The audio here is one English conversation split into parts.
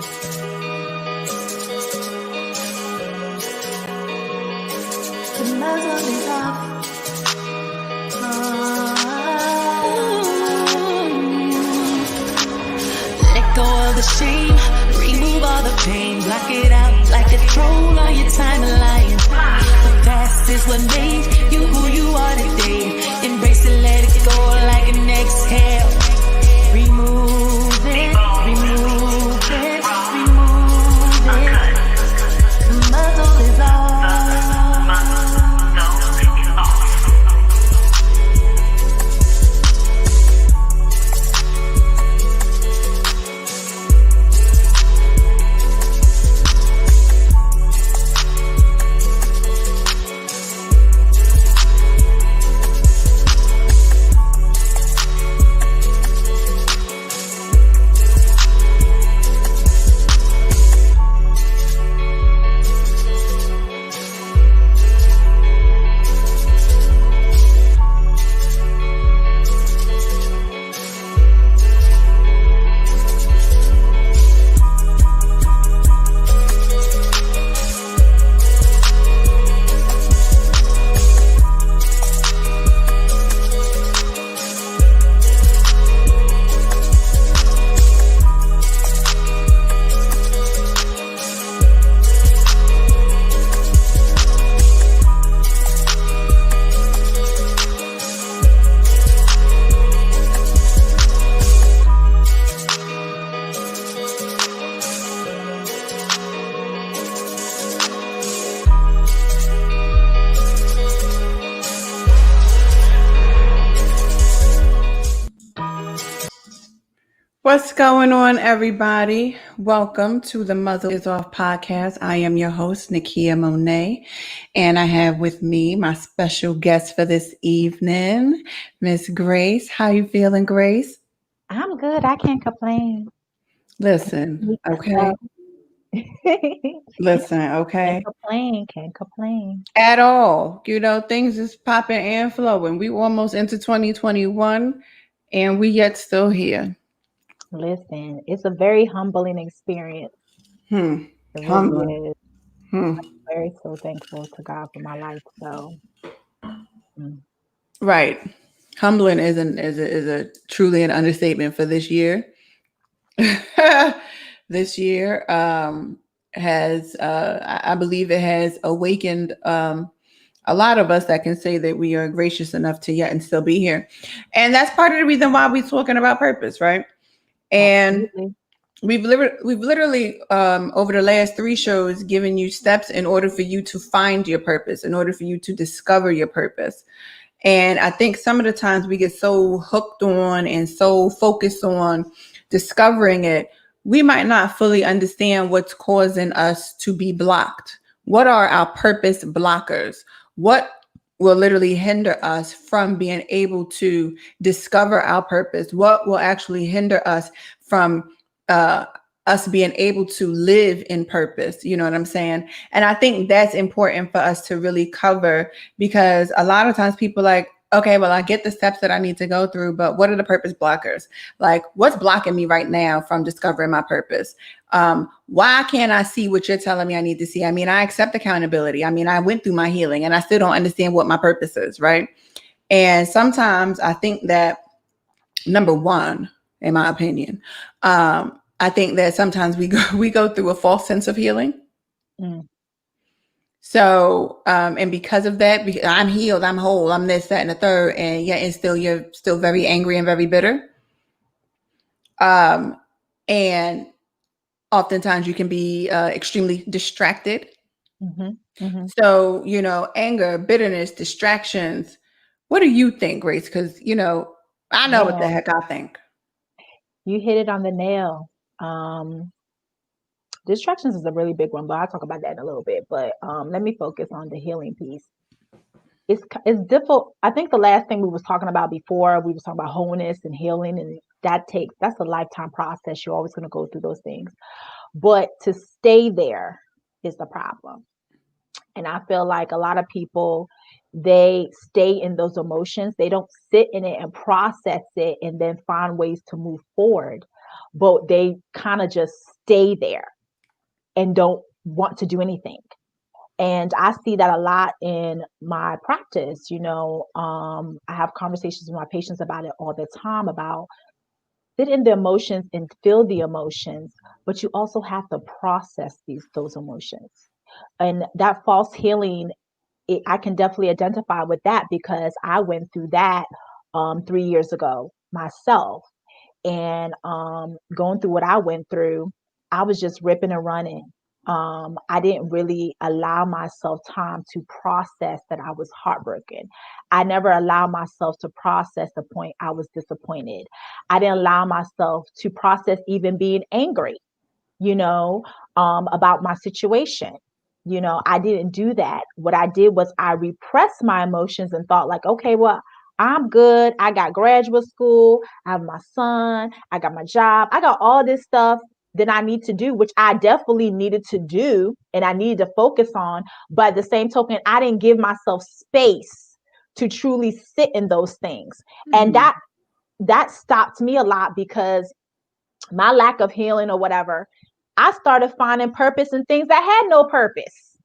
The muzzle is off. Let go of the shame, remove all the pain, block it out like a troll on your timeline. The past is what made you who you are today. Embrace it, let it go like an exhale. Remove it, remove it, remove it. The muzzle is off. What's going on, everybody? Welcome to the Muzzle is Off podcast. I am your host, Nakia Monet, and I have with me my special guest for this evening, Miss Grace. How you feeling, Grace? I'm good. I can't complain. Listen, okay? Listen, okay? Can't complain. At all. You know, things is popping and flowing. We almost into 2021, and we yet still here. Listen, it's a very humbling experience. It really Humbling. is. I'm very so thankful to God for my life. So, Right. Humbling is a truly an understatement for this year. This year has, I believe it has awakened a lot of us that can say that we are gracious enough to yet and still be here. And that's part of the reason why we're talking about purpose, right? And absolutely. we've literally over the last 3 shows given you steps in order for you to find your purpose, in order for you to discover your purpose. And I think some of the times we get so hooked on and so focused on discovering it, we might not fully understand what's causing us to be blocked. What are our purpose blockers? What will literally hinder us from being able to discover our purpose? What will actually hinder us from us being able to live in purpose? You know what I'm saying? And I think that's important for us to really cover, because a lot of times people like, okay, well, I get the steps that I need to go through, but what are the purpose blockers? Like, what's blocking me right now from discovering my purpose? Why can't I see what you're telling me I need to see? I mean, I accept accountability. I mean, I went through my healing and I still don't understand what my purpose is, right? And sometimes I think that, number one, in my opinion, I think that sometimes we go through a false sense of healing. So, and because of that, I'm healed, I'm whole, I'm this, that, and the third, and yet and still you're still very angry and very bitter. And oftentimes you can be extremely distracted. So, you know, anger, bitterness, distractions. What do you think, Grace? Because, you know, I know what the heck I think. You hit it on the nail. Distractions is a really big one, but I'll talk about that in a little bit. But let me focus on the healing piece. It's difficult. I think the last thing we was talking about before, we was talking about wholeness and healing, and that's a lifetime process. You're always going to go through those things. But to stay there is the problem. And I feel like a lot of people, they stay in those emotions. They don't sit in it and process it and then find ways to move forward. but they kind of just stay there and don't want to do anything. And I see that a lot in my practice. I have conversations with my patients about it all the time, about sit in the emotions and feel the emotions, but you also have to process those emotions. And that false healing, I can definitely identify with that because I went through that 3 years ago myself. And going through what I went through, I was just ripping and running. I didn't really allow myself time to process that I was heartbroken. I never allowed myself to process the point I was disappointed. I didn't allow myself to process even being angry, about my situation. I didn't do that. What I did was I repressed my emotions and thought like, okay, well, I'm good. I got graduate school. I have my son. I got my job. I got all this stuff that I need to do, which I definitely needed to do and I needed to focus on. But at the same token, I didn't give myself space to truly sit in those things. And that stopped me a lot because my lack of healing or whatever, I started finding purpose in things that had no purpose.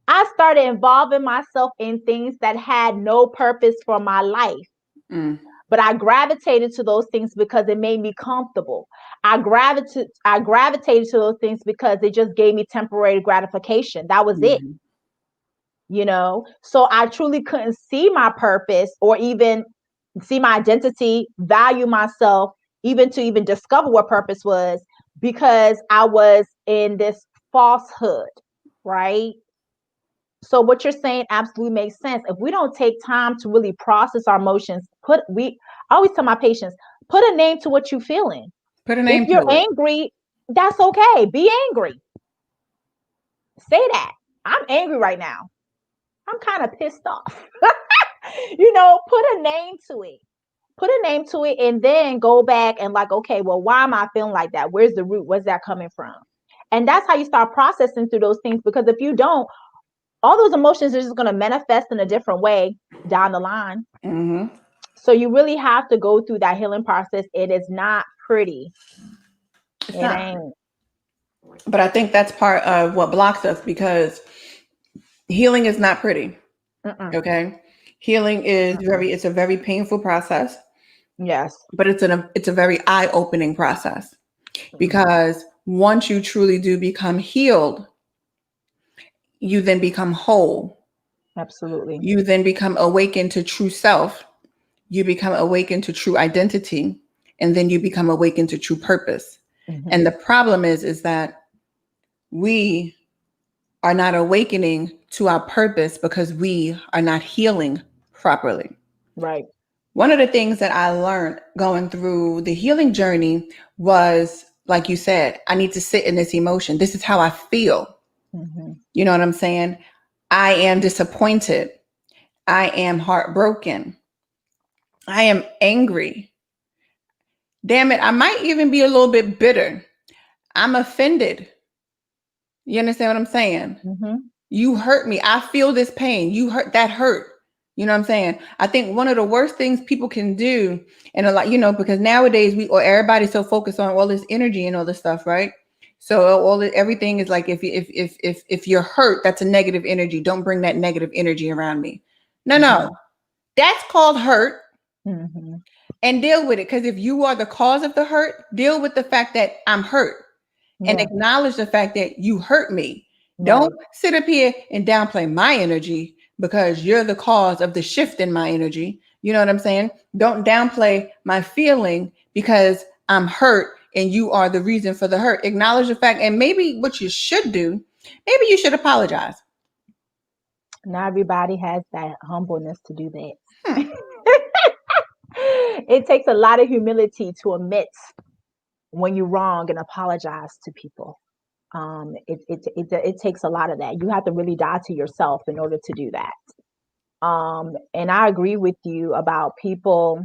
I started involving myself in things that had no purpose for my life. But I gravitated to those things because it made me comfortable. I gravitated to those things because it just gave me temporary gratification. That was it. So I truly couldn't see my purpose or even see my identity, value myself, even to even discover what purpose was, because I was in this falsehood, right? So what you're saying absolutely makes sense. If we don't take time to really process our emotions, I always tell my patients, put a name to what you're feeling. Put a name If you're to it. angry, that's okay. Be angry. Say that. I'm angry right now. I'm kind of pissed off. Put a name to it. Put a name to it and then go back and like, okay, well, why am I feeling like that? Where's the root? Where's that coming from? And that's how you start processing through those things, because if you don't, all those emotions are just going to manifest in a different way down the line. So you really have to go through that healing process. It is not pretty. It ain't. But I think that's part of what blocks us, because healing is not pretty. Okay. Healing is it's a very painful process. Yes. But it's a very eye-opening process, because once you truly do become healed, you then become whole. Absolutely. You then become awakened to true self. You become awakened to true identity, and then you become awakened to true purpose. And the problem is that we are not awakening to our purpose because we are not healing properly. Right. One of the things that I learned going through the healing journey was, like you said, I need to sit in this emotion. This is how I feel. You know what I'm saying? I am disappointed. I am heartbroken. I am angry. Damn it, I might even be a little bit bitter. I'm offended. You understand what I'm saying? You hurt me. I feel this pain. You hurt, that hurt. You know what I'm saying? I think one of the worst things people can do, and a lot, because nowadays everybody's so focused on all this energy and all this stuff, right? So everything is like, if you're hurt, that's a negative energy. Don't bring that negative energy around me. No, that's called hurt. And deal with it. Because if you are the cause of the hurt, deal with the fact that I'm hurt and acknowledge the fact that you hurt me. Don't sit up here and downplay my energy because you're the cause of the shift in my energy. You know what I'm saying? Don't downplay my feeling because I'm hurt and you are the reason for the hurt. Acknowledge the fact. And maybe what you should do, maybe you should apologize. Not everybody has that humbleness to do that. It takes a lot of humility to admit when you're wrong and apologize to people. It takes a lot of that. You have to really die to yourself in order to do that. And I agree with you about people.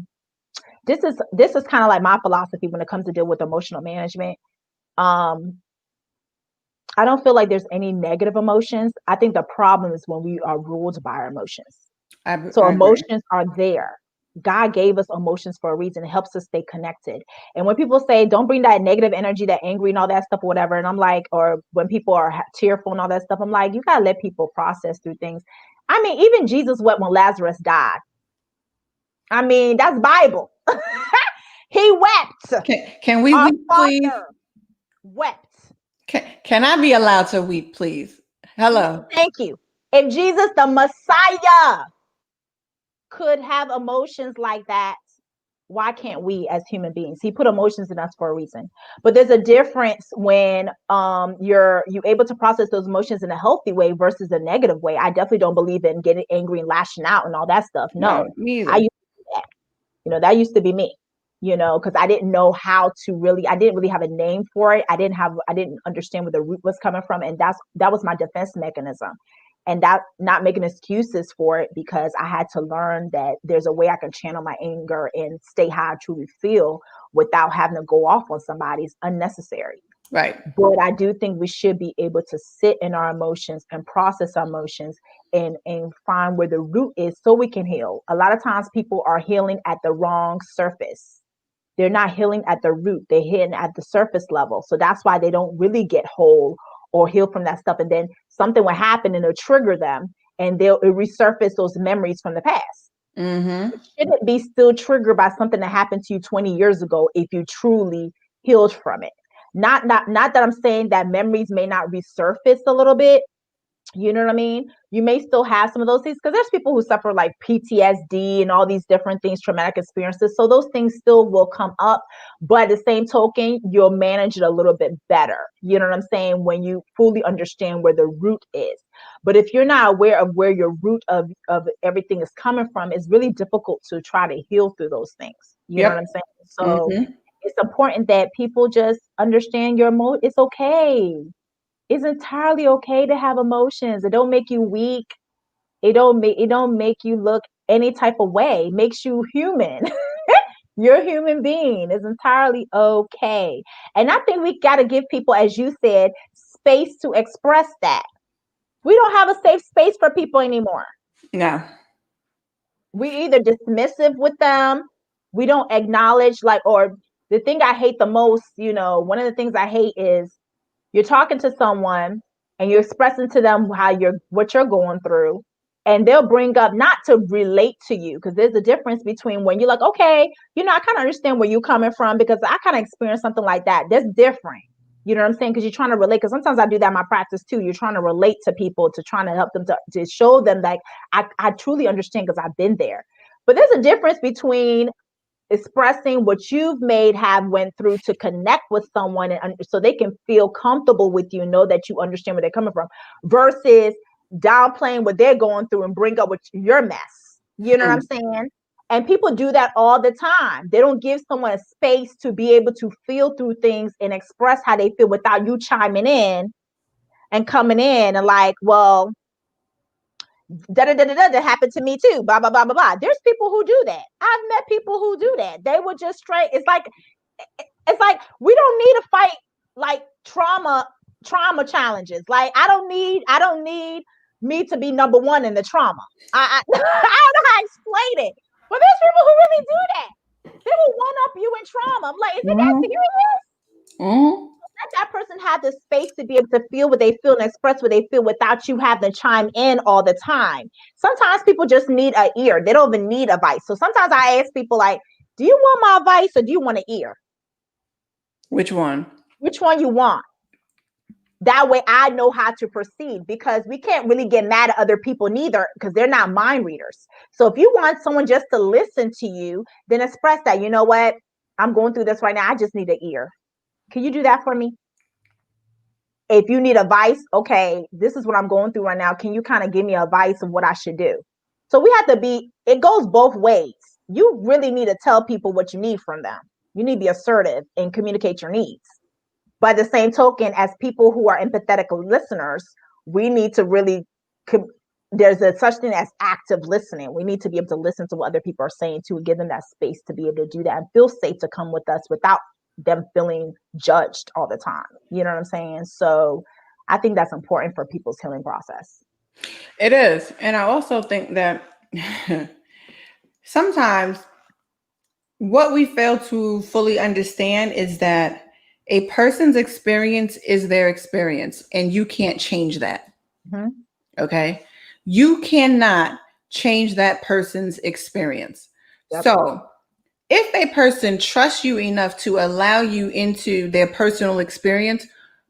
This is kind of like my philosophy when it comes to deal with emotional management. I don't feel like there's any negative emotions. I think the problem is when we are ruled by our emotions. So emotions are there. God gave us emotions for a reason. It helps us stay connected. And when people say, don't bring that negative energy, that angry and all that stuff or whatever, and I'm like, or when people are tearful and all that stuff, I'm like, you got to let people process through things. I mean, even Jesus wept when Lazarus died. I mean, that's Bible. He wept. Can we Our weep, please? Father wept. Can I be allowed to weep, please? Hello. Thank you. If Jesus, the Messiah, could have emotions like that, why can't we as human beings? He put emotions in us for a reason. But there's a difference when you're able to process those emotions in a healthy way versus a negative way. I definitely don't believe in getting angry and lashing out and all that stuff. No, me either. I used to do that. That used to be me. Because I didn't know how to I didn't really have a name for it. I didn't understand where the root was coming from. And that was my defense mechanism. And that, not making excuses for it, because I had to learn that there's a way I can channel my anger and stay how I truly feel without having to go off on somebody. It's unnecessary. Right. But I do think we should be able to sit in our emotions and process our emotions and find where the root is so we can heal. A lot of times people are healing at the wrong surface. They're not healing at the root. They're hitting at the surface level. So that's why they don't really get whole or heal from that stuff. And then something will happen and it'll trigger them, and they'll resurface those memories from the past. Mm-hmm. It shouldn't be still triggered by something that happened to you 20 years ago if you truly healed from it. Not that I'm saying that memories may not resurface a little bit. You know what I mean? You may still have some of those things, because there's people who suffer like PTSD and all these different things, traumatic experiences. So those things still will come up, but at the same token, you'll manage it a little bit better. You know what I'm saying? When you fully understand where the root is. But if you're not aware of where your root of everything is coming from, it's really difficult to try to heal through those things. You know what I'm saying? So it's important that people just understand it's okay. It's entirely okay to have emotions. It don't make you weak. It don't make you look any type of way. It makes you human. You're a human being. It's entirely okay. And I think we got to give people, as you said, space to express that. We don't have a safe space for people anymore. No. We either dismissive with them. We don't acknowledge, or the thing I hate the most, one of the things I hate is you're talking to someone and you're expressing to them what you're going through, and they'll bring up, not to relate to you, because there's a difference between when you're like, okay, I kind of understand where you're coming from because I kind of experienced something like that. That's different. You know what I'm saying? Because you're trying to relate. Because sometimes I do that in my practice too. You're trying to relate to people, to trying to help them to show them like I truly understand because I've been there. But there's a difference between expressing what you've went through to connect with someone, and so they can feel comfortable with you, know that you understand where they're coming from, versus downplaying what they're going through and bring up your mess. You know what I'm saying? And people do that all the time. They don't give someone a space to be able to feel through things and express how they feel without you chiming in and coming in and like, well, that happened to me too, blah blah blah blah blah. There's people who do that. I've met people who do that. They would just straight, it's like we don't need to fight like trauma challenges. Like I don't need me to be number one in the trauma. I don't know how to explain it, but there's people who really do that. They will one up you in trauma. I'm like, is it that serious? Let that person have the space to be able to feel what they feel and express what they feel without you having to chime in all the time. Sometimes people just need an ear. They don't even need advice. So sometimes I ask people like, do you want my advice or do you want an ear? Which one? Which one you want? That way I know how to proceed, because we can't really get mad at other people neither, because they're not mind readers. So if you want someone just to listen to you, then express that. You know what? I'm going through this right now. I just need an ear. Can you do that for me? If you need advice, okay, this is what I'm going through right now. Can you kind of give me advice of what I should do? So we have to it goes both ways. You really need to tell people what you need from them. You need to be assertive and communicate your needs. By the same token, as people who are empathetic listeners, we need to really, there's a such thing as active listening. We need to be able to listen to what other people are saying too, and give them that space to be able to do that and feel safe to come with us without them feeling judged all the time. You know what I'm saying? So I think that's important for people's healing process. It is. And I also think that sometimes what we fail to fully understand is that a person's experience is their experience, and you can't change that. Mhm. Okay. You cannot change that person's experience. Yep. So if a person trusts you enough to allow you into their personal experience,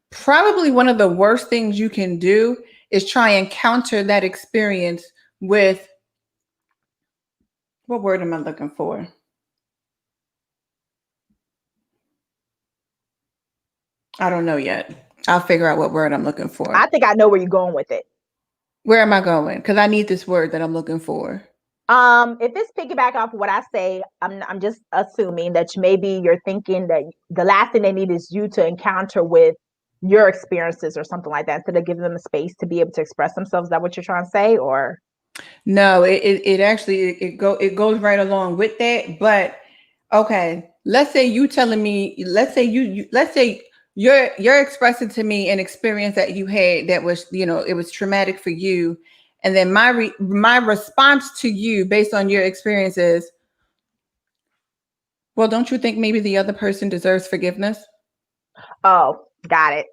probably one of the worst things you can do is try and counter that experience with, what word am I looking for? I don't know yet. I'll figure out what word I'm looking for. I think I know where you're going with it. Where am I going? Because I need this word that I'm looking for. If it's piggyback off of what I say, I'm just assuming that maybe you're thinking that the last thing they need is you to encounter with your experiences or something like that, instead of giving them a space to be able to express themselves. Is that what you're trying to say? Or No, it actually it goes right along with that. But okay, let's say you telling me, let's say you're expressing to me an experience that you had that was, it was traumatic for you, and then my response to you based on your experiences, well, don't you think maybe the other person deserves forgiveness? oh, got it.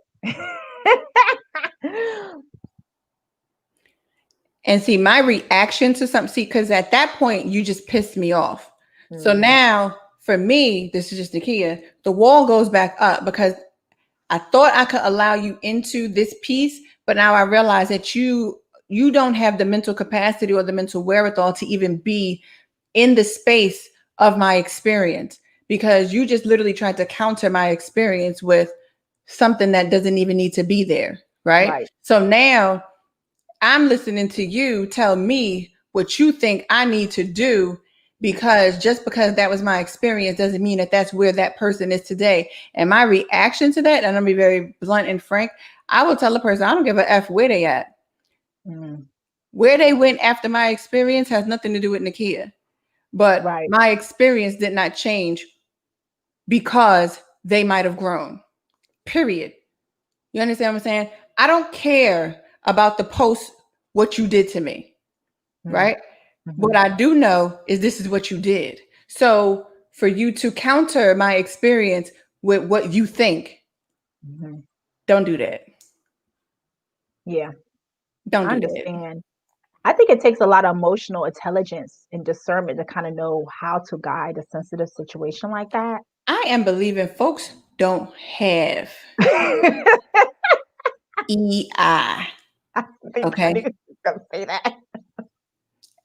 And see, my reaction to something, because at that point you just pissed me off. So now for me, this is just Nakia, the wall goes back up because I thought I could allow you into this piece, but now I realize that you don't have the mental capacity or the mental wherewithal to even be in the space of my experience, because you just literally tried to counter my experience with something that doesn't even need to be there, right? So now I'm listening to you tell me what you think I need to do, because just because that was my experience doesn't mean that that's where that person is today. And my reaction to that, and I'm gonna be very blunt and frank, I will tell the person, I don't give a F where they at. Where they went after my experience has nothing to do with Nakia. But my experience did not change because they might have grown. Period. You understand what I'm saying? I don't care about the post, what you did to me, right? What I do know is this is what you did. So for you to counter my experience with what you think, don't do that. Yeah. Don't do understand. I think it takes a lot of emotional intelligence and discernment to kind of know how to guide a sensitive situation like that. I am believing folks don't have EI. Okay. Say that.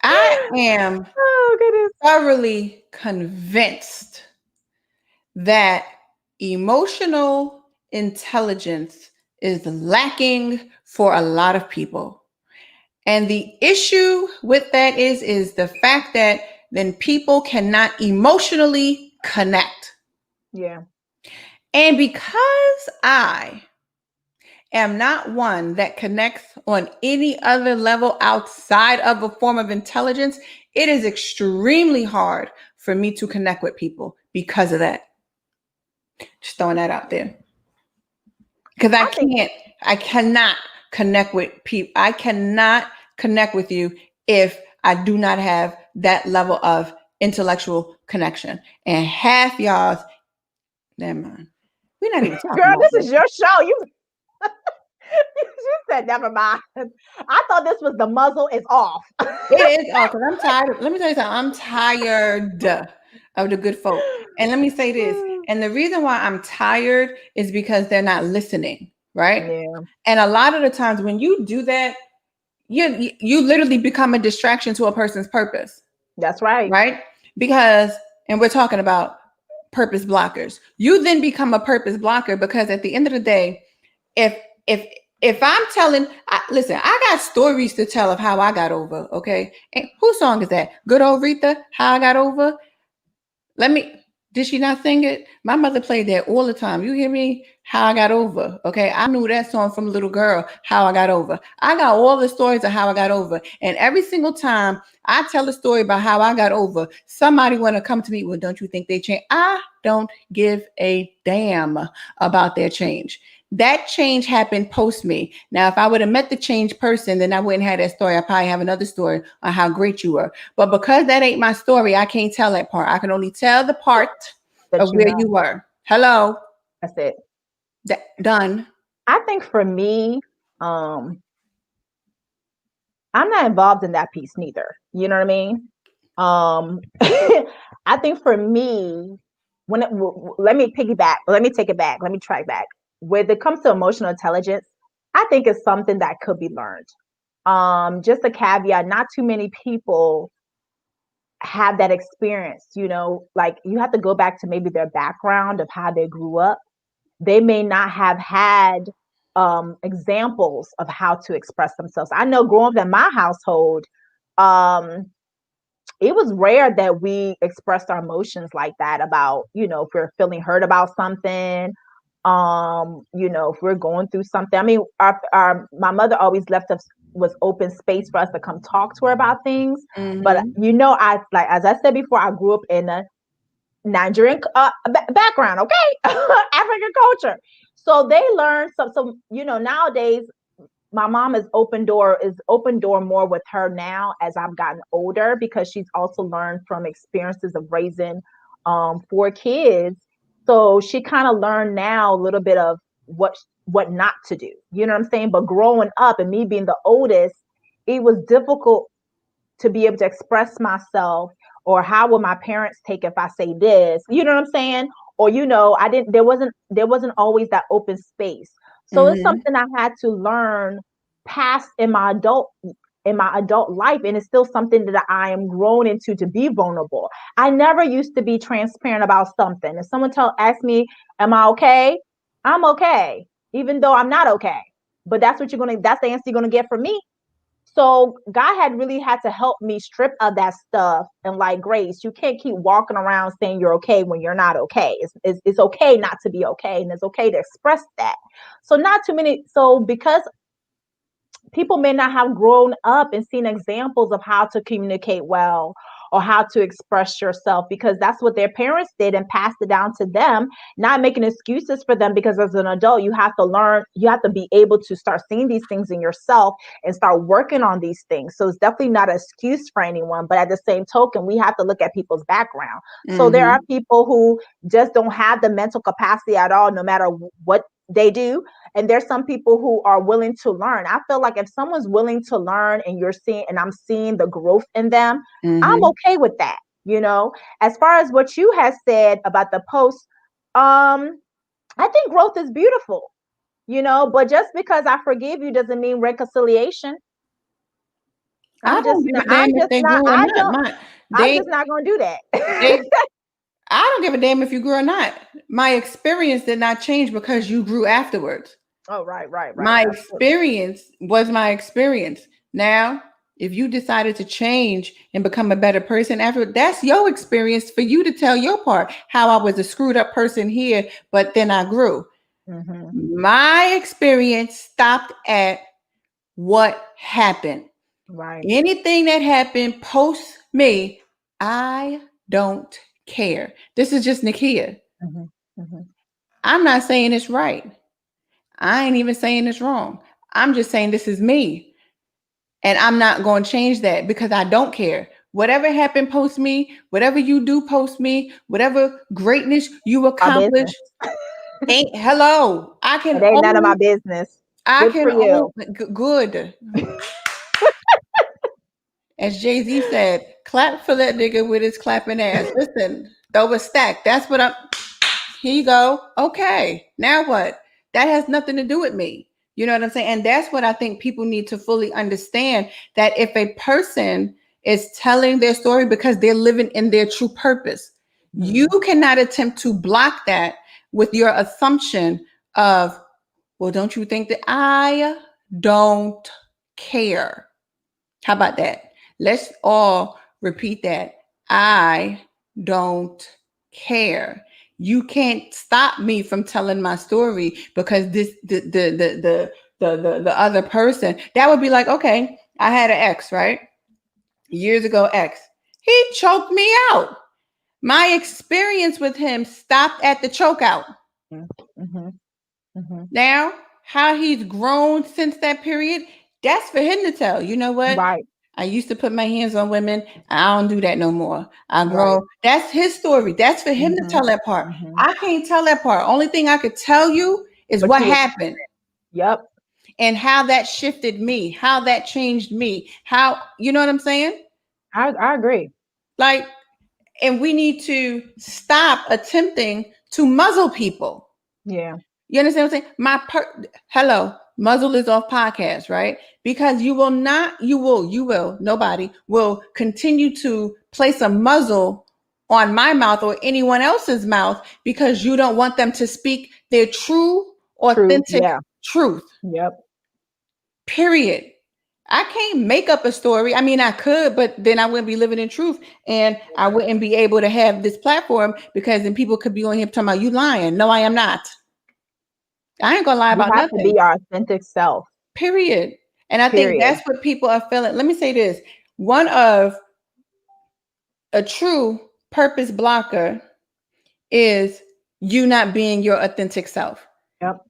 I am thoroughly convinced that emotional intelligence is lacking for a lot of people. And the issue with that is the fact that then people cannot emotionally connect. Yeah. And because I am not one that connects on any other level outside of a form of intelligence, it is extremely hard for me to connect with people because of that. Just throwing that out there. Because I cannot connect with people. I cannot connect with you if I do not have that level of intellectual connection. And half y'all's, never mind. We're not even talking Girl, about this is your show. You said never mind. I thought this was the muzzle is off. It is off because I'm tired. Let me tell you something. I'm tired of the good folk. And let me say this. And the reason why I'm tired is because they're not listening, right? Yeah. And a lot of the times when you do that, you literally become a distraction to a person's purpose. That's right. Right? Because, and we're talking about purpose blockers. You then become a purpose blocker because at the end of the day, if I'm telling, listen, I got stories to tell of how I got over, okay? And whose song is that? Good Old Rita, How I Got Over? Did she not sing it? My mother played that all the time. You hear me? How I Got Over, okay? I knew that song from a little girl, How I Got Over. I got all the stories of how I got over. And every single time I tell a story about how I got over, somebody want to come to me, well, don't you think they changed? I don't give a damn about their change. That change happened post me. Now, if I would have met the changed person, then I wouldn't have that story. I probably have another story on how great you were. But because that ain't my story, I can't tell that part. I can only tell the part That of you where know. you were. Hello. That's it. Done. I think for me, I'm not involved in that piece neither. You know what I mean? I think for me, let me piggyback, let me take it back, let me track back. When it comes to emotional intelligence, I think it's something that could be learned. Just a caveat, not too many people have that experience, like you have to go back to maybe their background of how they grew up. They may not have had examples of how to express themselves. I know growing up in my household, it was rare that we expressed our emotions like that about, if we're feeling hurt about something, if we're going through something. I mean, my mother always left us was open space for us to come talk to her about things. But I like, as I said before, I grew up in a Nigerian background, okay, African culture. So they learned some. So nowadays, my mom is open door more with her now as I've gotten older, because she's also learned from experiences of raising 4 kids. So she kind of learned now a little bit of what not to do. You know what I'm saying? But growing up and me being the oldest, it was difficult to be able to express myself, or how will my parents take if I say this? You know what I'm saying? Or there wasn't always that open space. So it's something I had to learn past in my adult life, and it's still something that I am grown into, to be vulnerable. I never used to be transparent about something. If someone ask me, am I okay? I'm okay, even though I'm not okay. But that's the answer you're gonna get from me. So God had really had to help me strip of that stuff, and like, Grace, you can't keep walking around saying you're okay when you're not okay. It's okay not to be okay, and it's okay to express that. So because people may not have grown up and seen examples of how to communicate well, or how to express yourself, because that's what their parents did and passed it down to them, not making excuses for them, because as an adult, you have to learn, you have to be able to start seeing these things in yourself and start working on these things. So it's definitely not an excuse for anyone, but at the same token, we have to look at people's background. So there are people who just don't have the mental capacity at all, no matter what they do. And there's some people who are willing to learn. I feel like if someone's willing to learn and I'm seeing the growth in them, I'm okay with that. As far as what you have said about the post, I think growth is beautiful, but just because I forgive you doesn't mean reconciliation. I don't give a damn if they grew or not. I'm just not going to do that. I don't give a damn if you grew or not. My experience did not change because you grew afterwards. Oh, right. My experience was my experience. Now, if you decided to change and become a better person after, that's your experience for you to tell your part. How I was a screwed up person here, but then I grew. My experience stopped at what happened. Right. Anything that happened post me, I don't care. This is just Nakia. I'm not saying it's right. I ain't even saying it's wrong. I'm just saying this is me. And I'm not going to change that because I don't care. Whatever happened post me, whatever you do post me, whatever greatness you accomplish, hello. I can it ain't none of my business. I can only good. As Jay-Z said, clap for that nigga with his clapping ass. Listen, throw a stack. That's what here you go. Okay. Now what? That has nothing to do with me. You know what I'm saying? And that's what I think people need to fully understand, that if a person is telling their story because they're living in their true purpose, you cannot attempt to block that with your assumption of, well, don't you think that I don't care? How about that? Let's all repeat that. I don't care. You can't stop me from telling my story because the other person, that would be like, okay, I had an ex, right? Years ago, ex. He choked me out. My experience with him stopped at the choke out. Now, how he's grown since that period, that's for him to tell. You know what? Right. I used to put my hands on women. I don't do that no more. I grow. Right. That's his story. That's for him to tell that part. I can't tell that part. Only thing I could tell you is But what you, happened yep, and how that shifted me, how that changed me, how, you know what I'm saying? I agree. Like, and we need to stop attempting to muzzle people. Yeah. You understand what I'm saying? Hello, Muzzle is off podcast, right? Because nobody will continue to place a muzzle on my mouth or anyone else's mouth because you don't want them to speak their true, authentic Yeah. truth. Yep. Period. I can't make up a story. I mean, I could, but then I wouldn't be living in truth and I wouldn't be able to have this platform because then people could be on here talking about you lying. No, I am not. I ain't gonna lie We about have to nothing. be our authentic self. Period. And I think Period. that's what people are feeling. Let me say this. One of a true purpose blocker is you not being your authentic self. Yep.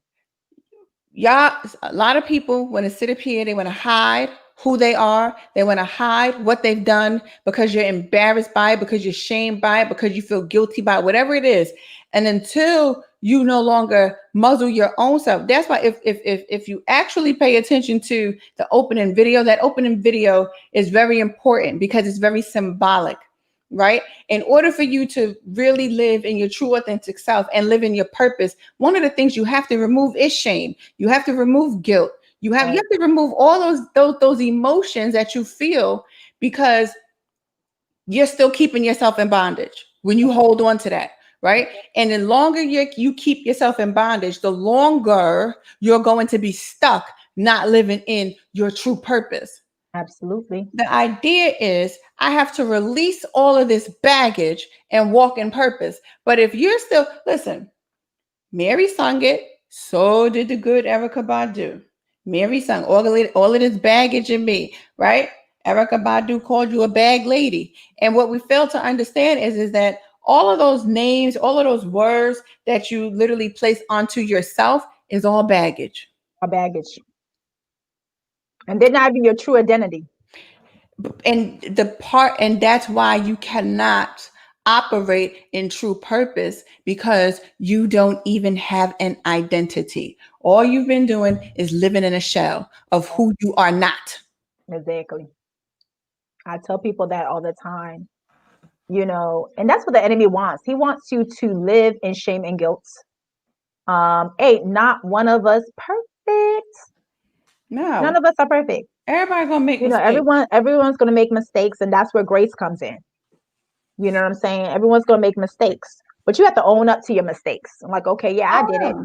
Y'all, a lot of people want to sit up here, they want to hide who they are, they want to hide what they've done because you're embarrassed by it, because you're shamed by it, because you feel guilty by it, whatever it is. And until you no longer muzzle your own self, that's why if you actually pay attention to the opening video, that opening video is very important because it's very symbolic. Right? In order for you to really live in your true authentic self and live in your purpose, one of the things you have to remove is shame. You have to remove guilt. You have to remove all those emotions that you feel because you're still keeping yourself in bondage when you hold on to that. Right? And the longer you keep yourself in bondage, the longer you're going to be stuck not living in your true purpose. Absolutely. The idea is I have to release all of this baggage and walk in purpose. But if you're still, listen, Mary sung it. So did the good Erykah Badu. Mary sung all of this baggage in me, right? Erykah Badu called you a bag lady. And what we fail to understand is that all of those names, all of those words that you literally place onto yourself is all baggage. A baggage. And they're not even your true identity. And that's why you cannot operate in true purpose because you don't even have an identity. All you've been doing is living in a shell of who you are not. Exactly. I tell people that all the time, and that's what the enemy wants. He wants you to live in shame and guilt. Ain't not one of us perfect. No. None of us are perfect. Everybody's gonna make mistakes. Everyone's gonna make mistakes, and that's where grace comes in. You know what I'm saying? Everyone's gonna make mistakes, but you have to own up to your mistakes. I'm like, okay, yeah, I did it.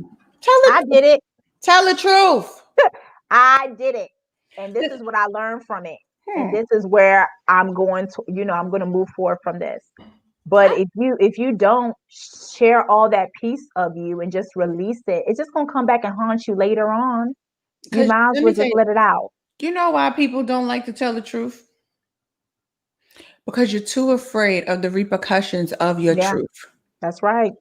I did it. Tell the truth. I did it, and this is what I learned from it, and this is where I'm going to, I'm going to move forward from this. But if you don't share all that piece of you and just release it, it's just gonna come back and haunt you later on. You might as well just let it out. You know why people don't like to tell the truth? Because you're too afraid of the repercussions of your truth. That's right.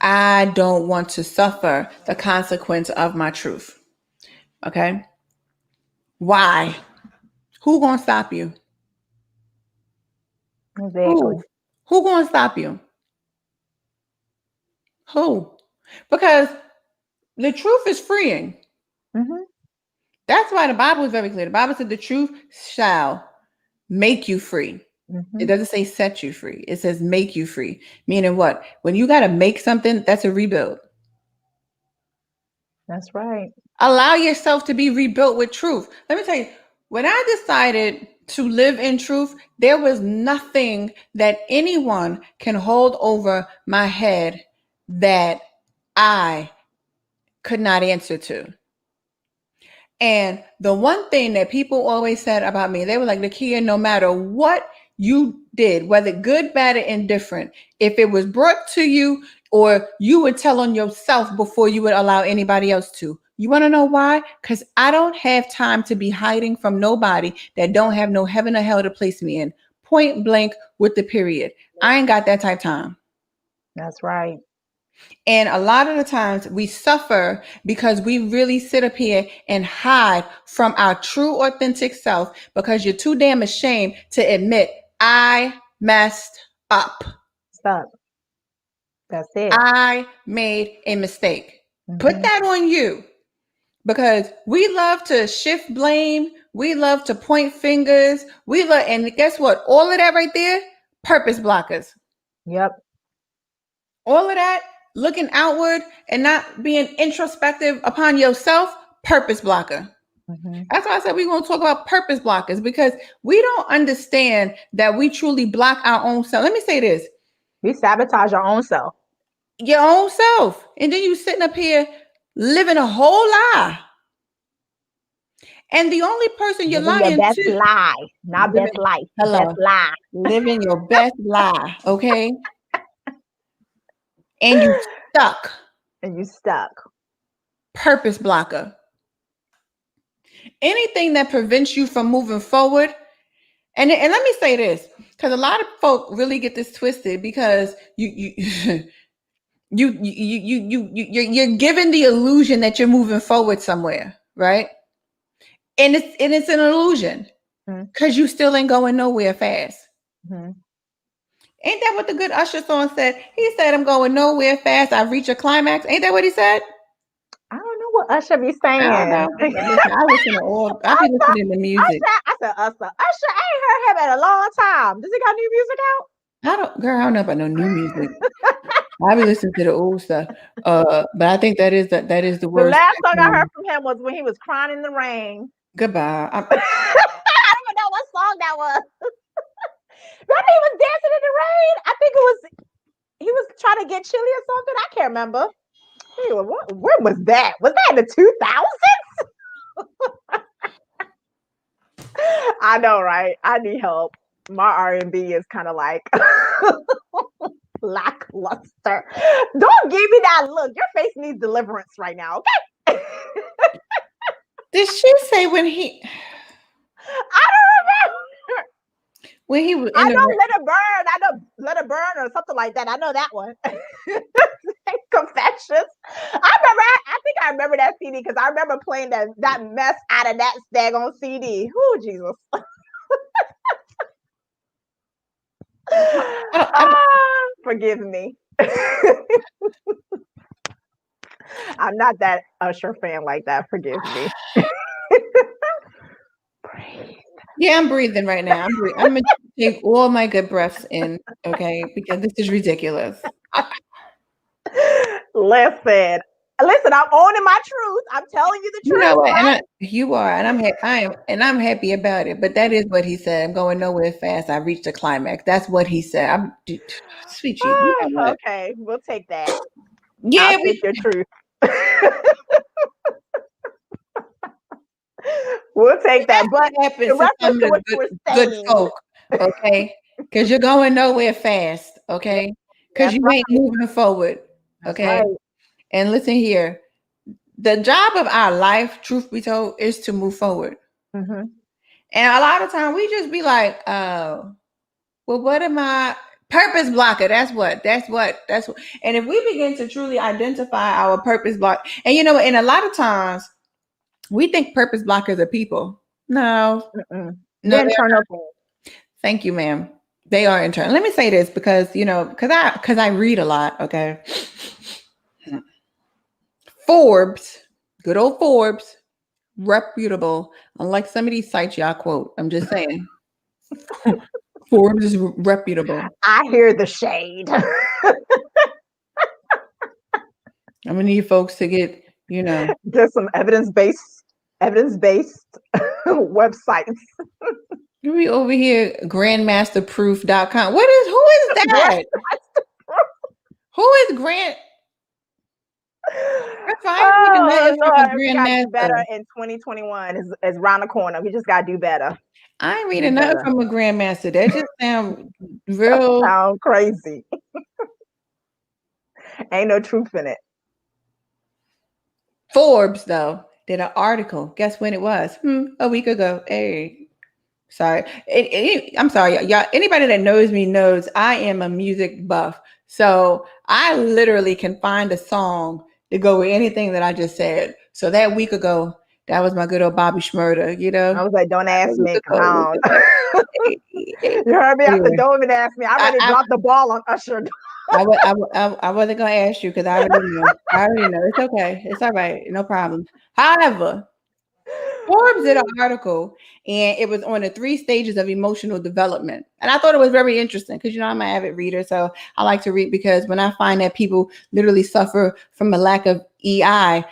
I don't want to suffer the consequence of my truth. Okay? Why? Who gonna stop you? Exactly. Who gonna stop you? Who? Because the truth is freeing. Mm-hmm. That's why the Bible is very clear. The Bible said the truth shall make you free. Mm-hmm. It doesn't say set you free. It says make you free. Meaning what? When you got to make something, that's a rebuild. That's right. Allow yourself to be rebuilt with truth. Let me tell you, when I decided to live in truth, there was nothing that anyone can hold over my head that I could not answer to. And the one thing that people always said about me, they were like, Nakia, no matter what you did, whether good, bad, or indifferent, if it was brought to you or you would tell on yourself before you would allow anybody else to. You want to know why? Because I don't have time to be hiding from nobody that don't have no heaven or hell to place me in. Point blank with the period. I ain't got that type of time. That's right. And a lot of the times we suffer because we really sit up here and hide from our true authentic self because you're too damn ashamed to admit, I messed up. Stop. That's it. I made a mistake. Put that on you, because we love to shift blame. We love to point fingers. And guess what? All of that right there, purpose blockers. Yep. All of that, looking outward and not being introspective upon yourself, purpose blocker. That's why I said we're going to talk about purpose blockers, because we don't understand that we truly block our own self. Let me say this. We sabotage our own self. Your own self. And then you sitting up here living a whole lie. And the only person you're living lying your best to. lie, not best life. Hello. Best lie. Living your best lie, okay? And you stuck. And you stuck. Purpose blocker. Anything that prevents you from moving forward. And let me say this, because a lot of folk really get this twisted, because you're given the illusion that you're moving forward somewhere, right? And it's an illusion, because you still ain't going nowhere fast. Ain't that what the good Usher song said? He said, I'm going nowhere fast. I reach a climax. Ain't that what he said? I don't know what Usher be saying. I don't know. Listen, I listen to all. I be listening to music. I said Usher. Usher, I ain't heard him in a long time. Does he got new music out? I don't know about no new music. I be listening to the old stuff. But I think that is the worst. The last song I heard from him was when he was crying in the rain. Goodbye. I don't even know what song that was. Remember he was dancing in the rain? I think he was trying to get chilly or something. I can't remember. Where was that? Was that in the 2000s? I know, right? I need help. My R&B is kind of like lackluster. Don't give me that look. Your face needs deliverance right now, okay? Did she say when he? I don't remember. When he was I know Let It Burn. I know Let It Burn or something like that. I know that one. Confessions. I think I remember that CD because I remember playing that mess out of that daggone CD. Oh, Jesus. Forgive me. I'm not that Usher fan like that. Forgive me. Yeah, I'm breathing right now. I'm going to take all my good breaths in, okay? Because this is ridiculous. Listen, I'm owning my truth. I'm telling you the truth. You know what? Right? You are, and I'm happy about it. But that is what he said. I'm going nowhere fast. I reached the climax. That's what he said. Sweet Jesus. You know okay, we'll take that. Yeah, I'll take your truth. We'll take that. But the reference to what you were saying. Good folk, okay? Because you're going nowhere fast, okay? Because you ain't moving forward, okay? Right. And listen here, the job of our life, truth be told, is to move forward. And a lot of time we just be like, oh, well, what am I? Purpose blocker. That's what. And if we begin to truly identify our purpose block, and you know, and a lot of times we think purpose blockers are people. No, they're internal. Thank you, ma'am. They are internal. Let me say this because I read a lot. Okay. Forbes, good old Forbes, reputable. Unlike some of these sites y'all quote. I'm just saying. Forbes is reputable. I hear the shade. I'm gonna need folks to get, just some evidence-based websites. We over here, grandmasterproof.com. Who is that? Who is Grant? We gotta do better in 2021 is around the corner. We just gotta do better. I ain't reading nothing from a grandmaster. That just sound sound crazy. Ain't no truth in it. Forbes, though, did an article. Guess when it was? A week ago. Hey, sorry. I'm sorry, y'all. Anybody that knows me knows I am a music buff. So I literally can find a song to go with anything that I just said. So that week ago, that was my good old Bobby Shmurda, you know. I was like, don't ask me, because I Week don't. ago. You heard me? I said, Anyway, don't even ask me. I already dropped the ball on Usher. I wasn't gonna ask you because I already know. I already know. It's okay. It's all right. No problem. However, Forbes did an article and it was on the 3 stages of emotional development. And I thought it was very interesting because, you know, I'm an avid reader. So I like to read because when I find that people literally suffer from a lack of EI,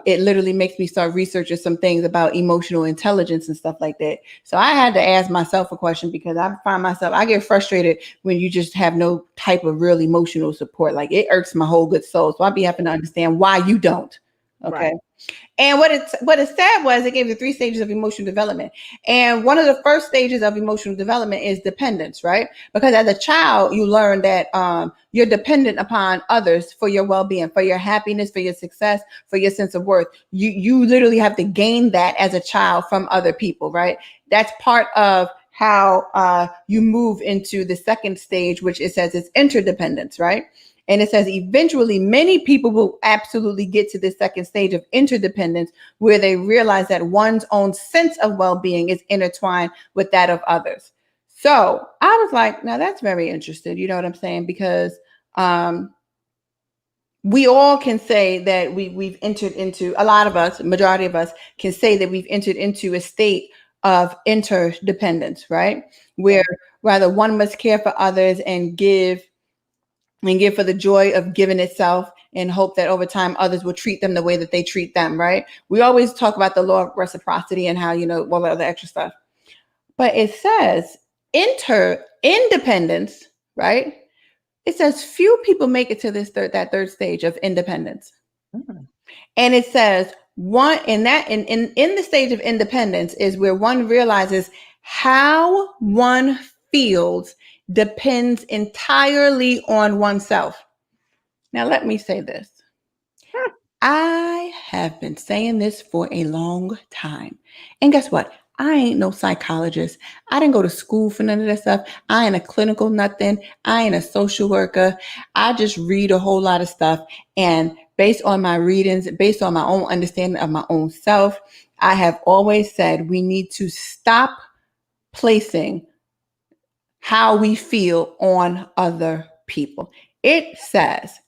it literally makes me start researching some things about emotional intelligence and stuff like that. So I had to ask myself a question because I find myself, I get frustrated when you just have no type of real emotional support. Like it irks my whole good soul. So I'd be having to understand why you don't. Okay. Right. And what it said was it gave the 3 stages of emotional development. And one of the first stages of emotional development is dependence, right? Because as a child, you learn that you're dependent upon others for your well-being, for your happiness, for your success, for your sense of worth. You literally have to gain that as a child from other people, right? That's part of how you move into the second stage, which it says is interdependence, right? And it says eventually many people will absolutely get to the second stage of interdependence where they realize that one's own sense of well-being is intertwined with that of others. So I was like, now that's very interesting. You know what I'm saying? Because we all can say that we've entered into, a lot of us, majority of us can say that we've entered into a state of interdependence, right? Where rather one must care for others and give for the joy of giving itself and hope that over time others will treat them the way that they treat them, right? We always talk about the law of reciprocity and how, you know, all the other extra stuff. But it says independence, right? It says few people make it to that third stage of independence. Mm-hmm. And it says one in the stage of independence is where one realizes how one feels depends entirely on oneself. Now, let me say this. I have been saying this for a long time. And guess what? I ain't no psychologist. I didn't go to school for none of that stuff. I ain't a clinical nothing. I ain't a social worker. I just read a whole lot of stuff. And based on my readings, based on my own understanding of my own self, I have always said we need to stop placing how we feel on other people. It says,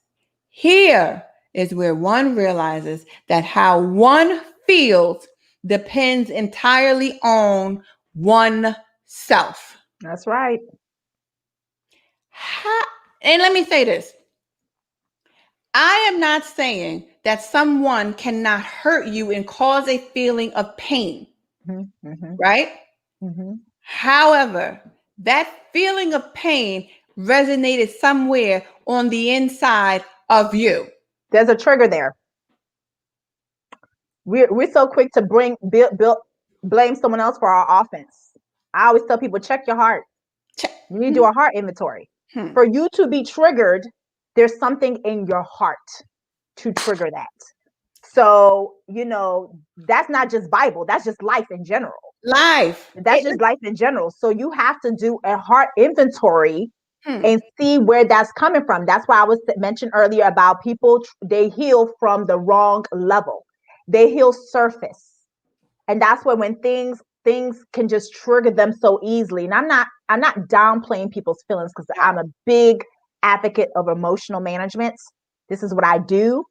here is where one realizes that how one feels depends entirely on oneself. That's right. And let me say this. I am not saying that someone cannot hurt you and cause a feeling of pain, right? Mm-hmm. However, that feeling of pain resonated somewhere on the inside of you. There's a trigger there. We're so quick to blame someone else for our offense. I always tell people, check your heart. You need to do a heart inventory. For you to be triggered, there's something in your heart to trigger that. So, you know, that's not just Bible. That's just life in general. That's just life in general. So you have to do a heart inventory and see where that's coming from. That's why I was mentioned earlier about people, they heal from the wrong level. They heal surface. And that's when things can just trigger them so easily. And I'm not downplaying people's feelings because I'm a big advocate of emotional management. This is what I do.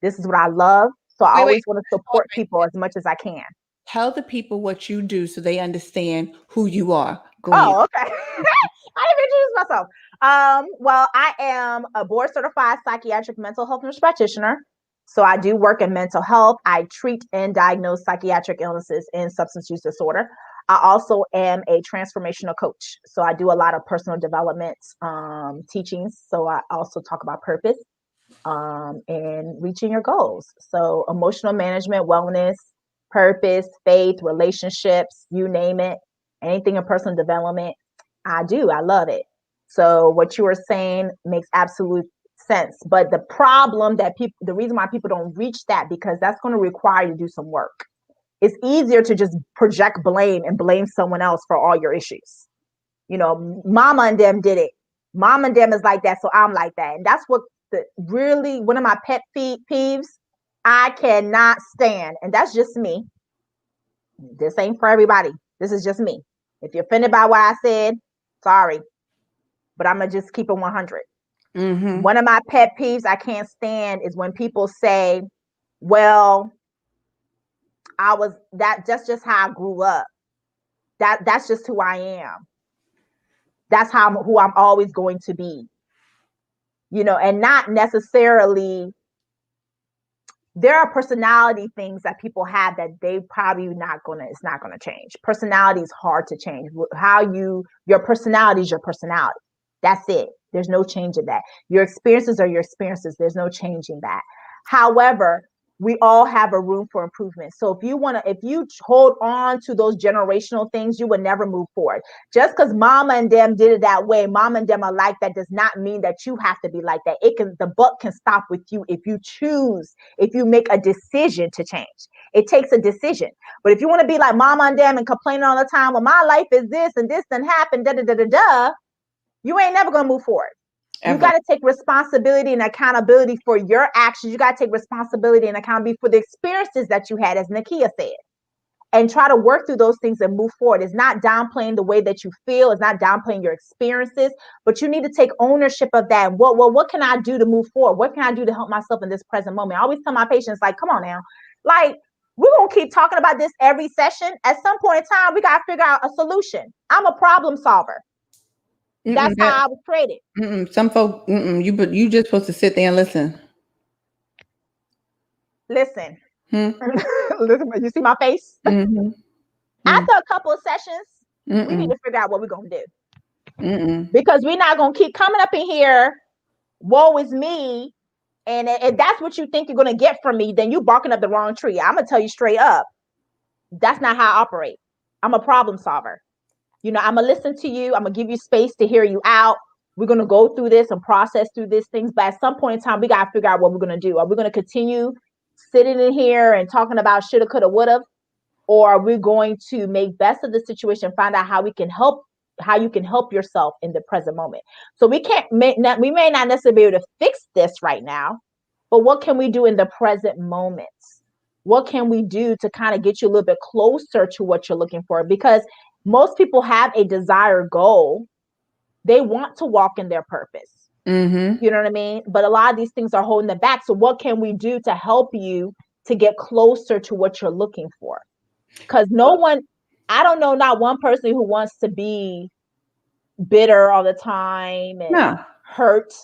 This is what I love. So I always want to support people as much as I can. Tell the people what you do so they understand who you are. Go ahead. Okay. I didn't introduce myself. Well, I am a board certified psychiatric mental health nurse practitioner. So I do work in mental health. I treat and diagnose psychiatric illnesses and substance use disorder. I also am a transformational coach. So I do a lot of personal development teachings. So I also talk about purpose and reaching your goals. So emotional management, wellness, purpose, faith, relationships, you name it, anything in personal development, I do. I love it. So what you were saying makes absolute sense. But the problem that the reason why people don't reach that, because that's going to require you to do some work. It's easier to just project blame and blame someone else for all your issues. You know, mama and them did it. Mom and them is like that, so I'm like that. And that's what really one of my pet peeves I cannot stand. And that's just me. This ain't for everybody. This is just me. If you're offended by what I said, sorry. But I'm going to just keep it 100. Mm-hmm. One of my pet peeves I can't stand is when people say, well, that's just how I grew up. That's just who I am. That's who I'm always going to be. And not necessarily, there are personality things that people have that they probably it's not gonna change. Personality is hard to change. Your personality is your personality. That's it. There's no change in that. Your experiences are your experiences. There's no changing that. However, we all have a room for improvement. So if you hold on to those generational things, you will never move forward. Just because mama and them did it that way, mama and them are like that, does not mean that you have to be like that. The buck can stop with you if you make a decision to change. It takes a decision. But if you want to be like mama and them and complaining all the time, well, my life is this and this done happened, you ain't never gonna move forward. Ever. You got to take responsibility and accountability for your actions. You got to take responsibility and accountability for the experiences that you had, as Nakia said, and try to work through those things and move forward. It's not downplaying the way that you feel. It's not downplaying your experiences, but you need to take ownership of that. What can I do to move forward? What can I do to help myself in this present moment? I always tell my patients, like, come on now, like, we're going to keep talking about this every session. At some point in time, we got to figure out a solution. I'm a problem solver. That's how I was created. Some folk, you just supposed to sit there and listen. Listen. Listen, you see my face? After a couple of sessions, we need to figure out what we're going to do. Because we're not going to keep coming up in here, woe is me. And if that's what you think you're going to get from me, then you're barking up the wrong tree. I'm going to tell you straight up. That's not how I operate. I'm a problem solver. I'm going to listen to you. I'm going to give you space to hear you out. We're going to go through this and process through these things. But at some point in time, we got to figure out what we're going to do. Are we going to continue sitting in here and talking about shoulda, coulda, woulda? Or are we going to make best of the situation, find out how you can help yourself in the present moment? So we may not necessarily be able to fix this right now, but what can we do in the present moments? What can we do to kind of get you a little bit closer to what you're looking for? Because most people have a desired goal. They want to walk in their purpose. You know what I mean? But a lot of these things are holding them back. So what can we do to help you to get closer to what you're looking for? Because I don't know, not one person who wants to be bitter all the time and hurt.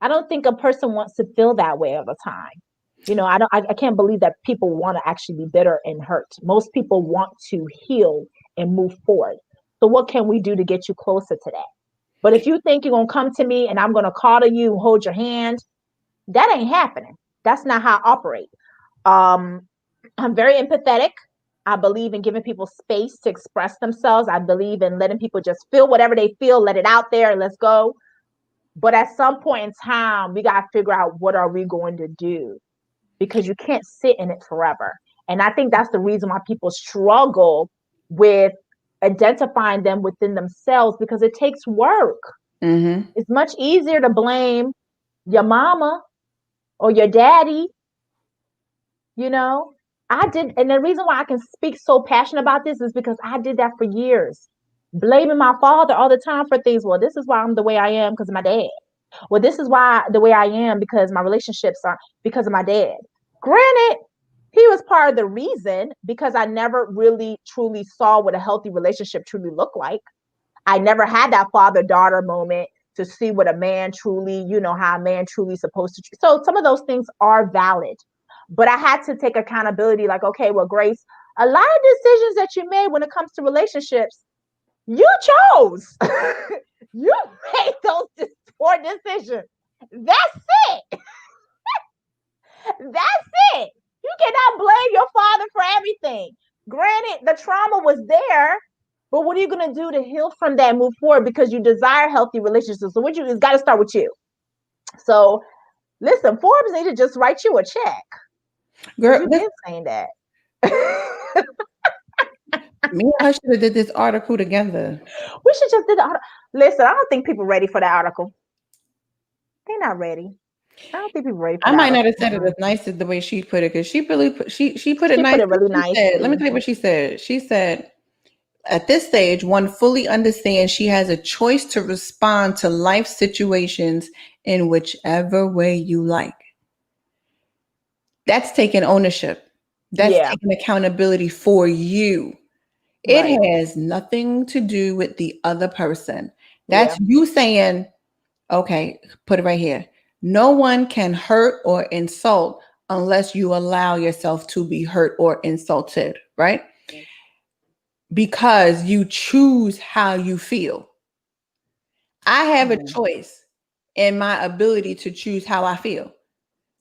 I don't think a person wants to feel that way all the time. I can't believe that people want to actually be bitter and hurt. Most people want to heal and move forward. So what can we do to get you closer to that? But if you think you're going to come to me and I'm going to coddle you and hold your hand, that ain't happening. That's not how I operate. I'm very empathetic. I believe in giving people space to express themselves. I believe in letting people just feel whatever they feel, let it out there, and let's go. But at some point in time, we got to figure out what are we going to do, because you can't sit in it forever. And I think that's the reason why people struggle with identifying them within themselves, because it takes work. It's much easier to blame your mama or your daddy. I did. And the reason why I can speak so passionate about this is because I did that for years, blaming my father all the time for things. Well, this is why I'm the way I am because of my dad. Well, this is why the way I am because my relationships are because of my dad. Granted, he was part of the reason, because I never really truly saw what a healthy relationship truly looked like. I never had that father-daughter moment to see what a man truly, how a man truly is supposed to. So some of those things are valid, but I had to take accountability. Like, okay, well, Grace, a lot of decisions that you made when it comes to relationships, you chose. You made those poor decisions. That's it. That's it. You cannot blame your father for everything. Granted, the trauma was there, but what are you going to do to heal from that and move forward? Because you desire healthy relationships. So it's got to start with you. So listen, Forbes need to just write you a check. Girl, you've been saying that. Me and her should have did this article together. We should just do the article. Listen, I don't think people ready for the article. They're not ready. I don't think people ready for I the might not article. have said it as nice as the way she put it, because she really she put it She put nice. it really She said, let me nicely. tell you what she said. She said, at this stage, one fully understands she has a choice to respond to life situations in whichever way you like. That's taking ownership. That's Yeah, taking accountability for you. It right. has nothing to do with the other person. Yeah, That's you saying, okay, put it right here. No one can hurt or insult unless you allow yourself to be hurt or insulted, right? Because you choose how you feel. I have a yeah, choice in my ability to choose how I feel.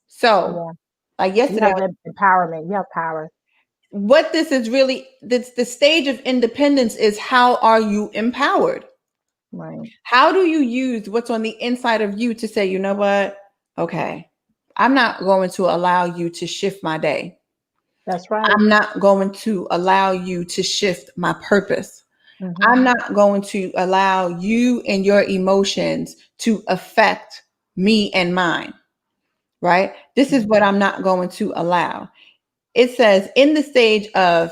So, yeah. like You yesterday, have empowerment. You have power. what this is really, this the stage of independence is, how are you empowered? Right. How do you use what's on the inside of you to say, you know what? Okay, I'm not going to allow you to shift my day. That's right. I'm not going to allow you to shift my purpose. Hmm. I'm not going to allow you and your emotions to affect me and mine, right? This is what I'm not going to allow. It says in the stage of,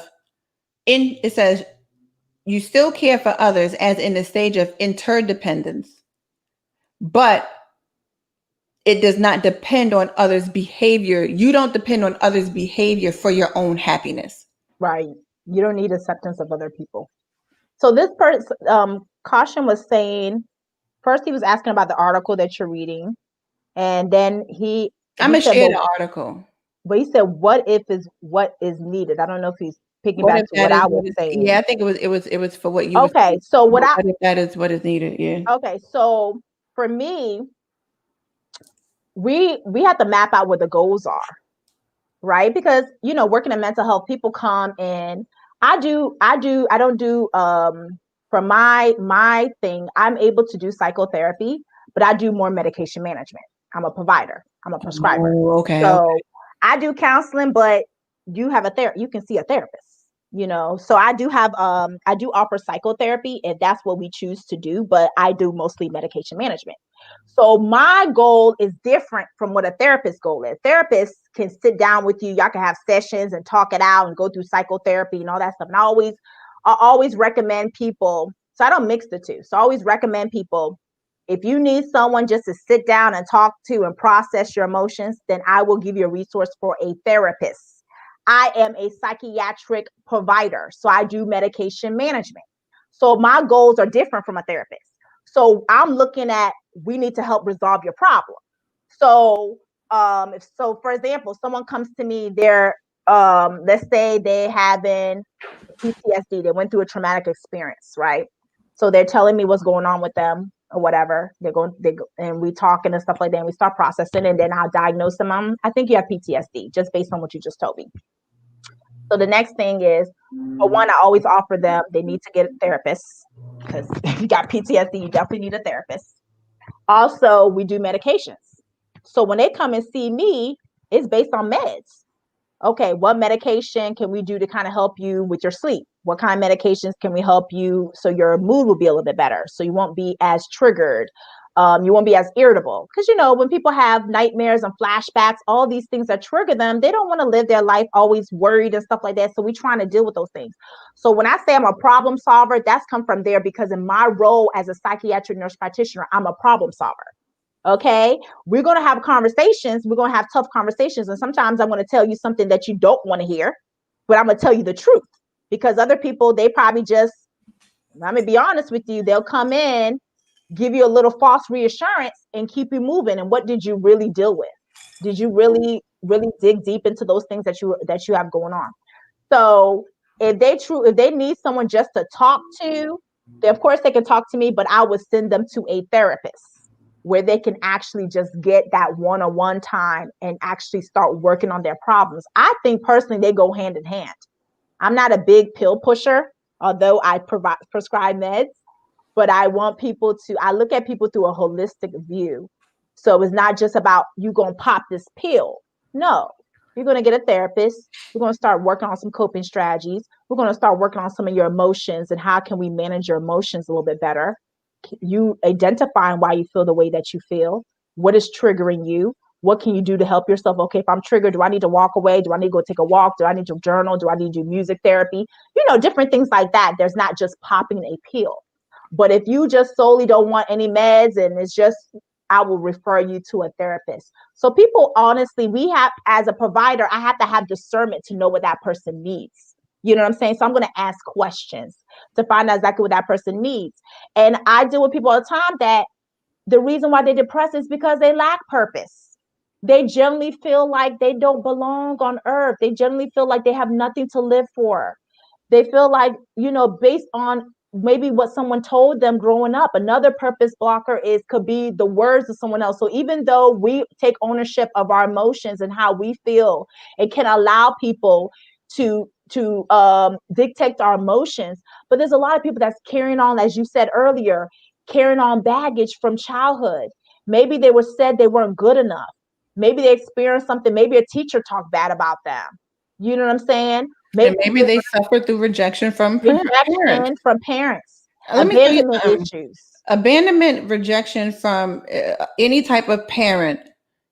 it says you still care for others as in the stage of interdependence, but it does not depend on others' behavior. You don't depend on others' behavior for your own happiness. Right. You don't need acceptance of other people. So this person, Caution was saying, first he was asking about the article that you're reading, and then I'm he gonna said, share the article. but he said, what if is what is needed? I don't know if he's picking What back if to that what is I what was is? saying. Yeah, I think it was for what you were Okay, saying. so But what if that is what is needed? Yeah. so for me, we have to map out what the goals are, right? Because working in mental health, people come in. I don't do for my thing, I'm able to do psychotherapy, but I do more medication management. I'm a provider, I'm a prescriber. Oh, okay. Okay. So I do counseling, but you can see a therapist, so I do offer psychotherapy if that's what we choose to do, but I do mostly medication management. So my goal is different from what a therapist goal is. Therapists can sit down with you, y'all can have sessions and talk it out and go through psychotherapy and all that stuff. And I always recommend people, so I don't mix the two. So I always recommend people, if you need someone just to sit down and talk to and process your emotions, then I will give you a resource for a therapist. I am a psychiatric provider, so I do medication management. So my goals are different from a therapist. So I'm looking at, we need to help resolve your problem. So for example, someone comes to me, they're let's say they having PTSD, they went through a traumatic experience, right? So they're telling me what's going on with them or whatever. And we talking and stuff like that, and we start processing, and then I'll diagnose them. I think you have PTSD, just based on what you just told me. So the next thing is, for one, I always offer them, they need to get a therapist, because if you got PTSD, you definitely need a therapist. Also, we do medications. So when they come and see me, it's based on meds. Okay, what medication can we do to kind of help you with your sleep? What kind of medications can we help you so your mood will be a little bit better, so you won't be as triggered, you won't be as irritable? Because when people have nightmares and flashbacks, all these things that trigger them, they don't want to live their life always worried and stuff like that. So we're trying to deal with those things. So when I say I'm a problem solver, that's come from there, because in my role as a psychiatric nurse practitioner, I'm a problem solver. Okay, we're going to have conversations, we're going to have tough conversations, and sometimes I'm going to tell you something that you don't want to hear, but I'm going to tell you the truth, because other people, they probably just, I'm going to be honest with you, they'll come in, give you a little false reassurance and keep you moving. And what did you really deal with? Did you really dig deep into those things that you have going on? So if they need someone just to talk to, they, of course they can talk to me, but I would send them to a therapist where they can actually just get that one-on-one time and actually start working on their problems. I think personally they go hand in hand. I'm not a big pill pusher, although I prescribe meds, but I look at people through a holistic view. So it's not just about you going to pop this pill. No, you're going to get a therapist. We're going to start working on some coping strategies. we're going to start working on some of your emotions and how can we manage your emotions a little bit better. You identifying why you feel the way that you feel, what is triggering you, what can you do to help yourself? Okay, if I'm triggered, do I need to walk away? Do I need to go take a walk? Do I need to journal? Do I need to do music therapy? Different things like that. There's not just popping a pill. But if you just solely don't want any meds and it's just, I will refer you to a therapist. So people, honestly, as a provider, I have to have discernment to know what that person needs. You know what I'm saying? So I'm going to ask questions to find out exactly what that person needs. And I deal with people all the time that the reason why they're depressed is because they lack purpose. They generally feel like they don't belong on earth. They generally feel like they have nothing to live for. They feel like, based on maybe what someone told them growing up. Another purpose blocker could be the words of someone else. So even though we take ownership of our emotions and how we feel, it can allow people to dictate our emotions. But there's a lot of people that's carrying on, as you said earlier, carrying on baggage from childhood. Maybe they were said they weren't good enough. Maybe they experienced something. Maybe a teacher talked bad about them. You know what I'm saying? Maybe they suffer through rejection from parents. From parents. Let me tell you Abandonment issues. Abandonment, rejection from any type of parent,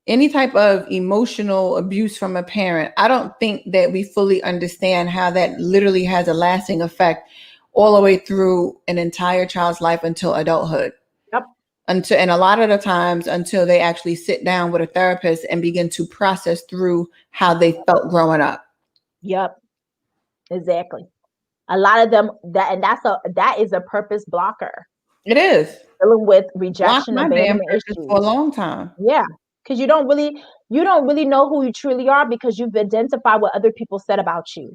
any type of emotional abuse from a parent. I don't think that we fully understand how that literally has a lasting effect all the way through an entire child's life until adulthood. Yep. And a lot of the times until they actually sit down with a therapist and begin to process through how they felt growing up. Yep. Exactly. A lot of them that is a purpose blocker. It is. Dealing with rejection, my abandonment issues for a long time. Yeah. Because you don't really know who you truly are because you've identified what other people said about you.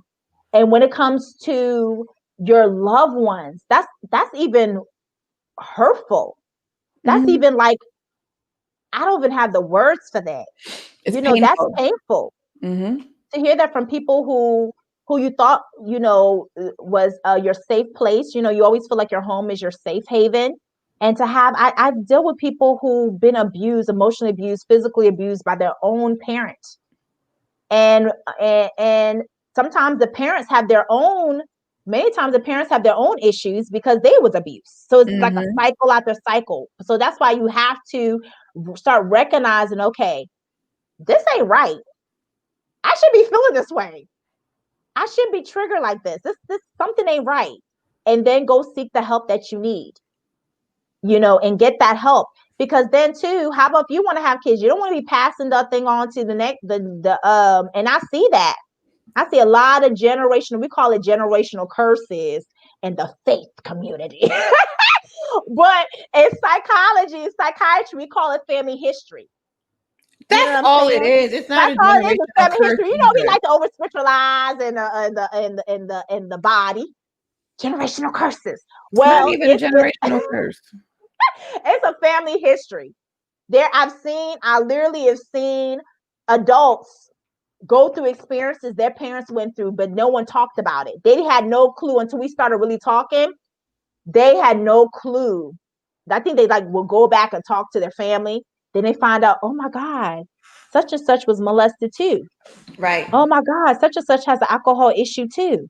And when it comes to your loved ones, that's even hurtful. That's even like, I don't even have the words for that. It's painful. That's painful. To hear that from people who you thought, was your safe place. You always feel like your home is your safe haven. And to have, I deal with people who've been abused, emotionally abused, physically abused by their own parents. And sometimes the parents have many times the parents have their own issues because they was abused. So it's like a cycle after cycle. So that's why you have to start recognizing, okay, this ain't right. I should be feeling this way. I shouldn't be triggered like this. This something ain't right. And then go seek the help that you need, and get that help. Because then too, how about if you want to have kids? You don't want to be passing that thing on to the next, and I see that. I see a lot of we call it generational curses in the faith community. But in psychiatry, we call it family history. That's all it is. It's not a generational curse. History. We like to over spiritualize in the body. Generational curses. Well, it's not even a generational curse. It's a family history. I literally have seen adults go through experiences their parents went through, but no one talked about it. They had no clue until we started really talking. They had no clue. I think they will go back and talk to their family. Then they find out, oh my God, such and such was molested too. Right. Oh my God, such and such has an alcohol issue too.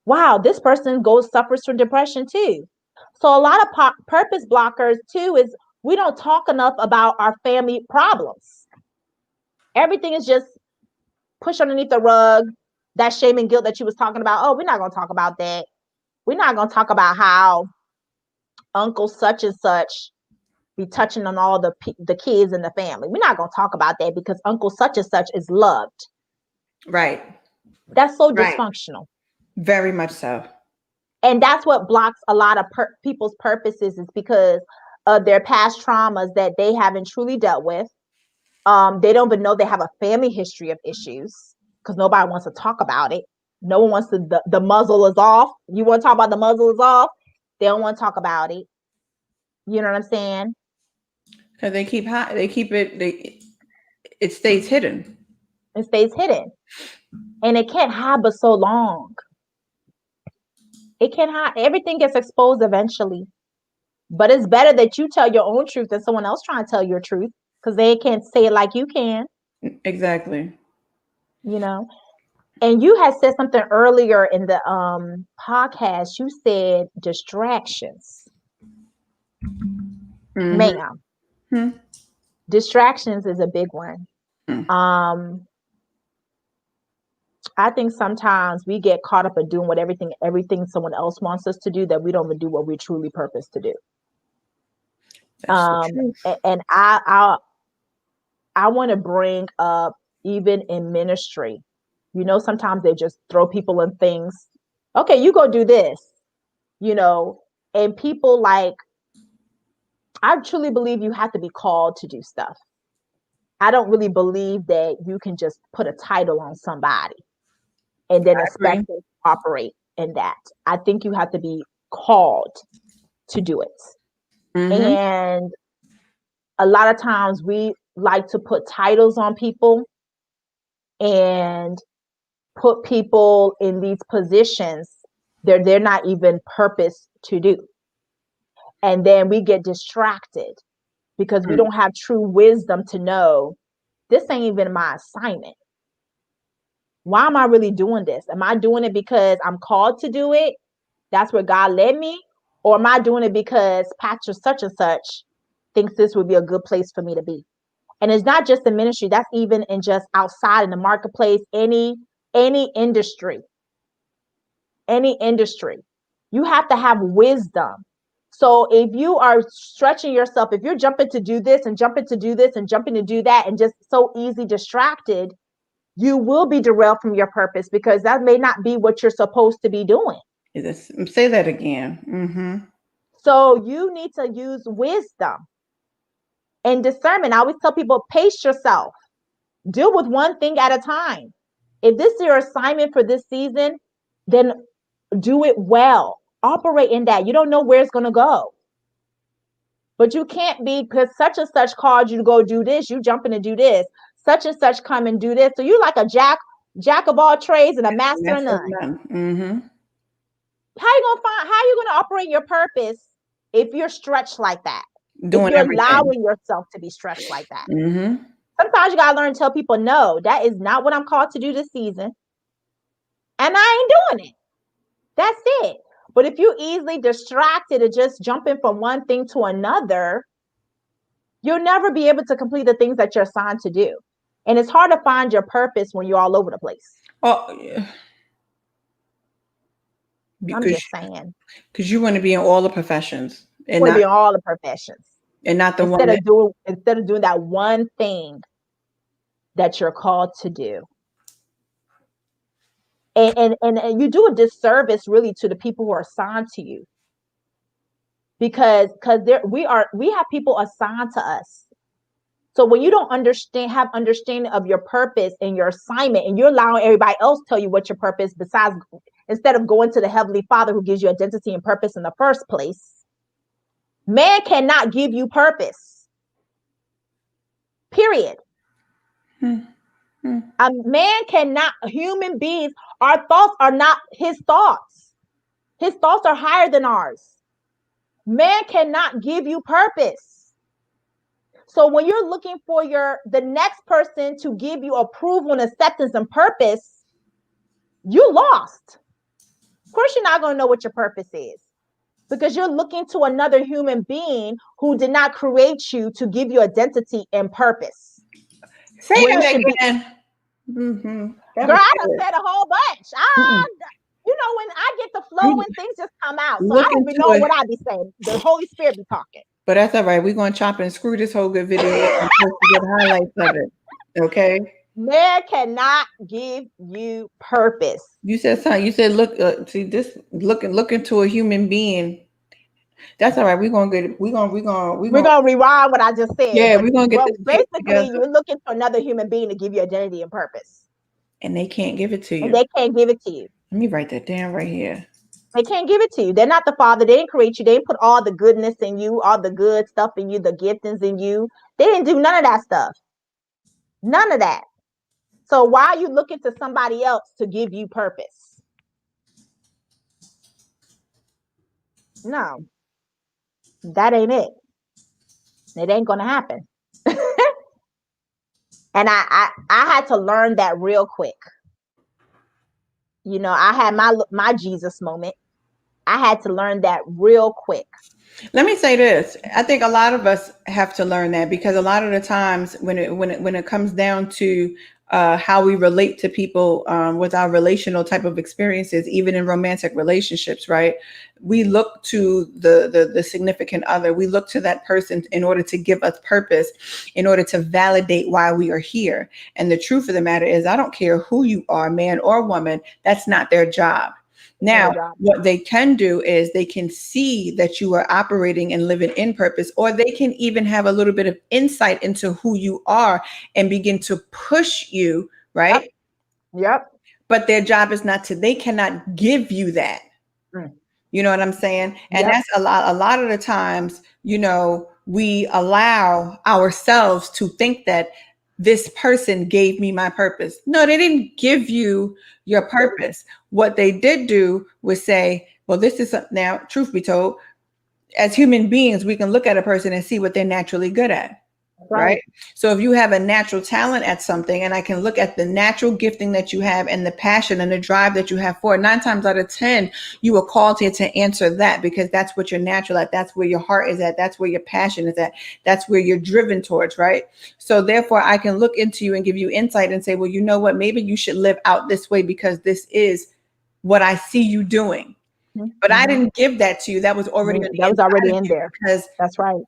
Wow, this person suffers from depression too. So a lot of purpose blockers too is we don't talk enough about our family problems. Everything is just pushed underneath the rug. That shame and guilt that you was talking about. Oh, we're not going to talk about that. We're not going to talk about how Uncle such and such be touching on all the kids in the family. We're not going to talk about that because Uncle such and such is loved. Right. That's so dysfunctional. Very much so. And that's what blocks a lot of people's purposes is because of their past traumas that they haven't truly dealt with. They don't even know they have a family history of issues because nobody wants to talk about it. No one wants to, the muzzle is off. You want to talk about the muzzle is off? They don't want to talk about it. You know what I'm saying? Because it stays hidden. It stays hidden. And it can't hide but so long. It can't hide. Everything gets exposed eventually. But it's better that you tell your own truth than someone else trying to tell your truth because they can't say it like you can. Exactly. And you had said something earlier in the podcast. You said distractions. Ma'am. Distractions is a big one. I think sometimes we get caught up in doing everything someone else wants us to do, that we don't even do what we're truly purposed to do. And I want to bring up, even in ministry, you know, sometimes they just throw people in things. Okay, you go do this, you know, and people like, I truly believe you have to be called to do stuff. I don't really believe that you can just put a title on somebody and then expect them to operate in that. I think you have to be called to do it. And a lot of times we like to put titles on people and put people in these positions they're not even purposed to do. And then we get distracted because we don't have true wisdom to know this ain't even my assignment. Why am I really doing this? Am I doing it because I'm called to do it? That's where God led me? Or am I doing it because Pastor such and such thinks this would be a good place for me to be? And it's not just the ministry. That's even in just outside in the marketplace, any industry. Any industry. You have to have wisdom. So if you are stretching yourself, if you're jumping to do this and jumping to do this and jumping to do that and just so easy distracted, you will be derailed from your purpose, because that may not be what you're supposed to be doing. Say that again. So you need to use wisdom and discernment. I always tell people, pace yourself. Deal with one thing at a time. If this is your assignment for this season, then do it well. Operate in that. You don't know where it's going to go. But you can't be, because such and such called you to go do this, you jump in and do this. Such and such come and do this. So you're like a jack of all trades and a master of none. How you gonna operate your purpose if you're stretched like that? If you're allowing yourself to be stretched like that. Sometimes you gotta learn to tell people, no, that is not what I'm called to do this season. And I ain't doing it. That's it. But if you're easily distracted and just jumping from one thing to another, you'll never be able to complete the things that you're assigned to do. And it's hard to find your purpose when you're all over the place. Oh, yeah. I'm just saying. Because you want to be in all the professions. And want to be in all the professions. And not the instead of doing that one thing that you're called to do. And you do a disservice really to the people who are assigned to you. Because we have people assigned to us. So when you don't have understanding of your purpose and your assignment, and you're allowing everybody else tell you what your purpose, instead of going to the Heavenly Father who gives you identity and purpose in the first place, man cannot give you purpose. Period. A man cannot, human beings, our thoughts are not his thoughts. His thoughts are higher than ours. Man cannot give you purpose. So when you're looking for the next person to give you approval and acceptance and purpose, you lost. Of course, you're not going to know what your purpose is, because you're looking to another human being who did not create you to give you identity and purpose. Say that again. Girl, I done said a whole bunch. You know, when I get the flow, when things just come out. So I don't even know what I be saying. The Holy Spirit be talking. But that's all right. We're going to chop and screw this whole good video and get highlights of it. Okay? Man cannot give you purpose. You said something. You said, look into a human being. That's all right. We're gonna rewind what I just said. Yeah, we're gonna get this basically you're looking for another human being to give you identity and purpose. And they can't give it to you. Let me write that down right here. They can't give it to you. They're not the Father. They didn't create you. They didn't put all the goodness in you, all the good stuff in you, the giftings in you. They didn't do none of that stuff. None of that. So why are you looking to somebody else to give you purpose? No. That ain't it. It ain't gonna happen. And I had to learn that real quick. I had my Jesus moment. I had to learn that real quick. Let me say this. I think a lot of us have to learn that, because a lot of the times when it comes down to how we relate to people with our relational type of experiences, even in romantic relationships, right? We look to the significant other. We look to that person in order to give us purpose, in order to validate why we are here. And the truth of the matter is, I don't care who you are, man or woman, that's not their job. Now, what they can do is they can see that you are operating and living in purpose, or they can even have a little bit of insight into who you are and begin to push you, right? Yep. But their job is not to, they cannot give you that. You know what I'm saying? And that's a lot of the times, we allow ourselves to think that this person gave me my purpose. No, they didn't give you your purpose. What they did do was say, well, this is now, truth be told, as human beings, we can look at a person and see what they're naturally good at. Right. So if you have a natural talent at something, and I can look at the natural gifting that you have and the passion and the drive that you have for it, 9 times out of 10, you are called here to answer that, because that's what you're natural at. That's where your heart is at. That's where your passion is at. That's where you're driven towards. Right. So therefore, I can look into you and give you insight and say, well, you know what, maybe you should live out this way, because this is what I see you doing. But I didn't give that to you. That was already in there. Because that's right.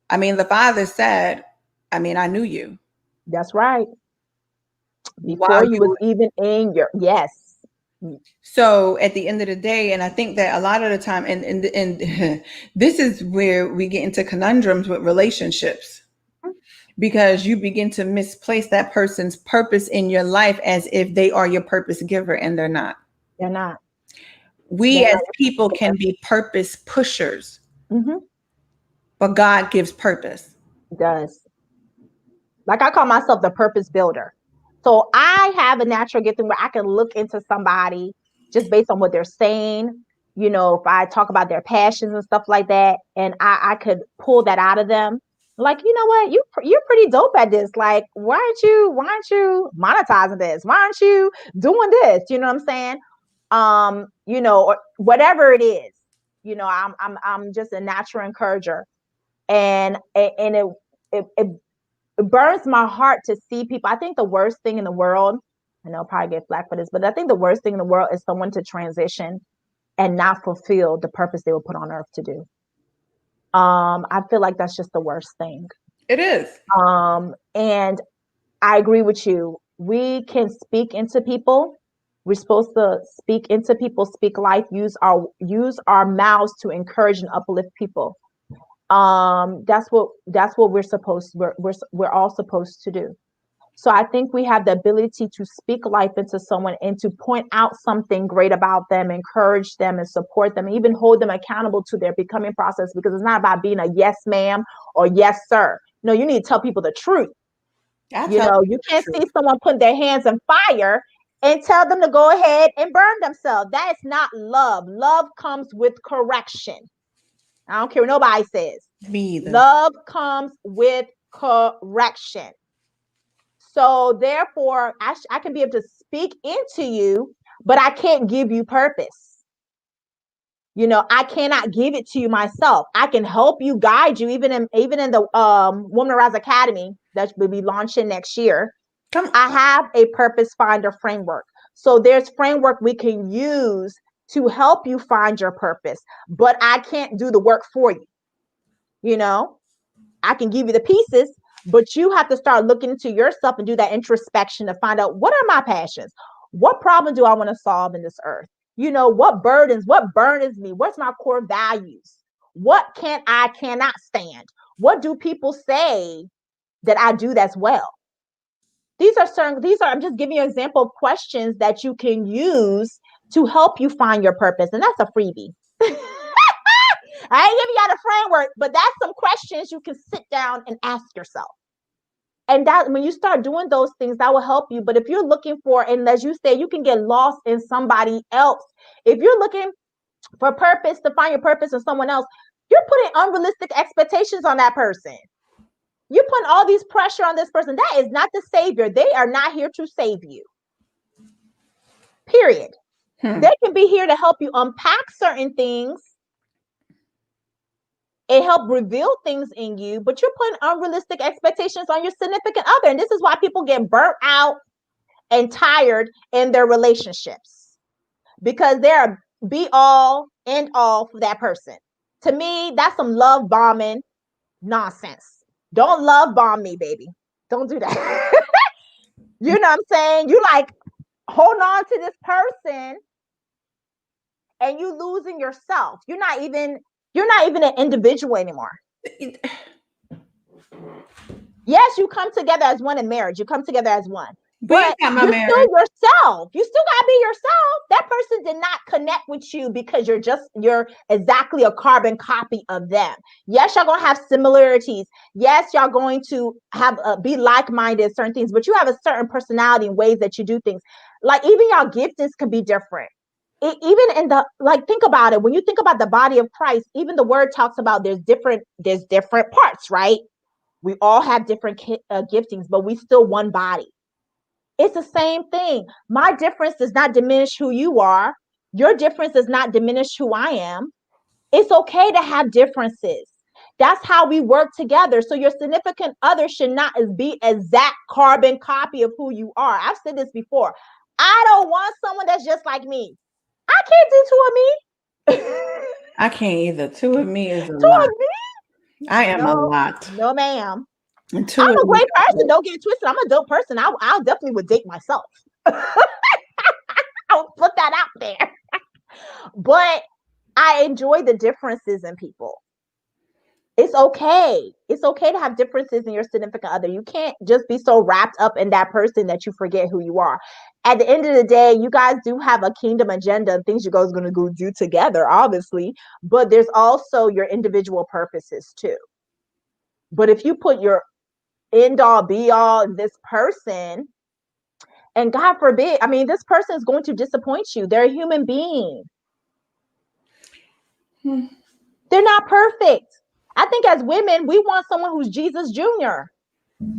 I mean, the Father said, I knew you. That's right. Before you was even in your, yes. So at the end of the day, and I think that a lot of the time, and this is where we get into conundrums with relationships, because you begin to misplace that person's purpose in your life as if they are your purpose giver, and they're not. They're not. We as people can be purpose pushers, but God gives purpose. He does. Like, I call myself the purpose builder. So I have a natural gifting where I can look into somebody just based on what they're saying. If I talk about their passions and stuff like that, and I could pull that out of them. Like, you know what, you're pretty dope at this. Like, why aren't you monetizing this? Why aren't you doing this? You know what I'm saying? Or whatever it is. I'm just a natural encourager, and it burns my heart to see people. I think the worst thing in the world, and I'll probably get flack for this, but I think the worst thing in the world is someone to transition and not fulfill the purpose they were put on earth to do. I feel like that's just the worst thing. It is. And I agree with you. We can speak into people. We're supposed to speak into people, speak life, use our mouths to encourage and uplift people. That's what we're all supposed to do. So I think we have the ability to speak life into someone and to point out something great about them, encourage them and support them, even hold them accountable to their becoming process, because it's not about being a yes ma'am or yes sir. No, you need to tell people the truth. You can't see someone putting their hands on fire and tell them to go ahead and burn themselves. That is not love. Love comes with correction. I don't care what nobody says. Me either. Love comes with correction. So therefore, I can be able to speak into you, but I can't give you purpose. I cannot give it to you myself. I can help you, guide you, even in the Woman Rise Academy that will be launching next year. I have a purpose finder framework. So there's framework we can use to help you find your purpose, but I can't do the work for you. I can give you the pieces, but you have to start looking into yourself and do that introspection to find out, what are my passions? What problem do I want to solve in this earth? What burdens me? What's my core values? What cannot stand? What do people say that I do that's well? I'm just giving you an example of questions that you can use to help you find your purpose. And that's a freebie. I ain't giving you the framework, but that's some questions you can sit down and ask yourself. And that when you start doing those things, that will help you. But if you're looking for, and as you say, you can get lost in somebody else. If you're looking for purpose, to find your purpose in someone else, you're putting unrealistic expectations on that person. You're putting all these pressure on this person. That is not the savior. They are not here to save you. Period. They can be here to help you unpack certain things and help reveal things in you, but you're putting unrealistic expectations on your significant other. And this is why people get burnt out and tired in their relationships, because they're be all end all for that person. To me, that's some love bombing nonsense. Don't love bomb me, baby. Don't do that. You know what I'm saying? You like hold on to this person and you losing yourself. You're not even an individual anymore. Yes, you come together as one in marriage. You come together as one. But you're still yourself. You still gotta be yourself. That person did not connect with you because you're exactly a carbon copy of them. Yes, y'all gonna have similarities. Yes, y'all going to have be like-minded certain things, but you have a certain personality and ways that you do things. Like even y'all giftings can be different. Even in the think about it. When you think about the body of Christ, even the word talks about there's different parts, right? We all have different giftings, but we still one body. It's the same thing. My difference does not diminish who you are. Your difference does not diminish who I am. It's okay to have differences. That's how we work together. So your significant other should not be exact carbon copy of who you are. I've said this before. I don't want someone that's just like me. I can't do two of me. I can't either. Two of me is a lot. Two of me? I am a lot. No, ma'am. I'm a great person. Don't get it twisted. I'm a dope person. I'll definitely would date myself. I'll put that out there. But I enjoy the differences in people. It's okay. It's okay to have differences in your significant other. You can't just be so wrapped up in that person that you forget who you are. At the end of the day, you guys do have a kingdom agenda and things you guys are going to go do together, obviously. But there's also your individual purposes too. But if you put your end all be all this person, and God forbid, I mean, this person is going to disappoint you. They're a human being. They're not perfect. I think as women, we want someone who's Jesus Jr.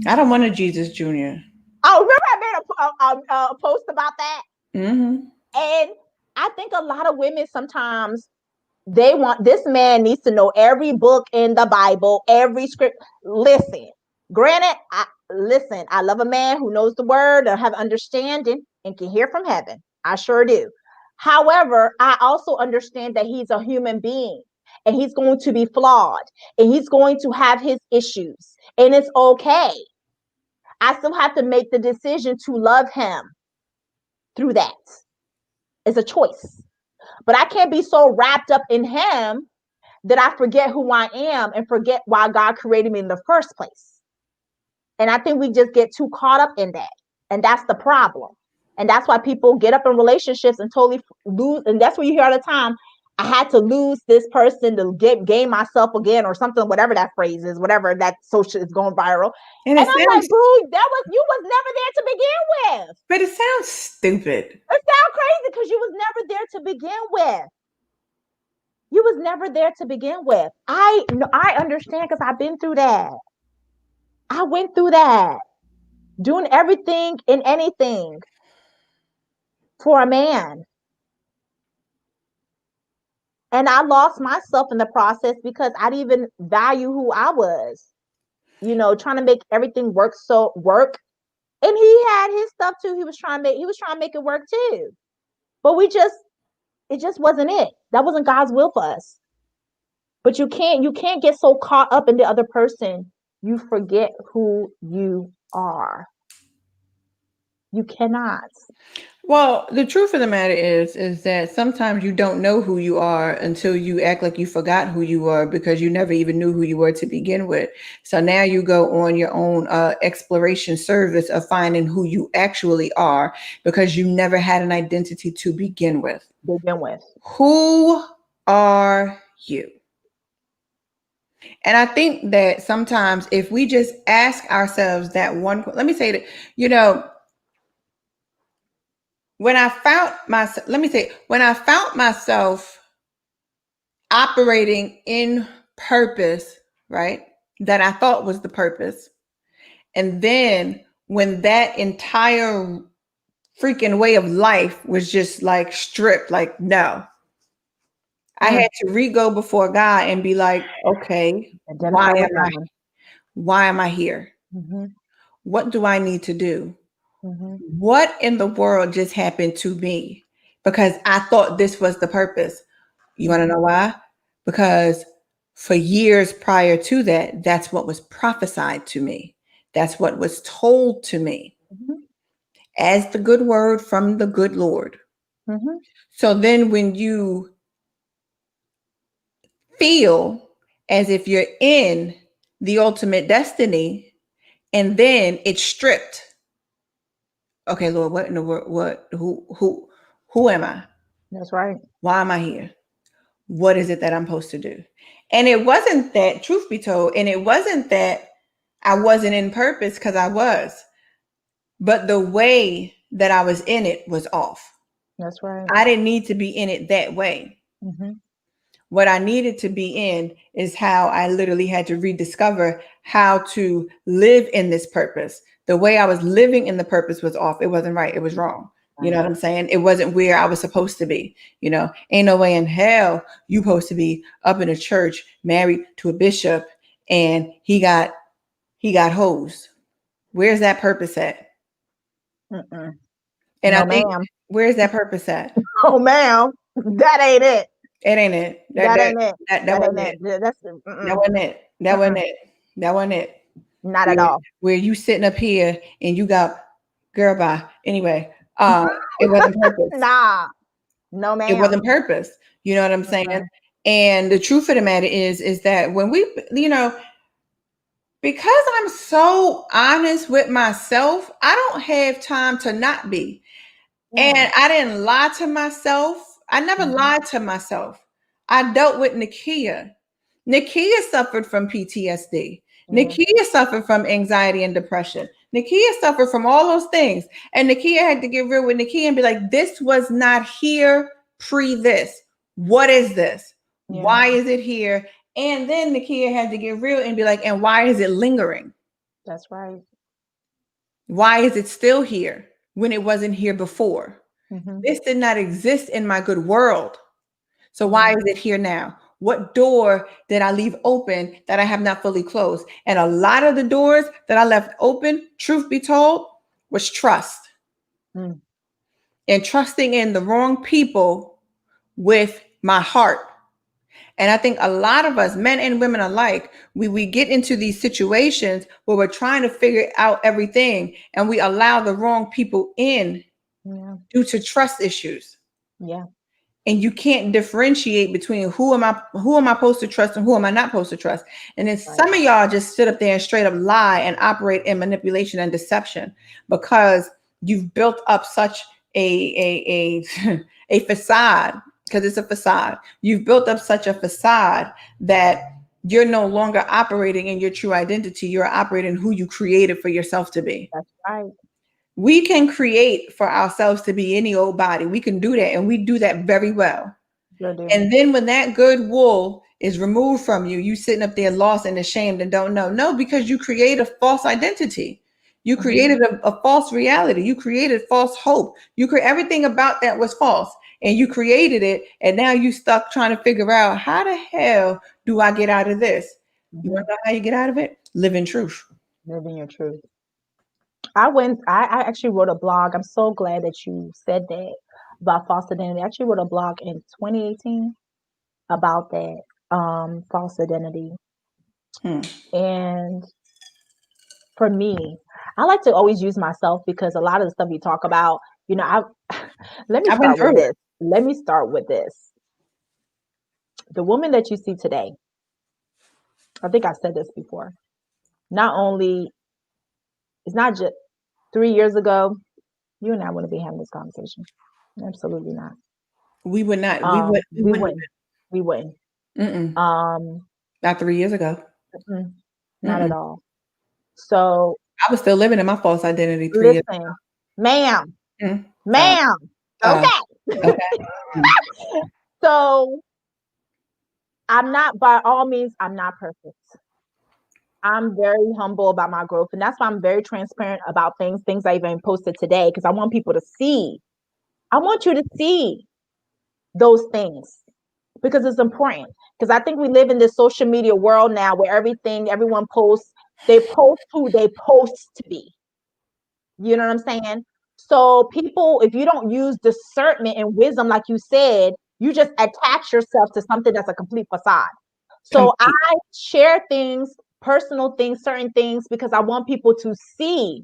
I don't want a Jesus Jr. Oh, remember I made a post about that? Mm-hmm. And I think a lot of women sometimes they want this man needs to know every book in the Bible, every script. Listen, granted, I love a man who knows the word or have understanding and can hear from heaven. I sure do. However, I also understand that he's a human being and he's going to be flawed and he's going to have his issues, and it's okay. I still have to make the decision to love him through that. It's a choice. But I can't be so wrapped up in him that I forget who I am and forget why God created me in the first place. And I think we just get too caught up in that. And that's the problem. And that's why people get up in relationships and totally lose. And that's what you hear all the time. I had to lose this person to gain myself again or something, whatever that phrase is, whatever that social is going viral. And I'm like, boo, you was never there to begin with. But it sounds stupid. It sounds crazy because you was never there to begin with. You was never there to begin with. I understand because I've been through that. I went through that. Doing everything and anything for a man. And I lost myself in the process because I didn't even value who I was. You know, trying to make everything work. And he had his stuff too. He was trying to make it work too. But it just wasn't it. That wasn't God's will for us. But you can't get so caught up in the other person, you forget who you are. You cannot. Well, the truth of the matter is that sometimes you don't know who you are until you act like you forgot who you are because you never even knew who you were to begin with. So now you go on your own exploration service of finding who you actually are because you never had an identity to begin with. Who are you? And I think that sometimes if we just ask ourselves that one, let me say that, you know, when I found myself operating in purpose, right, that I thought was the purpose. And then when that entire freaking way of life was just like stripped. Like, no, I had to re-go before God and be like, okay, Identify with that one. why am I here? Mm-hmm. What do I need to do? Mm-hmm. What in the world just happened to me? Because I thought this was the purpose. You want to know why? Because for years prior to that, that's what was prophesied to me. That's what was told to me Mm-hmm. as the good word from the good Lord. Mm-hmm. So then when you feel as if you're in the ultimate destiny and then it's stripped. Okay, Lord, what in the world? What? Who am I? That's right. Why am I here? What is it that I'm supposed to do? And it wasn't that, truth be told, and it wasn't that I wasn't in purpose, because I was, but the way that I was in it was off. That's right. I didn't need to be in it that way. Mm-hmm. What I needed to be in is how I literally had to rediscover how to live in this purpose. The way I was living in the purpose was off. It wasn't right. It was wrong. You know what I'm saying? It wasn't where I was supposed to be. You know, ain't no way in hell you supposed to be up in a church married to a bishop and he got hoes. Where's that purpose at? Mm-mm. And No, I think, ma'am. where's that purpose at? Oh, ma'am. That ain't it. It ain't it. That ain't it. That That wasn't ain't it. it. That's That wasn't it. That wasn't it. That wasn't it. not at all. Where you sitting up here and you got girl bye. Anyway, it wasn't purpose. Nah. No, ma'am. It wasn't purpose. You know what I'm saying? Mhm. And the truth of the matter is that when we, you know, because I'm so honest with myself, I don't have time to not be. And I didn't lie to myself. I never lied to myself. I dealt with Nakia. Nakia suffered from PTSD. Nakia suffered from anxiety and depression. Nakia suffered from all those things. And Nakia had to get real with Nakia and be like, this was not here pre this. What is this? Yeah. Why is it here? And then Nakia had to get real and be like, and why is it lingering? That's right. Why is it still here when it wasn't here before? Mm-hmm. This did not exist in my good world. So why is it here now? What door did I leave open that I have not fully closed? And a lot of the doors that I left open, truth be told, was trust. Mm. And trusting in the wrong people with my heart. And I think a lot of us, men and women alike, we get into these situations where we're trying to figure out everything and we allow the wrong people in due to trust issues. Yeah. And you can't differentiate between who am I supposed to trust and who am I not supposed to trust. And then some of y'all just sit up there and straight up lie and operate in manipulation and deception because you've built up such a facade, because it's a facade. You've built up such a facade that you're no longer operating in your true identity. You're operating who you created for yourself to be. That's right. We can create for ourselves to be any old body. We can do that, and we do that very well. And then when that good wool is removed from you, you sitting up there lost and ashamed and don't know. No, because you create a false identity. You created a false reality. You created false hope. Everything about that was false, and you created it. And now you stuck trying to figure out, how the hell do I get out of this? You want to know how you get out of it? Live in truth. Live in your truth. I actually wrote a blog. I'm so glad that you said that about false identity. I actually wrote a blog in 2018 about that false identity. And for me, I like to always use myself because a lot of the stuff you talk about, you know, let me start with this. Let me start with this. The woman that you see today, I think I said this before. Not only, it's not just 3 years ago, you and I wouldn't be having this conversation. Absolutely not. We would not. We wouldn't. Not 3 years ago. Not at all. So I was still living in my false identity 3 years ago. Ma'am. Ma'am. Okay. So I'm not, by all means, I'm not perfect. I'm very humble about my growth. And that's why I'm very transparent about things I even posted today, because I want people to see. I want you to see those things because it's important. Because I think we live in this social media world now where everyone posts, they post who they post to be. You know what I'm saying? So people, if you don't use discernment and wisdom, like you said, you just attach yourself to something that's a complete facade. So I share things, personal things, certain things, because I want people to see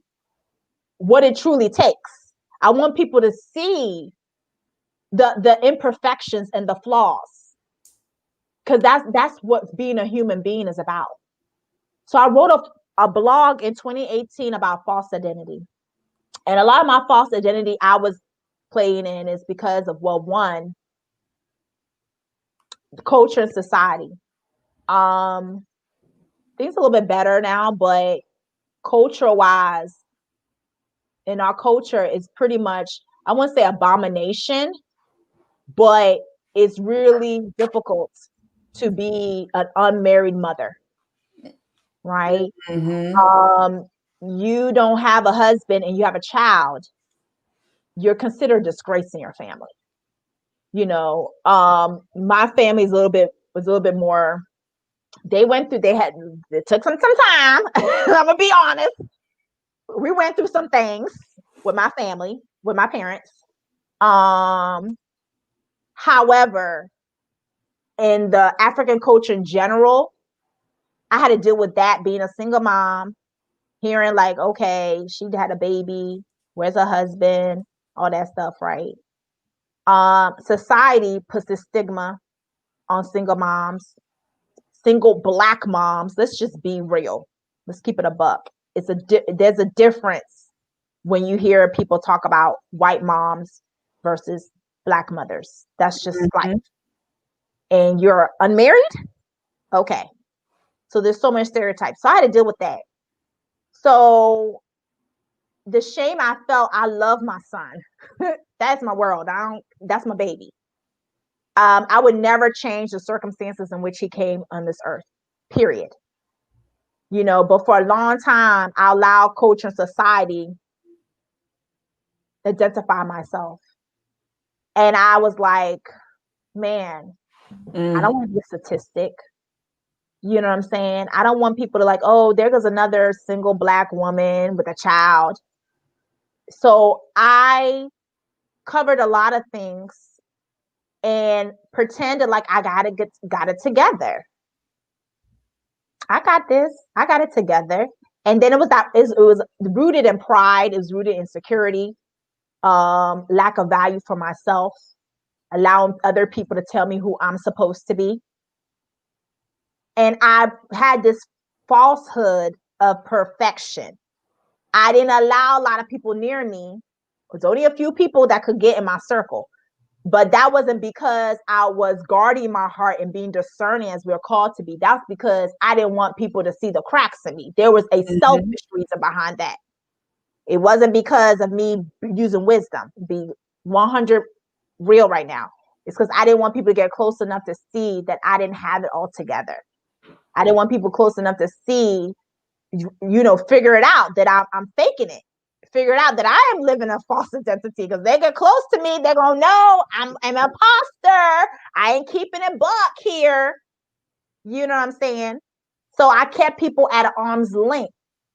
what it truly takes. I want people to see the imperfections and the flaws, because that's what being a human being is about. So I wrote a blog in 2018 about false identity. And a lot of my false identity I was playing in is because of, well, one, culture and society. Things a little bit better now, but culture wise, in our culture is pretty much, I wouldn't say abomination, but it's really difficult to be an unmarried mother, right? You don't have a husband and you have a child, you're considered disgracing your family. My family was a little bit more, it took some time. I'm gonna be honest. We went through some things with my family, with my parents. However, in the African culture in general, I had to deal with that being a single mom, hearing like, okay, she had a baby, where's her husband, all that stuff, right? Society puts this stigma on single moms, single Black moms. Let's just be real. Let's keep it a buck. There's a difference when you hear people talk about white moms versus Black mothers. That's just life. And you're unmarried? Okay. So there's so many stereotypes. So I had to deal with that. So the shame I felt, I love my son. That's my world. That's my baby. I would never change the circumstances in which he came on this earth, period. But for a long time, I allowed culture and society identify myself. And I was like, man, I don't want to be a statistic. You know what I'm saying? I don't want people to like, oh, there goes another single Black woman with a child. So I covered a lot of things and pretended like I got it together. I got this. I got it together. And then it was rooted in pride. It was rooted in security, lack of value for myself, allowing other people to tell me who I'm supposed to be. And I had this falsehood of perfection. I didn't allow a lot of people near me. There's only a few people that could get in my circle. But that wasn't because I was guarding my heart and being discerning as we're called to be. That's because I didn't want people to see the cracks in me. There was a selfish reason behind that. It wasn't because of me using wisdom. Be 100 real right now. It's because I didn't want people to get close enough to see that I didn't have it all together. I didn't want people close enough to see, figure it out that I'm faking it. Figure it out that I am living a false identity, because they get close to me, they're gonna know I'm an imposter. I ain't keeping it buck here. You know what I'm saying? So I kept people at arm's length.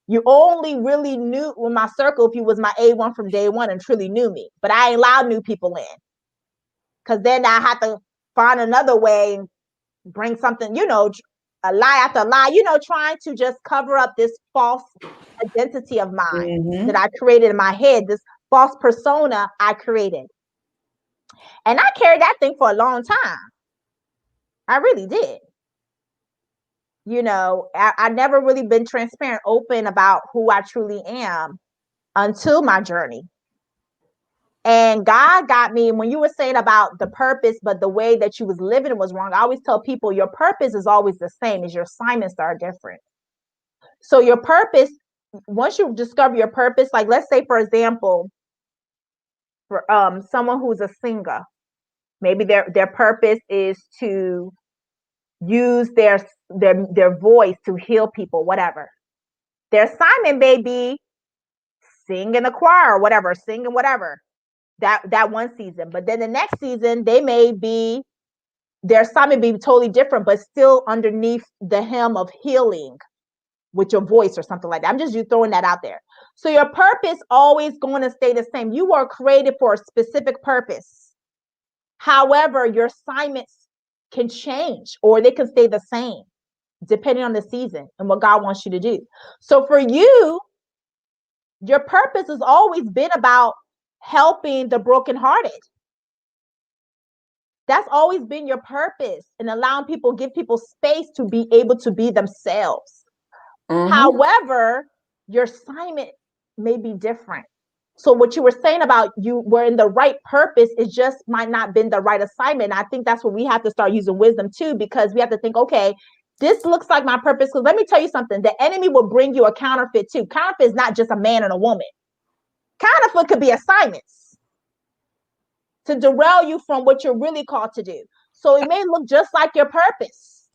You only really knew in my circle if you was my A1 from day one and truly knew me. But I ain't allowed new people in, because then I had to find another way and bring something, a lie after lie, trying to just cover up this false identity of mine that I created in my head, this false persona I created. And I carried that thing for a long time. I really did. I never really been transparent, open about who I truly am until my journey. And God got me. When you were saying about the purpose, but the way that you was living was wrong, I always tell people your purpose is always the same, as your assignments are different. So your purpose, once you discover your purpose, like let's say, for example, for someone who's a singer, maybe their purpose is to use their their voice to heal people, whatever. Their assignment may be sing in the choir or whatever, singing whatever, that one season. But then the next season, their assignment may be totally different, but still underneath the hem of healing with your voice or something like that. I'm just throwing that out there. So your purpose always going to stay the same. You are created for a specific purpose. However, your assignments can change or they can stay the same depending on the season and what God wants you to do. So for you, your purpose has always been about helping the brokenhearted. That's always been your purpose, and allowing people, give people space to be able to be themselves. Mm-hmm. However, your assignment may be different. So what you were saying about you were in the right purpose, it just might not been the right assignment. And I think that's what we have to start using wisdom too, because we have to think, okay, this looks like my purpose. Because let me tell you something, the enemy will bring you a counterfeit too. Counterfeit is not just a man and a woman. Counterfeit could be assignments to derail you from what you're really called to do. So it may look just like your purpose.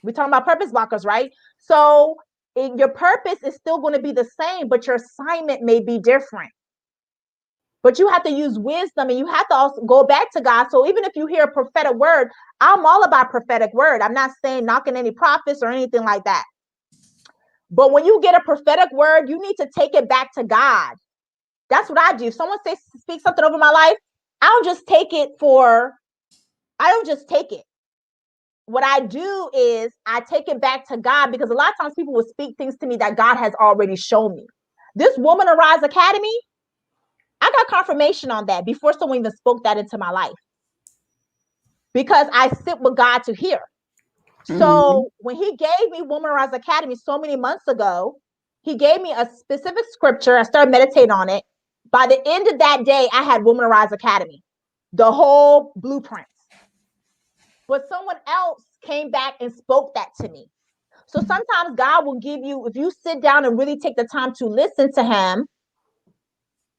We're talking about purpose blockers, right? So your purpose is still going to be the same, but your assignment may be different. But you have to use wisdom, and you have to also go back to God. So even if you hear a prophetic word, I'm all about prophetic word. I'm not saying knocking any prophets or anything like that. But when you get a prophetic word, you need to take it back to God. That's what I do. If someone speak something over my life, I don't just take it. What I do is I take it back to God, because a lot of times people will speak things to me that God has already shown me. This Woman Arise Academy, I got confirmation on that before someone even spoke that into my life, because I sit with God to hear. Mm-hmm. So when he gave me Woman Arise Academy so many months ago, he gave me a specific scripture. I started meditating on it. By the end of that day, I had Woman Arise Academy, the whole blueprint. But someone else came back and spoke that to me. So sometimes God will give you, if you sit down and really take the time to listen to him,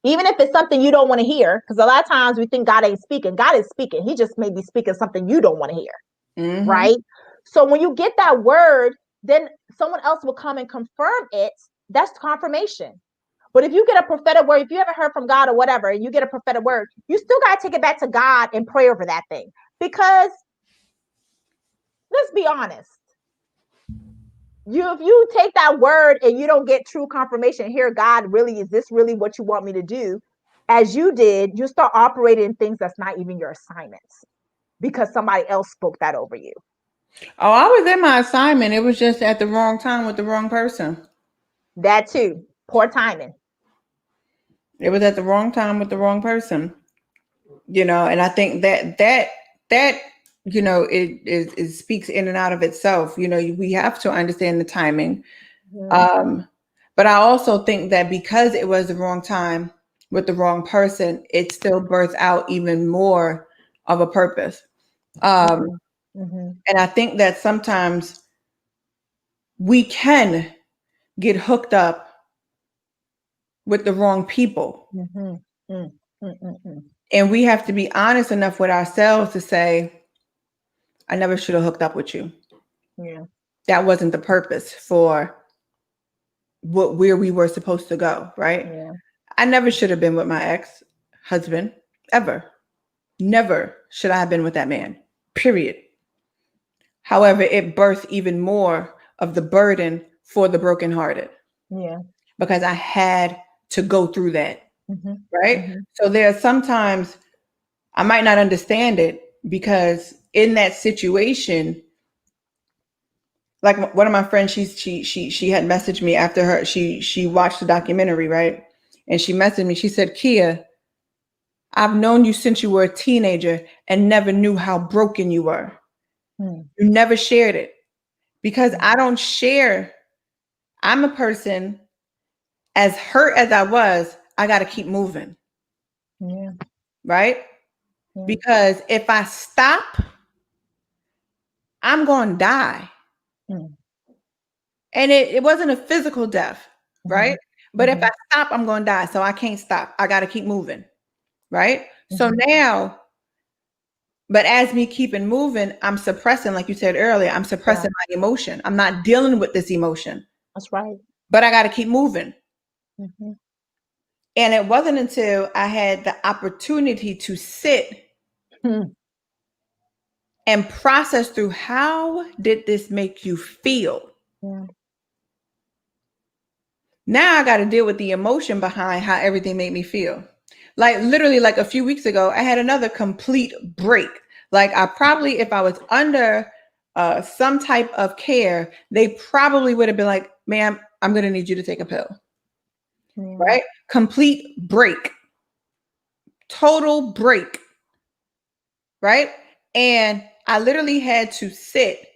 even if it's something you don't want to hear, because a lot of times we think God ain't speaking. God is speaking. He just may be speaking something you don't want to hear, mm-hmm. right? So when you get that word, then someone else will come and confirm it. That's confirmation. But if you get a prophetic word, if you ever heard from God or whatever, and you get a prophetic word, you still got to take it back to God and pray over that thing. Because let's be honest, if you take that word and you don't get true confirmation, here, God, really, is this really what you want me to do? As you did, you start operating in things that's not even your assignments, because somebody else spoke that over you. Oh, I was in my assignment. It was just at the wrong time with the wrong person. That too. Poor timing. It was at the wrong time with the wrong person. And I think that it speaks in and out of itself. We have to understand the timing. Mm-hmm. But I also think that because it was the wrong time with the wrong person, it still births out even more of a purpose. Mm-hmm. And I think that sometimes we can get hooked up with the wrong people. Mm-hmm. Mm-hmm. And we have to be honest enough with ourselves to say, I never should have hooked up with you. Yeah. That wasn't the purpose for where we were supposed to go, right? Yeah. I never should have been with my ex-husband, ever. Never should I have been with that man, period. However, it birthed even more of the burden for the brokenhearted. Yeah. Because I had to go through that, mm-hmm. right? Mm-hmm. So there are sometimes I might not understand it, because in that situation, like one of my friends, she had messaged me after she watched the documentary, right? And she messaged me. She said, Kia, I've known you since you were a teenager and never knew how broken you were. You never shared it, because I don't share. I'm a person, as hurt as I was, I got to keep moving. Yeah. Right? Yeah. Because if I stop, I'm going to die. And it wasn't a physical death, right? Mm-hmm. But if I stop, I'm going to die. So I can't stop. I got to keep moving, right? Mm-hmm. So now But as me keeping moving, I'm suppressing, like you said earlier, I'm suppressing my emotion. I'm not dealing with this emotion. That's right. But I got to keep moving. Mm-hmm. And it wasn't until I had the opportunity to sit and process through, how did this make you feel? Yeah. Now I got to deal with the emotion behind how everything made me feel. Like literally, like a few weeks ago, I had another complete break. Like I probably, if I was under some type of care, they probably would have been like, ma'am, I'm going to need you to take a pill. Yeah. Right? Complete break. Total break. Right? And I literally had to sit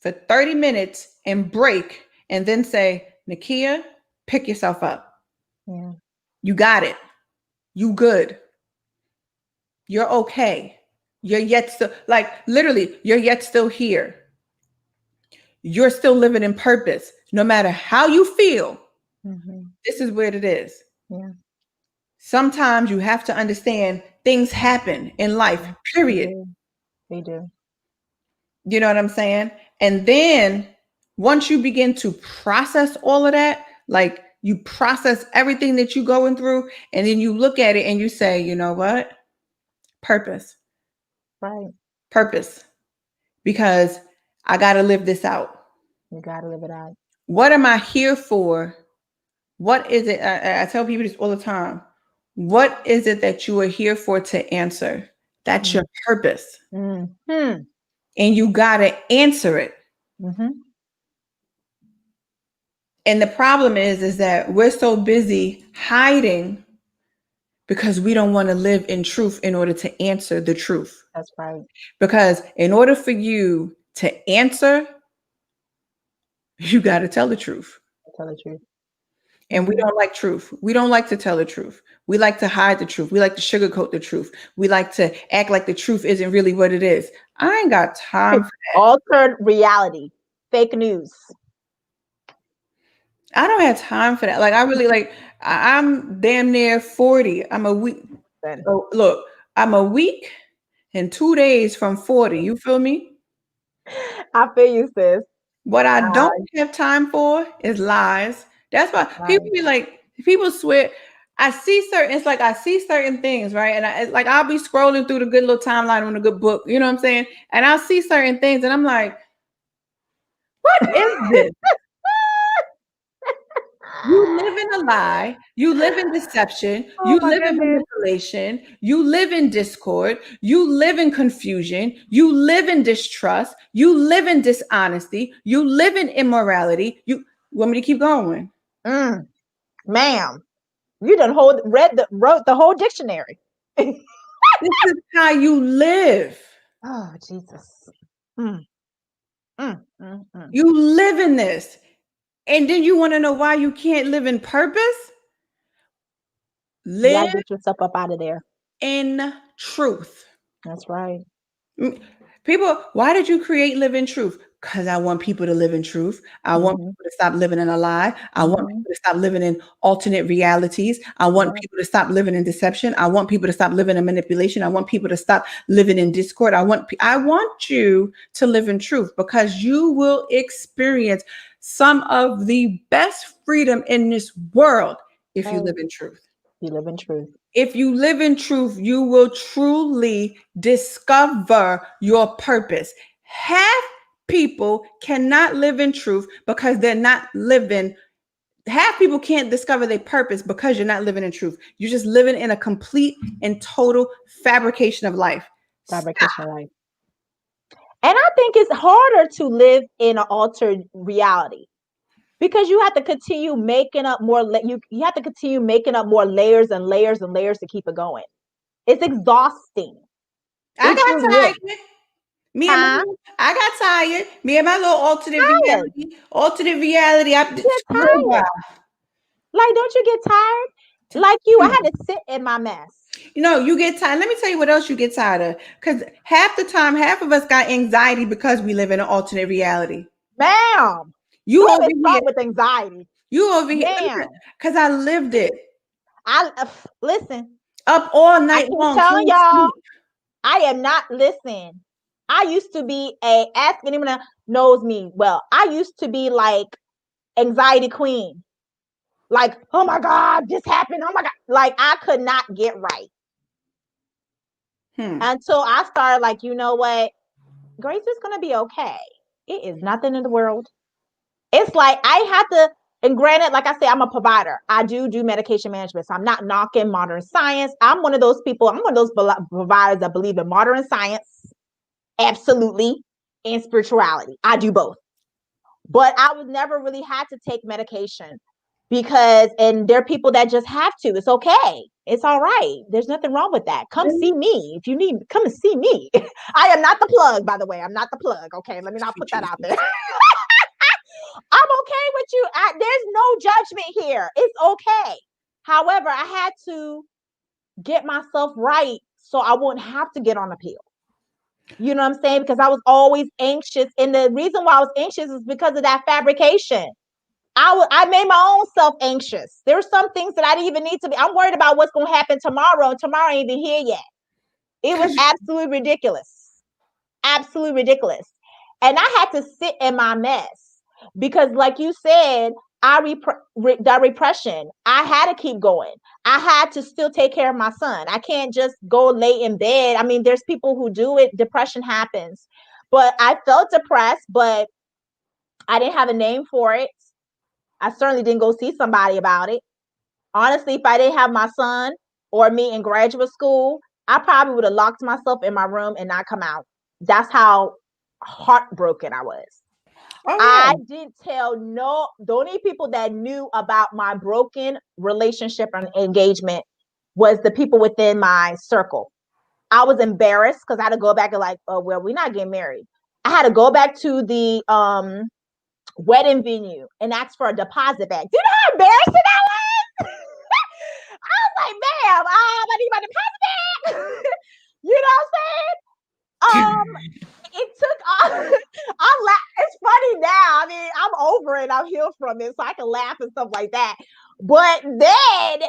for 30 minutes and break and then say, Nakia, pick yourself up. Yeah. You got it. You good. You're okay. You're yet still, like literally, you're yet still here. You're still living in purpose. No matter how you feel, this is where it is. Yeah. Sometimes you have to understand things happen in life, period. They do. You know what I'm saying? And then once you begin to process all of that, like you process everything that you're going through, and then you look at it and you say, you know what? Purpose. Right. Purpose. Because I got to live this out. You got to live it out. What am I here for? What is it? I tell people this all the time. What is it that you are here for to answer? That's your purpose. Mm-hmm. And you got to answer it. Mm-hmm. And the problem is that we're so busy hiding because we don't want to live in truth in order to answer the truth. That's right. Because in order for you to answer, you got to tell the truth. Tell the truth. And we don't like truth. We don't like to tell the truth. We like to hide the truth. We like to sugarcoat the truth. We like to act like the truth isn't really what it is. I ain't got time for that. Altered reality. Fake news. I don't have time for that. Like I really I'm damn near 40. I'm a week. Oh, look, I'm a week and 2 days from 40. You feel me? I feel you, sis. What I don't have time for is lies. That's why people be like, people swear. I see certain things, right? And I'll be scrolling through the good little timeline on a good book, you know what I'm saying? And I'll see certain things and I'm like, what is this? You live in a lie, you live in deception, you live in manipulation, you live in discord, you live in confusion, you live in distrust, you live in dishonesty, you live in immorality. You want me to keep going? Ma'am, you done wrote the whole dictionary. This is how you live. Oh, Jesus. You live in this. And then you want to know why you can't live in purpose? Live get yourself up out of there. In truth. That's right. People, why did you create Live in Truth? Because I want people to live in truth. I want people to stop living in a lie. I want people to stop living in alternate realities. I want people to stop living in deception. I want people to stop living in manipulation. I want people to stop living in discord. I want you to live in truth, because you will experience some of the best freedom in this world if you live in truth. You live in truth. If you live in truth, you will truly discover your purpose. Half people cannot live in truth because they're not living. Half people can't discover their purpose because you're not living in truth. You're just living in a complete and total fabrication of life. Fabrication of life. And I think it's harder to live in an altered reality, because you have to continue making up more. You have to continue making up more layers and layers and layers to keep it going. It's exhausting. I got tired. I got tired. Me and my little alternate reality. I get tired. Like, don't you get tired? Like you, I had to sit in my mess. You know, you get tired. Let me tell you what else you get tired of. Because half the time, half of us got anxiety because we live in an alternate reality. Ma'am. You over here with anxiety. You over here. Because I lived it. Listen. Up all night long. Telling y'all. I am not, listen, I used to be ask anyone that knows me well, I used to be like anxiety queen. Like, oh my God, this happened. Oh my God. Like, I could not get right. Until I started like, you know what? Grace is going to be okay. It is nothing in the world. It's like I have to, and granted, like I say, I'm a provider. I do medication management. So I'm not knocking modern science. I'm one of those people, I'm one of those providers that believe in modern science, absolutely, and spirituality. I do both. But I was never really had to take medication because, and there are people that just have to. It's okay. It's all right. There's nothing wrong with that. Come see me. If you need, come and see me. I am not the plug, by the way. I'm not the plug. Okay. Let me not put that out there. I'm okay with you. There's no judgment here. It's okay. However, I had to get myself right so I wouldn't have to get on a pill. You know what I'm saying? Because I was always anxious. And the reason why I was anxious is because of that fabrication. I made my own self anxious. There were some things that I didn't even need to be. I'm worried about what's going to happen tomorrow. And tomorrow ain't even here yet. It was absolutely ridiculous. Absolutely ridiculous. And I had to sit in my mess because, like you said, that repression, I had to keep going. I had to still take care of my son. I can't just go lay in bed. I mean, there's people who do it. Depression happens. But I felt depressed, but I didn't have a name for it. I certainly didn't go see somebody about it. Honestly, if I didn't have my son or me in graduate school, I probably would have locked myself in my room and not come out. That's how heartbroken I was. Oh, yeah. I didn't tell the only people that knew about my broken relationship and engagement was the people within my circle. I was embarrassed because I had to go back and like, oh, well, we're not getting married. I had to go back to the wedding venue and ask for a deposit back. Do you know how embarrassing that was? I was like, ma'am, I need my deposit back. You know what I'm saying? It took it's funny now. I mean, I'm over it. I'm healed from it, so I can laugh and stuff like that. But then I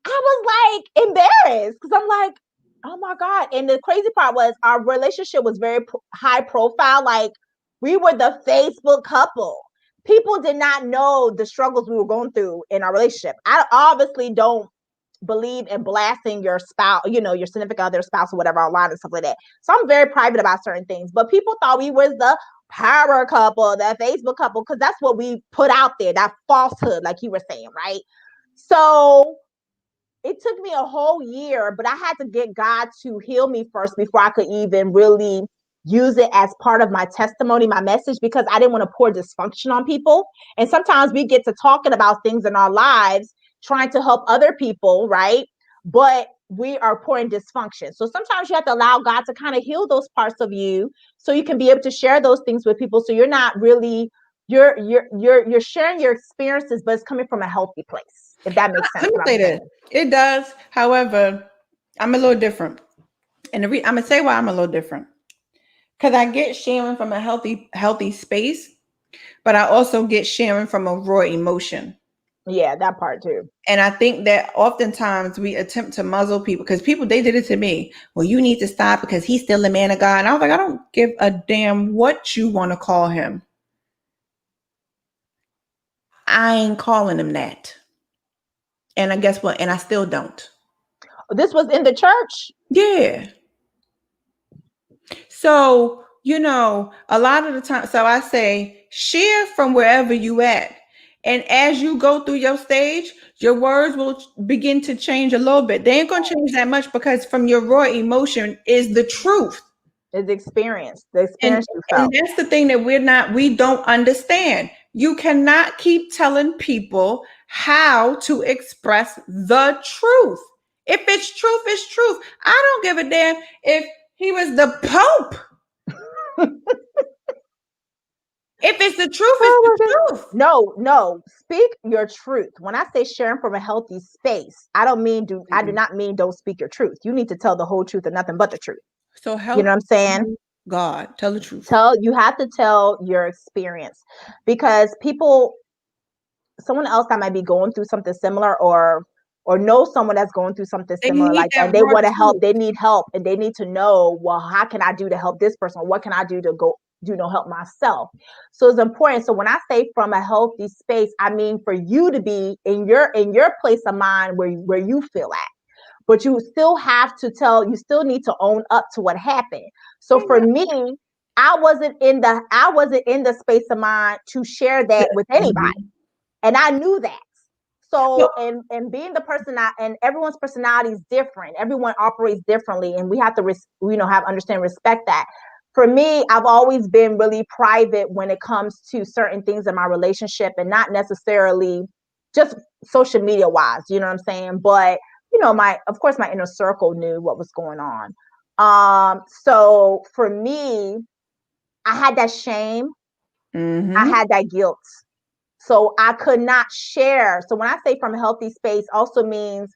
was like embarrassed because I'm like, oh my God. And the crazy part was our relationship was very high profile. Like we were the Facebook couple. People did not know the struggles we were going through in our relationship. I obviously don't believe in blasting your spouse, you know, your significant other, spouse, or whatever online and stuff like that. So I'm very private about certain things. But people thought we was the power couple, the Facebook couple, because that's what we put out there, that falsehood, like you were saying, right? So it took me a whole year, but I had to get God to heal me first before I could even really use it as part of my testimony, my message, because I didn't want to pour dysfunction on people. And sometimes we get to talking about things in our lives, trying to help other people, right? But we are pouring dysfunction. So sometimes you have to allow God to kind of heal those parts of you so you can be able to share those things with people. So you're not really, you're sharing your experiences, but it's coming from a healthy place. If that makes sense. Let me say that. It does. However, I'm a little different. And I'm going to say why I'm a little different. Because I get sharing from a healthy space, but I also get sharing from a raw emotion. Yeah, that part too. And I think that oftentimes we attempt to muzzle people because they did it to me. Well, you need to stop because he's still a man of God. And I was like, I don't give a damn what you want to call him. I ain't calling him that. And I guess what? And I still don't. This was in the church? Yeah. So, you know, a lot of the time, so I say share from wherever you at. And as you go through your stage, your words will begin to change a little bit. They ain't going to change that much because from your raw emotion is the truth. Is experience. The experience you felt. And that's the thing that we don't understand. You cannot keep telling people how to express the truth. If it's truth, it's truth. I don't give a damn if he was the Pope. If it's the truth, it's the truth. No. Speak your truth. When I say sharing from a healthy space, I do not mean don't speak your truth. You need to tell the whole truth and nothing but the truth. So you know what I'm saying? God, tell the truth. You have to tell your experience because someone else that might be going through something similar or or know someone that's going through something similar like that, and they want to help, they need help, and they need to know, well, how can I do to help this person? What can I do to go, help myself? So it's important. So when I say from a healthy space, I mean for you to be in your place of mind where you feel at. But you still have to you still need to own up to what happened. So for me, I wasn't in the space of mind to share that with anybody. And I knew that. So, and being the person and everyone's personality is different. Everyone operates differently, and we have to, respect that. For me, I've always been really private when it comes to certain things in my relationship, and not necessarily just social media wise, you know what I'm saying? But, of course, my inner circle knew what was going on. So for me, I had that shame. I had that guilt. So I could not share. So when I say from a healthy space, also means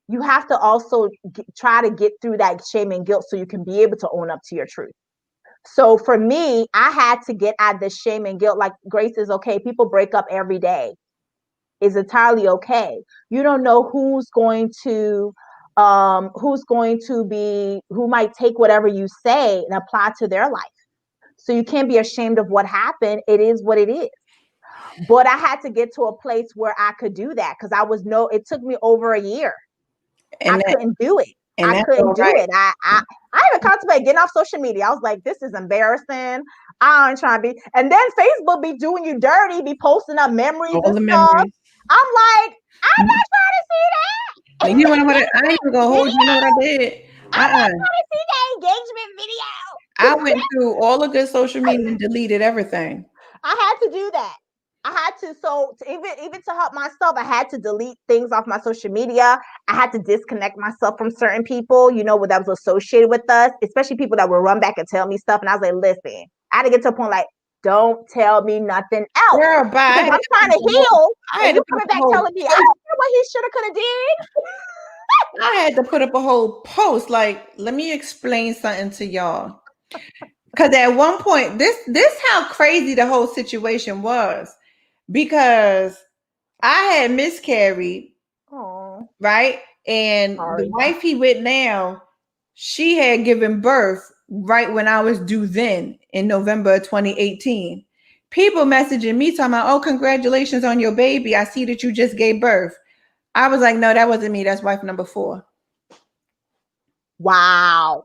you have to also try to get through that shame and guilt so you can be able to own up to your truth. So for me, I had to get out of the shame and guilt. Like, Grace, is okay. People break up every day. It's entirely okay. You don't know who might take whatever you say and apply to their life. So you can't be ashamed of what happened. It is what it is. But I had to get to a place where I could do that, because it took me over a year. I couldn't do it. I couldn't do it. I even contemplated getting off social media. I was like, this is embarrassing. I ain't trying to be. And then Facebook be doing you dirty, be posting up memories and stuff. Memories. I'm like, I'm not trying to see that. You know what? I ain't even gonna hold you. You know what I did? I'm not trying to see that engagement video. I went through all of good social media and deleted everything. I had to do that. I had to, even to help myself, I had to delete things off my social media. I had to disconnect myself from certain people, that was associated with us, especially people that would run back and tell me stuff. And I was like, listen, I had to get to a point like, don't tell me nothing else. Girl, bye. Because I'm trying to heal. And you're coming back telling me, I don't know what he should have, could have did. I had to put up a whole post. Like, let me explain something to y'all. Because at one point, this how crazy the whole situation was. Because I had miscarried, right? And the wife he with now, she had given birth right when I was due then in November of 2018. People messaging me talking about, oh, congratulations on your baby. I see that you just gave birth. I was like, no, that wasn't me. That's wife number 4. Wow.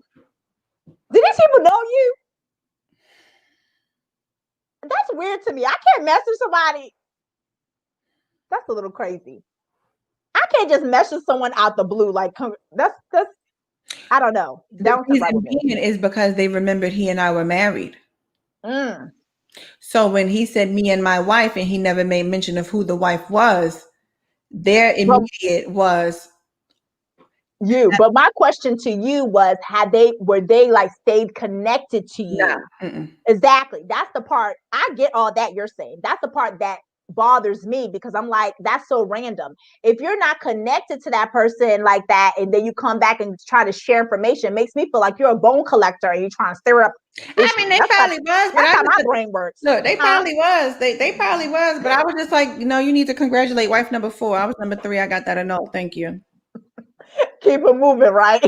Did these people know you? That's weird to me. I can't message somebody. That's a little crazy. I can't just message someone out the blue. Like, that's I don't know. The reason being is because they remembered he and I were married. So when he said me and my wife, and he never made mention of who the wife was, their immediate was you. But my question to you was, were they like stayed connected to you? Nah. Exactly. That's the part. I get all that you're saying. That's the part that bothers me, because I'm like, that's so random. If you're not connected to that person like that, and then you come back and try to share information, it makes me feel like you're a bone collector and you're trying to stir up issues. I mean, they probably was, but that's how my brain works. Look, they probably was. They probably was, but I was just like, you need to congratulate wife number 4. I was number 3. I got that annulled. Thank you. Keep it moving, right?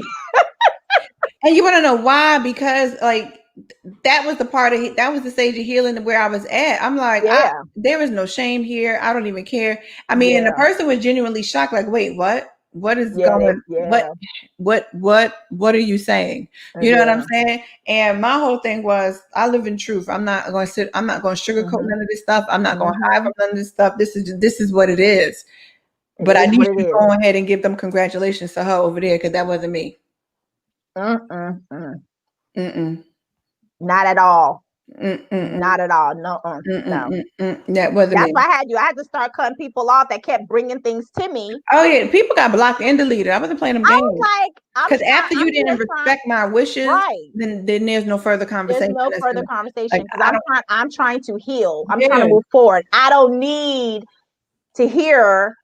And you want to know why? Because like that was the stage of healing where I was at. I'm like, there is no shame here. I don't even care. I mean, and the person was genuinely shocked. Like, wait, what? What is going? What are you saying? You know what I'm saying? And my whole thing was, I live in truth. I'm not going to sugarcoat none of this stuff. I'm not going to hide from none of this stuff. This is what it is. But I need you to go ahead and give them congratulations to her over there, because that wasn't me. Not at all. Not at all. No. That wasn't That's me. why I had to start cutting people off that kept bringing things to me. Oh yeah, people got blocked and deleted. I wasn't playing them games. I was like, because after you didn't respect my wishes, then there's no further conversation. There's no further conversation, because I'm trying to heal. I'm trying to move forward. I don't need to hear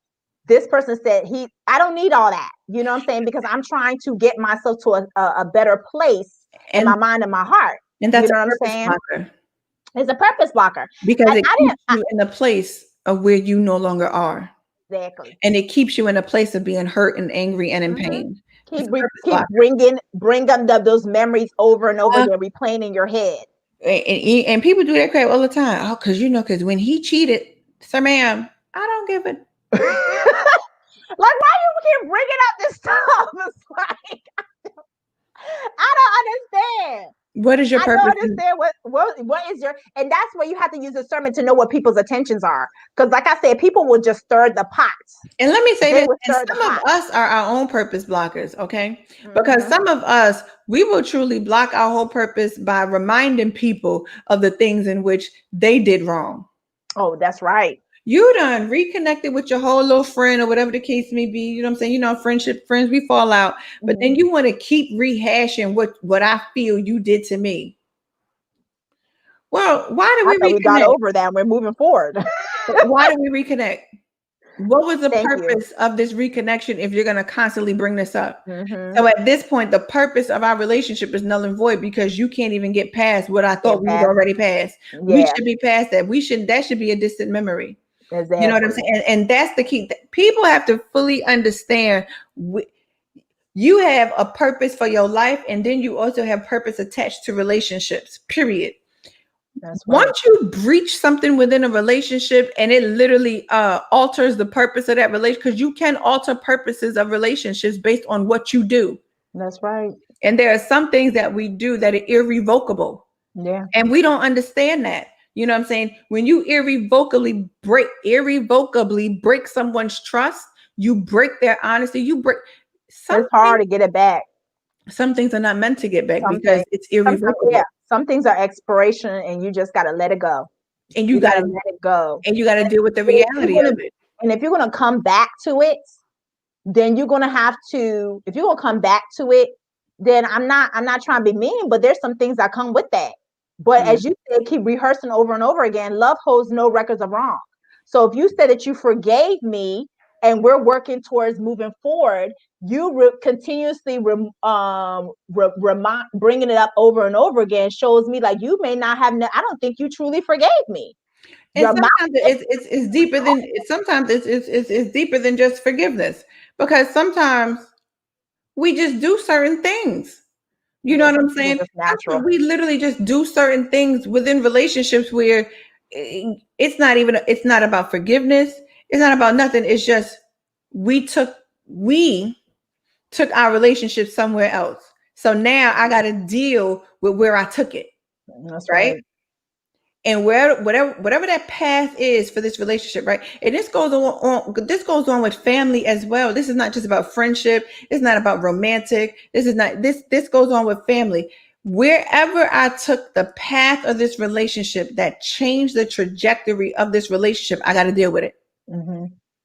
this person said I don't need all that. You know what I'm saying? Because I'm trying to get myself to a better place in my mind and my heart. And that's what I'm saying. It's a purpose blocker. Because it keeps you in a place of where you no longer are. Exactly. And it keeps you in a place of being hurt and angry and in Mm-hmm. pain. Keep bring up those memories over and over again, replaying in your head. And people do that crap all the time. Oh, because when he cheated, sir, ma'am, I don't give it. Like, why you keep bringing up this stuff? It's like, I don't understand. What is your I purpose? don't understand what is your, and that's where you have to use discernment to know what people's intentions are. Because, like I said, people will just stir the pot. And let me say They this, will and stir the some of pot. us are our own purpose blockers, okay? Because some of us, we will truly block our whole purpose by reminding people of the things in which they did wrong. Oh, that's right. You done reconnected with your whole little friend or whatever the case may be. You know what I'm saying? You know, friends, we fall out. But then you want to keep rehashing what I feel you did to me. Well, why did we reconnect? We got over that. We're moving forward. Why did we reconnect? What was the Thank purpose of this reconnection if you're going to constantly bring this up? Mm-hmm. So at this point, the purpose of our relationship is null and void because you can't even get past what I thought we was already past. Yeah. We should be past that. That should be a distant memory. Exactly. You know what I'm saying? And that's the key. People have to fully understand you have a purpose for your life, and then you also have purpose attached to relationships, period. That's right. Once you breach something within a relationship and it literally alters the purpose of that relationship, because you can alter purposes of relationships based on what you do. That's right. And there are some things that we do that are irrevocable. Yeah. And we don't understand that. You know what I'm saying? When you irrevocably break someone's trust, you break their honesty, it's hard to get it back. Some things are not meant to get back because it's irrevocable. Yeah. Some things are expiration and you just got to let it go. And you got to let it go. And you got to deal with the reality of it. And if you're going to come back to it, then you're going to have to, if you're going to come back to it, then I'm not trying to be mean, but there's some things that come with that. But as you said, keep rehearsing over and over again. Love holds no records of wrong. So if you said that you forgave me and we're working towards moving forward, you continuously bringing it up over and over again shows me like you may not have. I don't think you truly forgave me. And sometimes it's deeper than it's deeper than just forgiveness, because sometimes we just do certain things. You know what I'm saying? Natural. We literally just do certain things within relationships where it's not about forgiveness. It's not about nothing. It's just we took our relationship somewhere else. So now I got to deal with where I took it. That's right. And whatever that path is for this relationship, right? And this goes on with family as well. This is not just about friendship. It's not about romantic. This goes on with family. Wherever I took the path of this relationship that changed the trajectory of this relationship, I got to deal with it.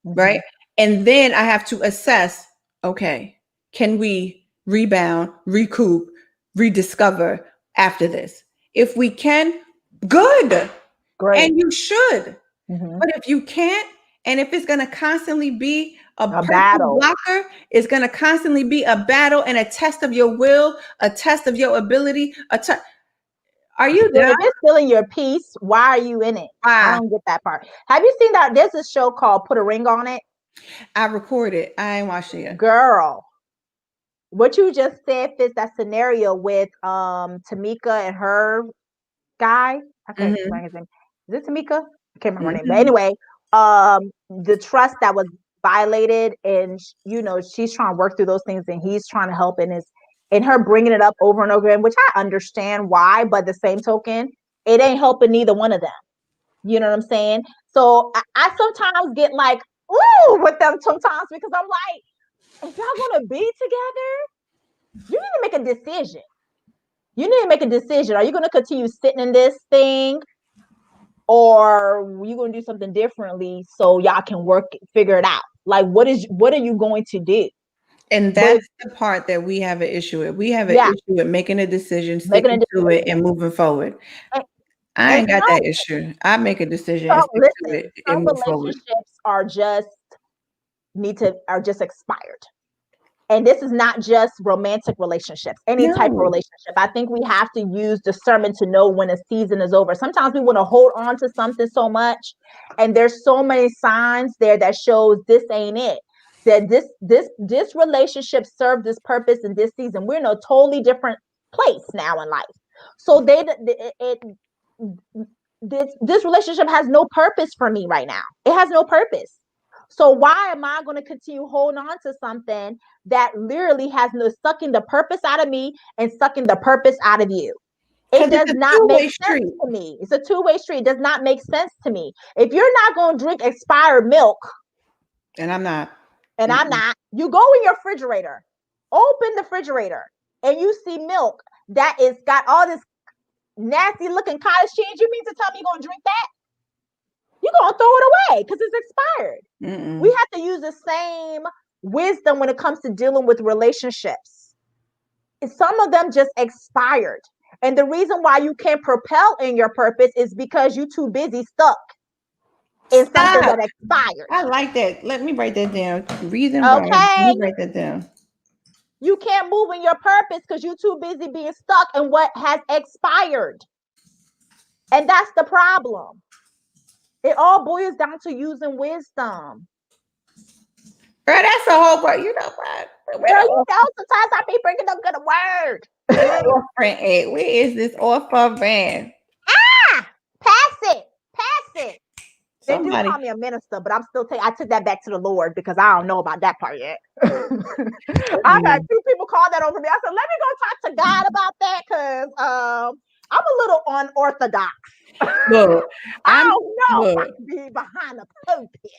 Right? And then I have to assess, okay, can we rebound, recoup, rediscover after this? If we can, good. Great. And you should. But if you can't, and if it's going to constantly be a battle blocker, it's going to constantly be a battle and a test of your will, a test of your ability. Are you done? If it's still in your peace, why are you in it? I don't get that part. Have you seen that? There's a show called Put a Ring on It. I recorded. I ain't watching it. Girl, what you just said fits that scenario with Tamika and her guy. I can't remember his name. Is it Tamika? I can't remember her name. But anyway, the trust that was violated, and she's trying to work through those things, and he's trying to help, and her bringing it up over and over again, which I understand why, but the same token, it ain't helping neither one of them. You know what I'm saying? So I sometimes get like, ooh, with them sometimes, because I'm like, if y'all gonna be together, you need to make a decision. You need to make a decision. Are you going to continue sitting in this thing, or are you going to do something differently so y'all can figure it out? Like, what are you going to do? And that's the part that we have an issue with. We have an issue with making a decision, sticking to it, and moving forward. I ain't got that issue. I make a decision and stick to it and move forward. Relationships are just expired. And this is not just romantic relationships, any type of No. relationship. I think we have to use discernment to know when a season is over. Sometimes we want to hold on to something so much, and there's so many signs there that shows this ain't it. That this relationship served this purpose in this season. We're in a totally different place now in life. So this relationship has no purpose for me right now. It has no purpose. So why am I going to continue holding on to something that literally has no sucking the purpose out of me and sucking the purpose out of you? It does not make sense to me. It's a two-way street. It does not make sense to me. If you're not going to drink expired milk, and I'm not, you go in your refrigerator, open the refrigerator, and you see milk that is got all this nasty looking cottage cheese. You mean to tell me you're going to drink that? You're going to throw it away because it's expired. We have to use the same wisdom when it comes to dealing with relationships. Some of them just expired. And the reason why you can't propel in your purpose is because you're too busy stuck in something that expired. I like that. Let me write that down. Reason why. Let me write that down. You can't move in your purpose because you're too busy being stuck in what has expired. And that's the problem. It all boils down to using wisdom. Bro, that's a whole part. You know what? Girl, you know, sometimes I be bringing up good word. Where is this offer van? Pass it. They do call me a minister, but I'm still I took that back to the Lord because I don't know about that part yet. I've had 2 people call that over me. I said, let me go talk to God about that because I'm a little unorthodox. Look, I don't know if I can be behind the pulpit.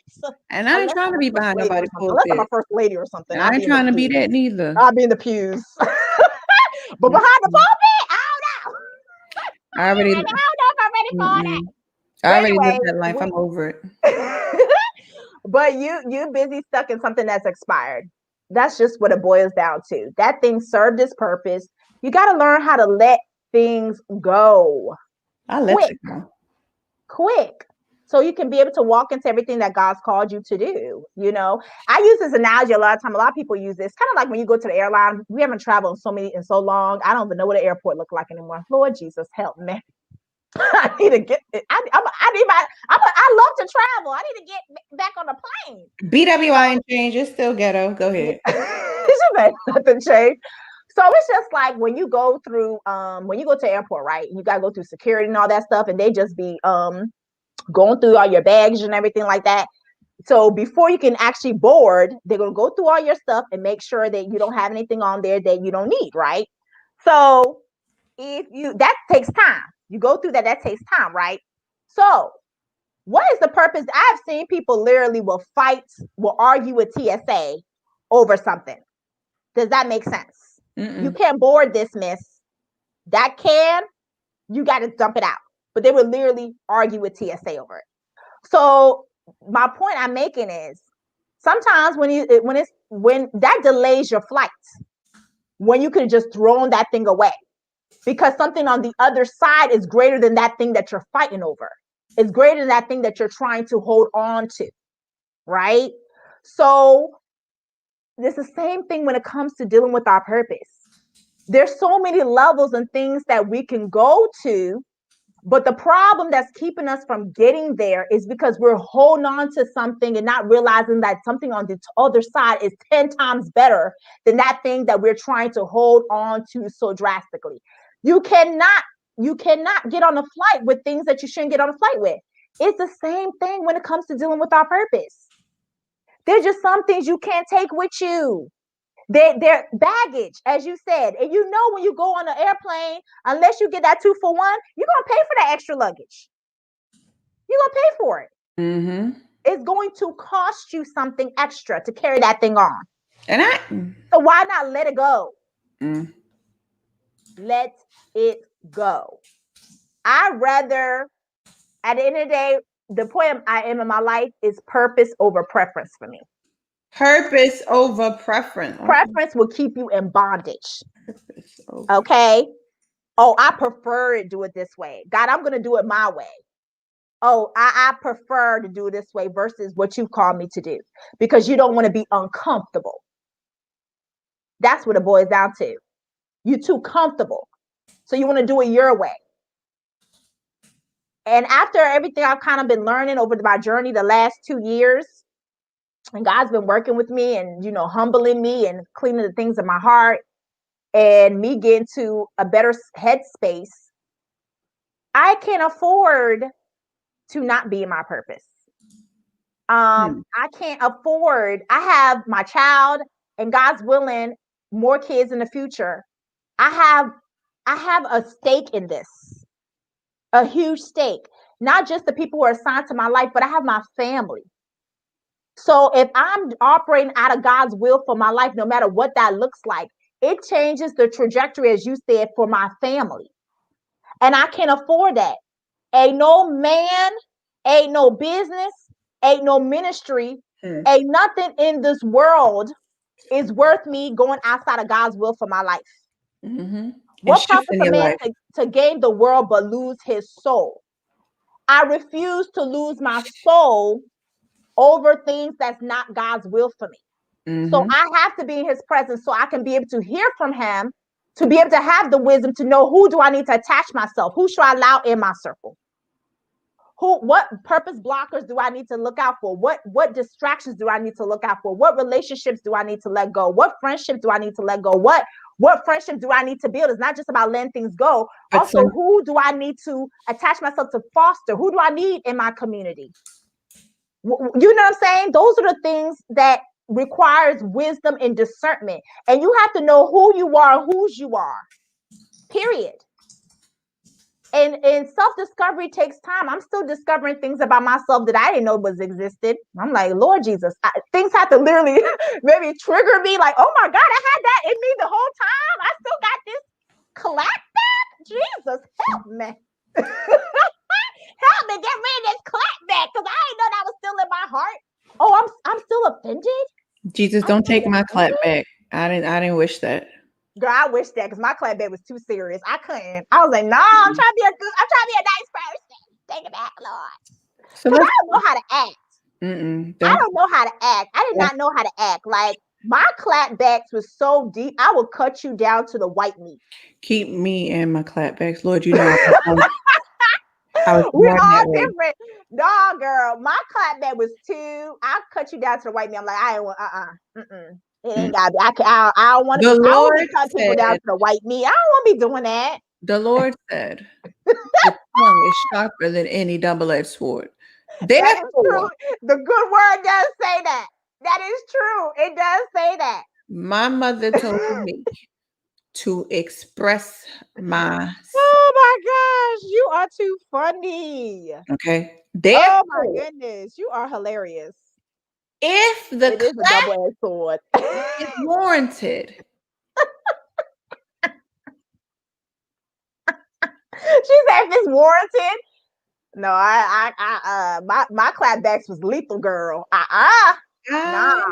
And I ain't trying to be behind nobody's pulpit. Unless I'm a first lady or something. I ain't trying to be that neither. I'll be in the pews. But behind the pulpit, I don't know. I don't know if I'm ready for all that. I already lived that life. I'm over it. But you're busy stuck in something that's expired. That's just what it boils down to. That thing served its purpose. You got to learn how to let things go. I let it go. Quick. So you can be able to walk into everything that God's called you to do. You know, I use this analogy a lot of time. A lot of people use this. Kind of like when you go to the airline. We haven't traveled in so long. I don't even know what an airport look like anymore. Lord Jesus, help me. I need to get. I love to travel. I need to get back on the plane. BWI ain't changed. It's still ghetto. Go ahead. Nothing changed. So it's just like when you go through, when you go to the airport, right? You gotta go through security and all that stuff, and they just be going through all your baggage and everything like that. So before you can actually board, they're gonna go through all your stuff and make sure that you don't have anything on there that you don't need, right? So that takes time. You go through that takes time, right? So what is the purpose? I've seen people literally will argue with TSA over something. Does that make sense? You can't board this, miss. You got to dump it out. But they would literally argue with TSA over it. So my point I'm making is sometimes when that delays your flight, when you could have just thrown that thing away. Because something on the other side is greater than that thing that you're fighting over. It's greater than that thing that you're trying to hold on to, right? So it's the same thing when it comes to dealing with our purpose. There's so many levels and things that we can go to, but the problem that's keeping us from getting there is because we're holding on to something and not realizing that something on the other side is 10 times better than that thing that we're trying to hold on to so drastically. You cannot get on a flight with things that you shouldn't get on a flight with. It's the same thing when it comes to dealing with our purpose. There's just some things you can't take with you. They're baggage, as you said. And you know when you go on an airplane, unless you get that 2-for-1, you're going to pay for that extra luggage. You're going to pay for it. Mm-hmm. It's going to cost you something extra to carry that thing on. So why not let it go? Let it go. At the end of the day, the point I am in my life is purpose over preference for me. Purpose over preference. Preference will keep you in bondage. Okay. Oh, I prefer to do it this way. God, I'm going to do it my way. Oh, I prefer to do it this way versus what you called me to do because you don't want to be uncomfortable. That's what it boils down to. You're too comfortable. So you want to do it your way. And after everything I've kind of been learning over my journey the last 2 years, and God's been working with me and, humbling me and cleaning the things in my heart and me getting to a better headspace, I can't afford to not be in my purpose. I can't afford, I have my child and God's willing, more kids in the future. I have a stake in this, a huge stake, not just the people who are assigned to my life, but I have my family. So if I'm operating out of God's will for my life, no matter what that looks like, it changes the trajectory, as you said, for my family. And I can't afford that. Ain't no man, ain't no business, ain't no ministry, ain't nothing in this world is worth me going outside of God's will for my life. What profits a man to gain the world but lose his soul? I refuse to lose my soul over things that's not God's will for me. So I have to be in his presence so I can be able to hear from him, to be able to have the wisdom to know who do I need to attach myself, who should I allow in my circle, what purpose blockers do I need to look out for, what distractions do I need to look out for, what relationships do I need to let go, what friendships do I need to let go, what friendship do I need to build. It's not just about letting things go. Also, who do I need to attach myself to foster? Who do I need in my community? You know what I'm saying? Those are the things that requires wisdom and discernment. And you have to know who you are, whose you are, period. And self-discovery takes time. I'm still discovering things about myself that I didn't know was existed. I'm like, Lord Jesus, things have to literally maybe trigger me like, oh my God, I had that in me the whole time. I still got this clap back. Jesus, help me. Help me get rid of this clap back, because I didn't know that was still in my heart. Oh, I'm still offended. Jesus, don't take my clap back. I didn't wish that. Girl, I wish that, because my clap back was too serious. I couldn't. I was like, no, I'm trying to be a nice person. Take it back, Lord. So I don't know how to act. I don't know how to act. I did not know how to act. Like, my clapbacks was so deep, I would cut you down to the white meat. Keep me and my clapbacks, Lord. You know, we're all different. No, girl, my clapback was I'll cut you down to the white meat. I'm like, I ain't want, it ain't gotta be. I don't want to cut people down to the white meat. I don't want to be doing that. The Lord said, the tongue is sharper than any double-edged sword. Therefore, the good word does say that. That is true. It does say that. My mother told me to express my. Oh my gosh, you are too funny. Okay. Therefore, oh my goodness, you are hilarious. If the it is a double-edged sword is warranted. She said if it's warranted. No, my clapbacks was lethal, girl. Nah.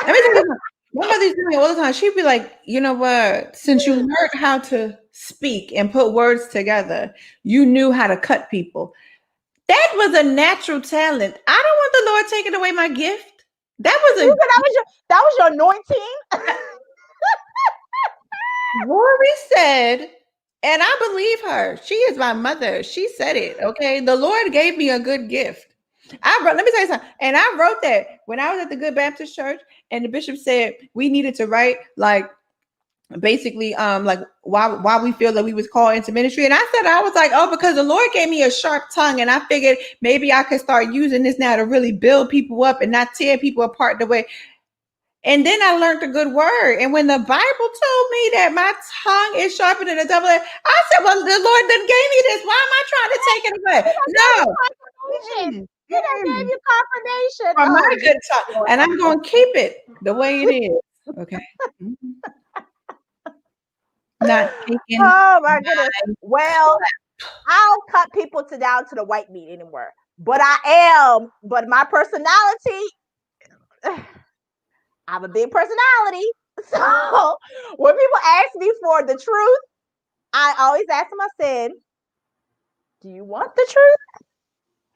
Let me tell you, my mother used to tell me all the time. She'd be like, you know what? Since you learned how to speak and put words together, you knew how to cut people. That was a natural talent. I don't want the Lord taking away my gift. That was your anointing. Rory said, and I believe her. She is my mother. She said it. Okay. The Lord gave me a good gift. Let me tell you something. And I wrote that when I was at the Good Baptist Church, and the bishop said we needed to write basically why we feel that we was called into ministry. And I was like, oh, because the Lord gave me a sharp tongue, and I figured maybe I could start using this now to really build people up and not tear people apart the way. And then I learned a good word. And when the Bible told me that my tongue is sharper than a double edged, I said, well, the Lord done gave me this. Why am I trying to take it away? No. He done gave you confirmation. For my good tongue. And I'm going to keep it the way it is. Okay. Not taking. Oh my goodness. Well, I don't cut people down to the white meat anymore. But but my personality, I have a big personality. So when people ask me for the truth, I always ask them, I said, do you want the truth?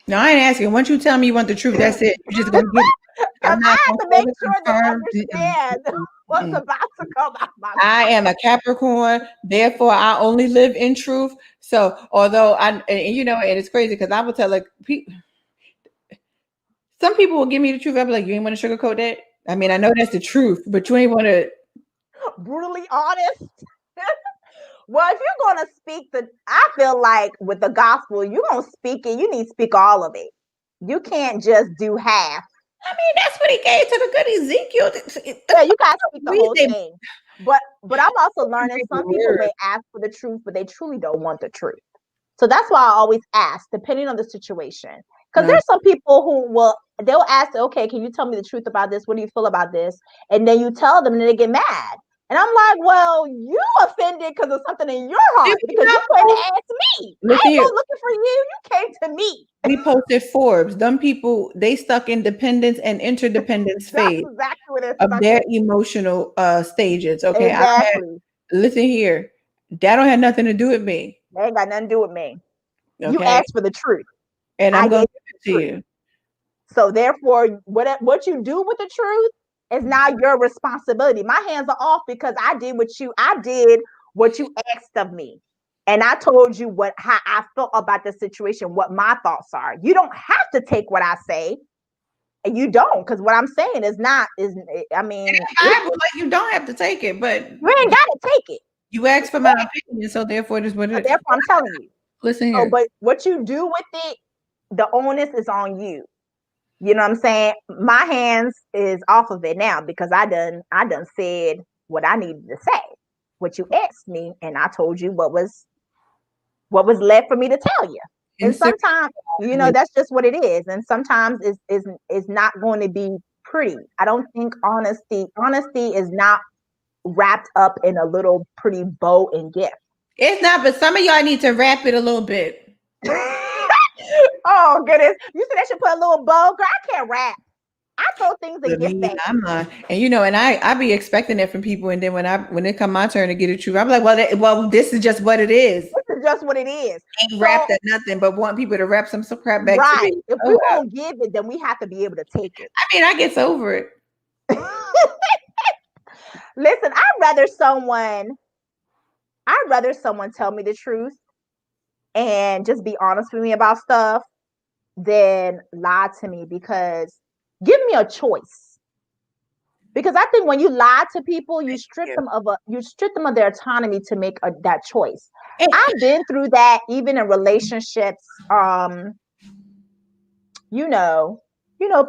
No, I ain't asking. Once you tell me you want the truth, that's it. You're just going to get it. because I'm not I have gonna to make further sure they confirm. understand what's about to come out my I mouth. am a Capricorn, therefore I only live in truth. So although and you know, and it's crazy because I will tell like some people will give me the truth. I'll be like, you ain't want to sugarcoat that. I mean, I know that's the truth, but you ain't want to. Brutally honest. Well, if you're gonna speak I feel like with the gospel, you're gonna speak it. You need to speak all of it. You can't just do half. I mean, that's what he gave to the good Ezekiel. Yeah, you gotta speak the Read whole them- thing. But I'm also learning read the some people word. may ask for the truth, but they truly don't want the truth. So that's why I always ask, depending on the situation. Because No. there's some people who they'll ask, okay, can you tell me the truth about this? What do you feel about this? And then you tell them and then they get mad. And I'm like, well, you offended because of something in your heart because you came to ask me. I Listen ain't here. go looking for you. You came to me. We posted Forbes. Them people, they stuck in dependence and interdependence That's phase exactly what it's of stuck their in. emotional stages. Okay. Exactly. Listen here. That don't have nothing to do with me. They ain't got nothing to do with me. You Okay. asked for the truth. And I I'm gave gonna you give it the to truth. you. So therefore, what you do with the truth is now your responsibility. My hands are off because I did what you asked of me. And I told you how I felt about the situation, what my thoughts are. You don't have to take what I say. And you don't, because what I'm saying I mean, Bible, like you don't have to take it, but you ain't gotta take it. you asked for my opinion, so therefore it is what So it is. therefore I'm telling you. Listen So, here. but what you do with it, the onus is on you. You know what I'm saying? My hands is off of it now because I done said what I needed to say, what you asked me, and I told you what was left for me to tell you. And sometimes, that's just what it is. And sometimes it's not going to be pretty. I don't think honesty is not wrapped up in a little pretty bow and gift. It's not, but some of y'all need to wrap it a little bit. Oh goodness. You said I should put a little bow. Girl, I can't rap. I throw things in gift bags. I'm not, and and I be expecting it from people, and then when it come my turn to get it true, I'm like, well, this is just what it is. This is just what it is. Ain't wrapped at nothing, but want people to wrap some crap back to Right. me. If we won't give it, then we have to be able to take it. I mean, I gets over it. Listen, I'd rather someone tell me the truth and just be honest with me about stuff than lie to me, because give me a choice. Because I think when you lie to people, you strip them of their autonomy to make that choice. I've been through that even in relationships.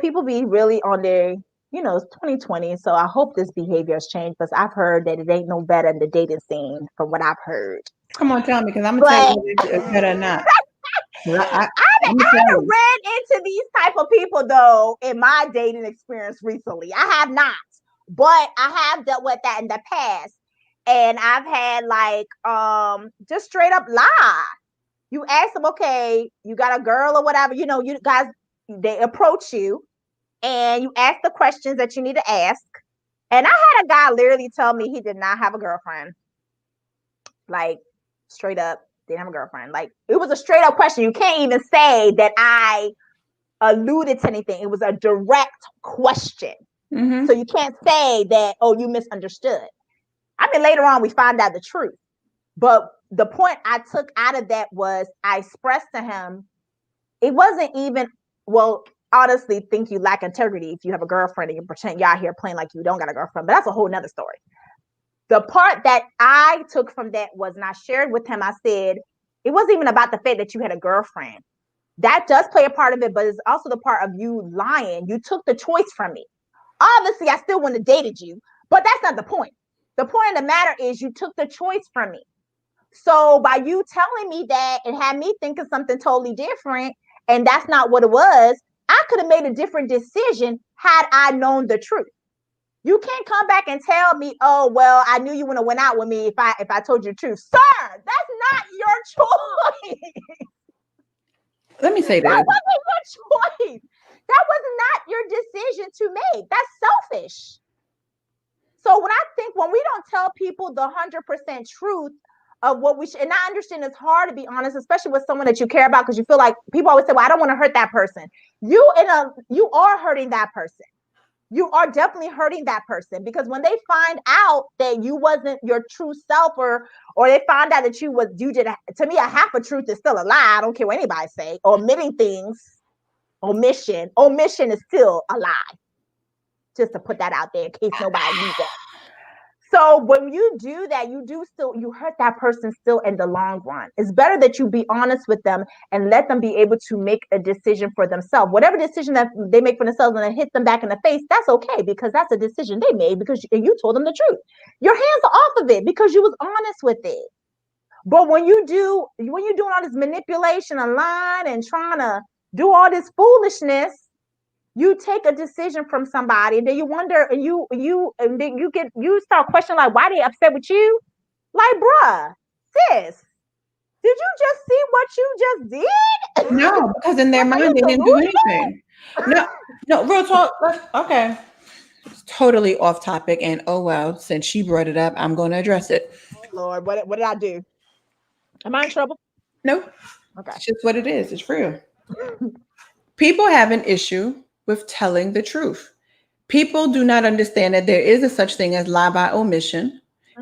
People be really on their, it's 2020. So I hope this behavior has changed, because I've heard that it ain't no better in the dating scene from what I've heard. Come on, tell me, because I'm gonna tell you if it's better or not. I haven't ran into these type of people though in my dating experience recently. I have not, but I have dealt with that in the past, and I've had just straight up lie. You ask them, okay, you got a girl or whatever, you guys, they approach you and you ask the questions that you need to ask. And I had a guy literally tell me he did not have a girlfriend. Like, straight up, didn't have a girlfriend. Like, it was a straight up question. You can't even say that I alluded to anything. It was a direct question. Mm-hmm. So you can't say that, oh, you misunderstood. I mean, later on, we found out the truth. But the point I took out of that was I expressed to him, it wasn't even, well, honestly, think you lack integrity if you have a girlfriend and you pretend you're out here playing like you don't got a girlfriend. But that's a whole nother story. The part that I took from that was, and I shared with him, I said, it wasn't even about the fact that you had a girlfriend. That does play a part of it, but it's also the part of you lying. You took the choice from me. Obviously, I still wouldn't have dated you, but that's not the point. The point of the matter is you took the choice from me. So by you telling me that and had me thinking something totally different, and that's not what it was, I could have made a different decision had I known the truth. You can't come back and tell me, oh, well, I knew you wouldn't have went out with me if I told you the truth. Sir, that's not your choice. Let me say this. That wasn't your choice. That was not your decision to make. That's selfish. So when we don't tell people the 100% truth of what we should, and I understand it's hard to be honest, especially with someone that you care about, because you feel like people always say, well, I don't want to hurt that person. You are hurting that person. you are definitely hurting that person, because when they find out that you wasn't your true self, or they find out that you did, to me, a half a truth is still a lie. I don't care what anybody say. Omitting things, omission is still a lie. Just to put that out there in case nobody knew that. So when you do that, you hurt that person still in the long run. It's better that you be honest with them and let them be able to make a decision for themselves. Whatever decision that they make for themselves and then hit them back in the face, that's okay, because that's a decision they made because you told them the truth. Your hands are off of it because you was honest with it. But when you're doing all this manipulation online and trying to do all this foolishness, you take a decision from somebody, and then you wonder, and and then you start questioning, like, why they upset with you? Like, bruh, sis, did you just see what you just did? No, because in their mind they didn't do anything. No, real talk. Okay. It's totally off topic, and oh well, since she brought it up, I'm going to address it. Oh Lord, what did I do? Am I in trouble? No. Okay. It's just what it is. It's real. People have an issue with telling the truth. People do not understand that there is a such thing as lie by omission.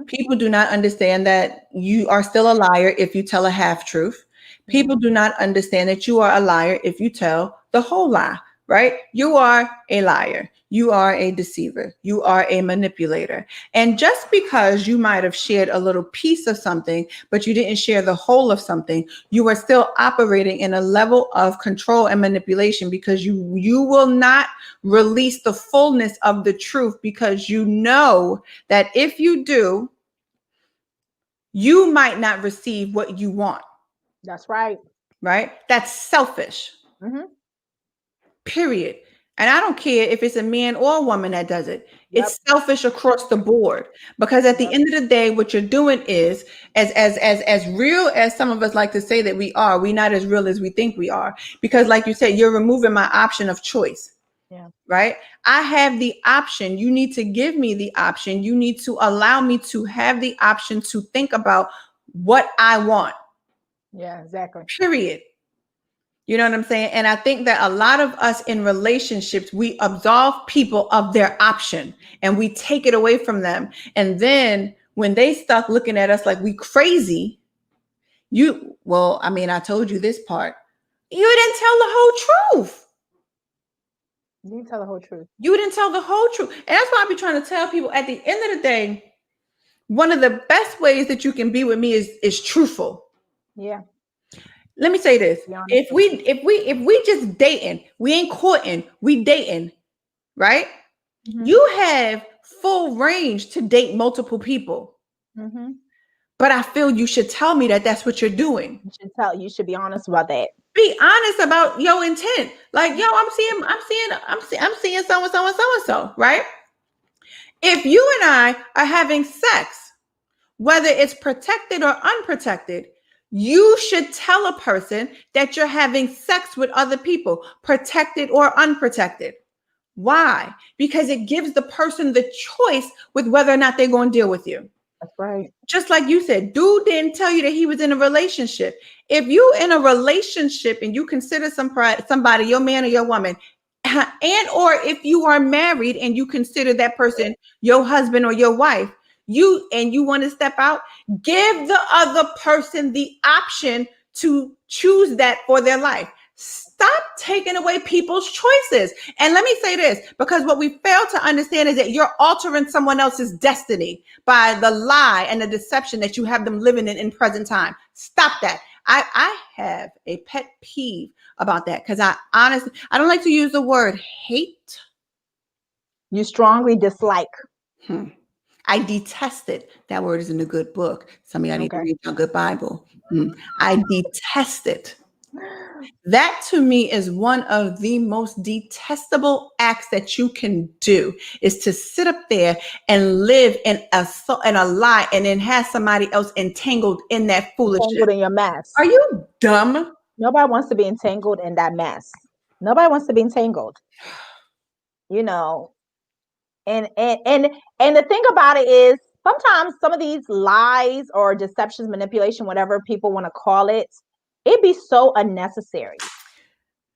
People do not understand that you are still a liar if you tell a half truth. People do not understand that you are a liar if you tell the whole lie, right? You are a liar. You are a deceiver. You are a manipulator. And just because you might have shared a little piece of something, but you didn't share the whole of something, you are still operating in a level of control and manipulation, because you will not release the fullness of the truth, because you know that if you do, you might not receive what you want. That's right. Right? That's selfish. Period. And I don't care if it's a man or a woman that does it. Yep. It's selfish across the board, because at the end of the day, what you're doing is, as real as some of us like to say that we're not as real as we think we are, because like you said, you're removing my option of choice. Yeah. Right? I have the option. You need to give me the option. You need to allow me to have the option to think about what I want. Yeah, exactly. Period. You know what I'm saying? And I think that a lot of us in relationships, we absolve people of their option and we take it away from them. And then when they start looking at us like we crazy, I told you this part. You didn't tell the whole truth. You didn't tell the whole truth. You didn't tell the whole truth. And that's why I be trying to tell people, at the end of the day, one of the best ways that you can be with me is truthful. Yeah. Let me say this. If we just dating, we ain't courting, we dating, right? You have full range to date multiple people. But I feel you should tell me that that's what you're doing. You should be honest about that. Be honest about your intent. Like, yo, I'm seeing so and so, right? If you and I are having sex, whether it's protected or unprotected, you should tell a person that you're having sex with other people, protected or unprotected. Why? Because it gives the person the choice with whether or not they're going to deal with you. That's right. Just like you said, dude didn't tell you that he was in a relationship. If you in a relationship and you consider somebody your man or your woman, and or if you are married and you consider that person your husband or your wife, you want to step out, give the other person the option to choose that for their life. Stop taking away people's choices. And let me say this, because what we fail to understand is that you're altering someone else's destiny by the lie and the deception that you have them living in present time. Stop that. I have a pet peeve about that, because I don't like to use the word hate. You strongly dislike. I detest it. That word is in a good book. Some of y'all need to read a good Bible. I detest it. That to me is one of the most detestable acts that you can do, is to sit up there and live in a lie and then have somebody else entangled in that foolishness. Entangled in your mess. Are you dumb? Nobody wants to be entangled in that mess. Nobody wants to be entangled. You know, and the thing about it is, sometimes some of these lies or deceptions, manipulation, whatever people want to call it, it'd be so unnecessary.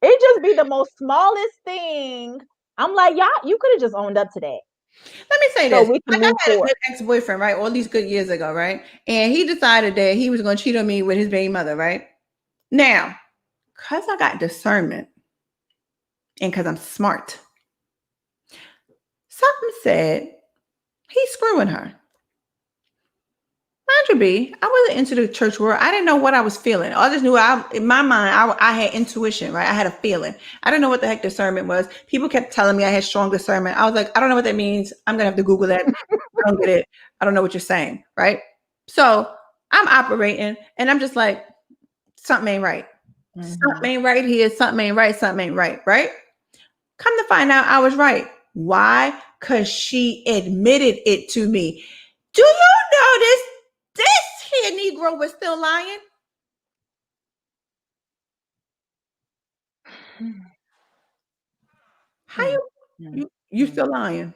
It just be the most smallest thing I'm like, y'all, you could have just owned up to that. Let me say So this. we can Like, I move had a forward. good ex-boyfriend, right? All these good years ago, right? And he decided that he was going to cheat on me with his baby mother, right? Now, because I got discernment and because I'm smart, something said he's screwing her. Mind you be, I wasn't into the church world. I didn't know what I was feeling. I just knew in my mind, I had intuition, right? I had a feeling. I didn't know what the heck discernment was. People kept telling me I had strong discernment. I was like, I don't know what that means. I'm going to have to Google that. I don't get it. I don't know what you're saying, right? So I'm operating and I'm just like, something ain't right. Something ain't right here. Something ain't right. Something ain't right, right? Come to find out I was right. Why? Because she admitted it to me. Do you notice this here Negro was still lying? How you still lying?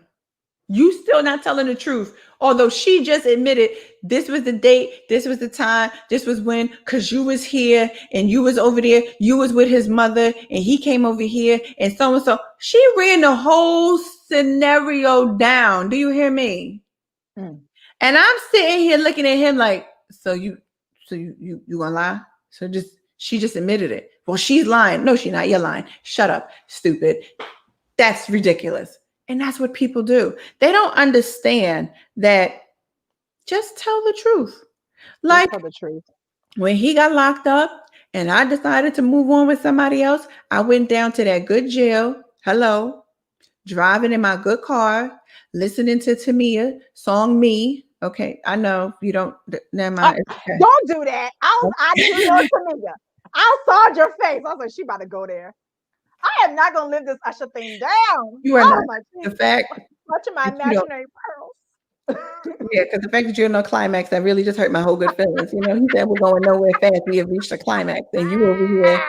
You still not telling the truth. Although she just admitted this was the date, this was the time, this was when, because you was here and you was over there, you was with his mother and he came over here and so and so. She ran the whole scenario down. Do you hear me? And I'm sitting here looking at him like, so you gonna lie? So she just admitted it. Well, she's lying. No, she's not. You're lying. Shut up, stupid. That's ridiculous. And that's what people do. They don't understand that just tell the truth. Like Tell the truth. when he got locked up and I decided to move on with somebody else, I went down to that good jail. Hello. Driving in my good car, listening to Tamia song Me. Okay, I know you don't. Never mind. Okay. Don't do that. I do know Tamika. I saw your face. I was like, she about to go there. I am not gonna live this Usher thing down. You are Oh not. my The Jesus. fact Touching my that you don't. imaginary pearls. Yeah, because the fact that you're in no climax, that really just hurt my whole good feelings. You know, he said we're going nowhere fast. We have reached a climax, and you over here.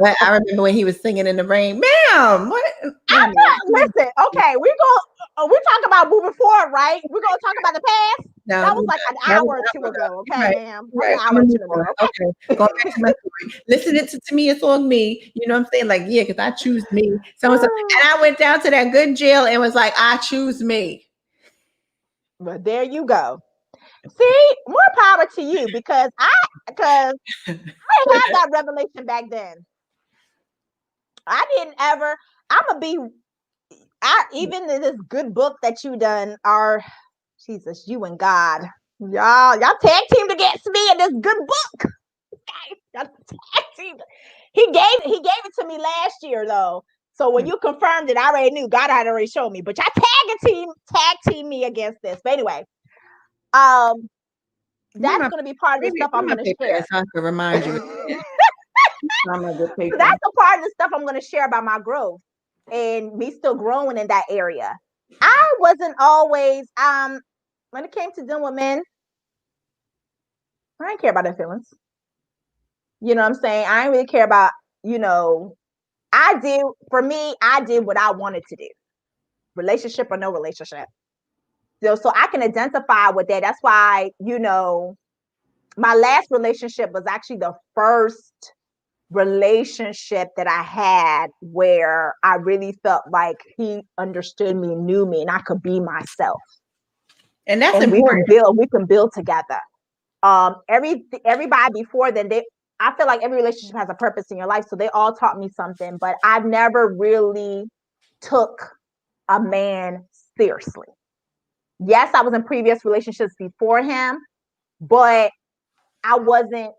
I remember when he was singing in the rain, ma'am. What? I'm not, listen, okay, we talk about moving forward, right? We're gonna talk about the past. No, That was like an that was hour or two ago, okay, right. ma'am. Right. An I'm hour or gonna two move ago, on. okay. Okay. Going back to my story. Listening to me, it's on me. You know what I'm saying? Like, yeah, because I choose me. So and I went down to that good jail and was like, I choose me. But there you go. See, more power to you because I had that revelation back then. I didn't ever. I'm gonna be. Even in this good book that you done are, Jesus, you and God, y'all tag teamed against me in this good book. Y'all tag teamed. He gave it to me last year though. So when you confirmed it, I already knew God had already showed me. But y'all tag team me against this. But anyway, that's going to be part of the stuff I'm going to share. So I can remind you. So that's a part of the stuff I'm going to share about my growth and me still growing in that area. I wasn't always when it came to dealing with men, I didn't care about their feelings. You know what I'm saying? I didn't really care about, I did what I wanted to do. Relationship or no relationship. So I can identify with that. That's why, my last relationship was actually the first relationship that I had where I really felt like he understood me, knew me, and I could be myself. And that's important. We can build together. Everybody before then, I feel like every relationship has a purpose in your life. So they all taught me something, but I've never really took a man seriously. Yes, I was in previous relationships before him, but I wasn't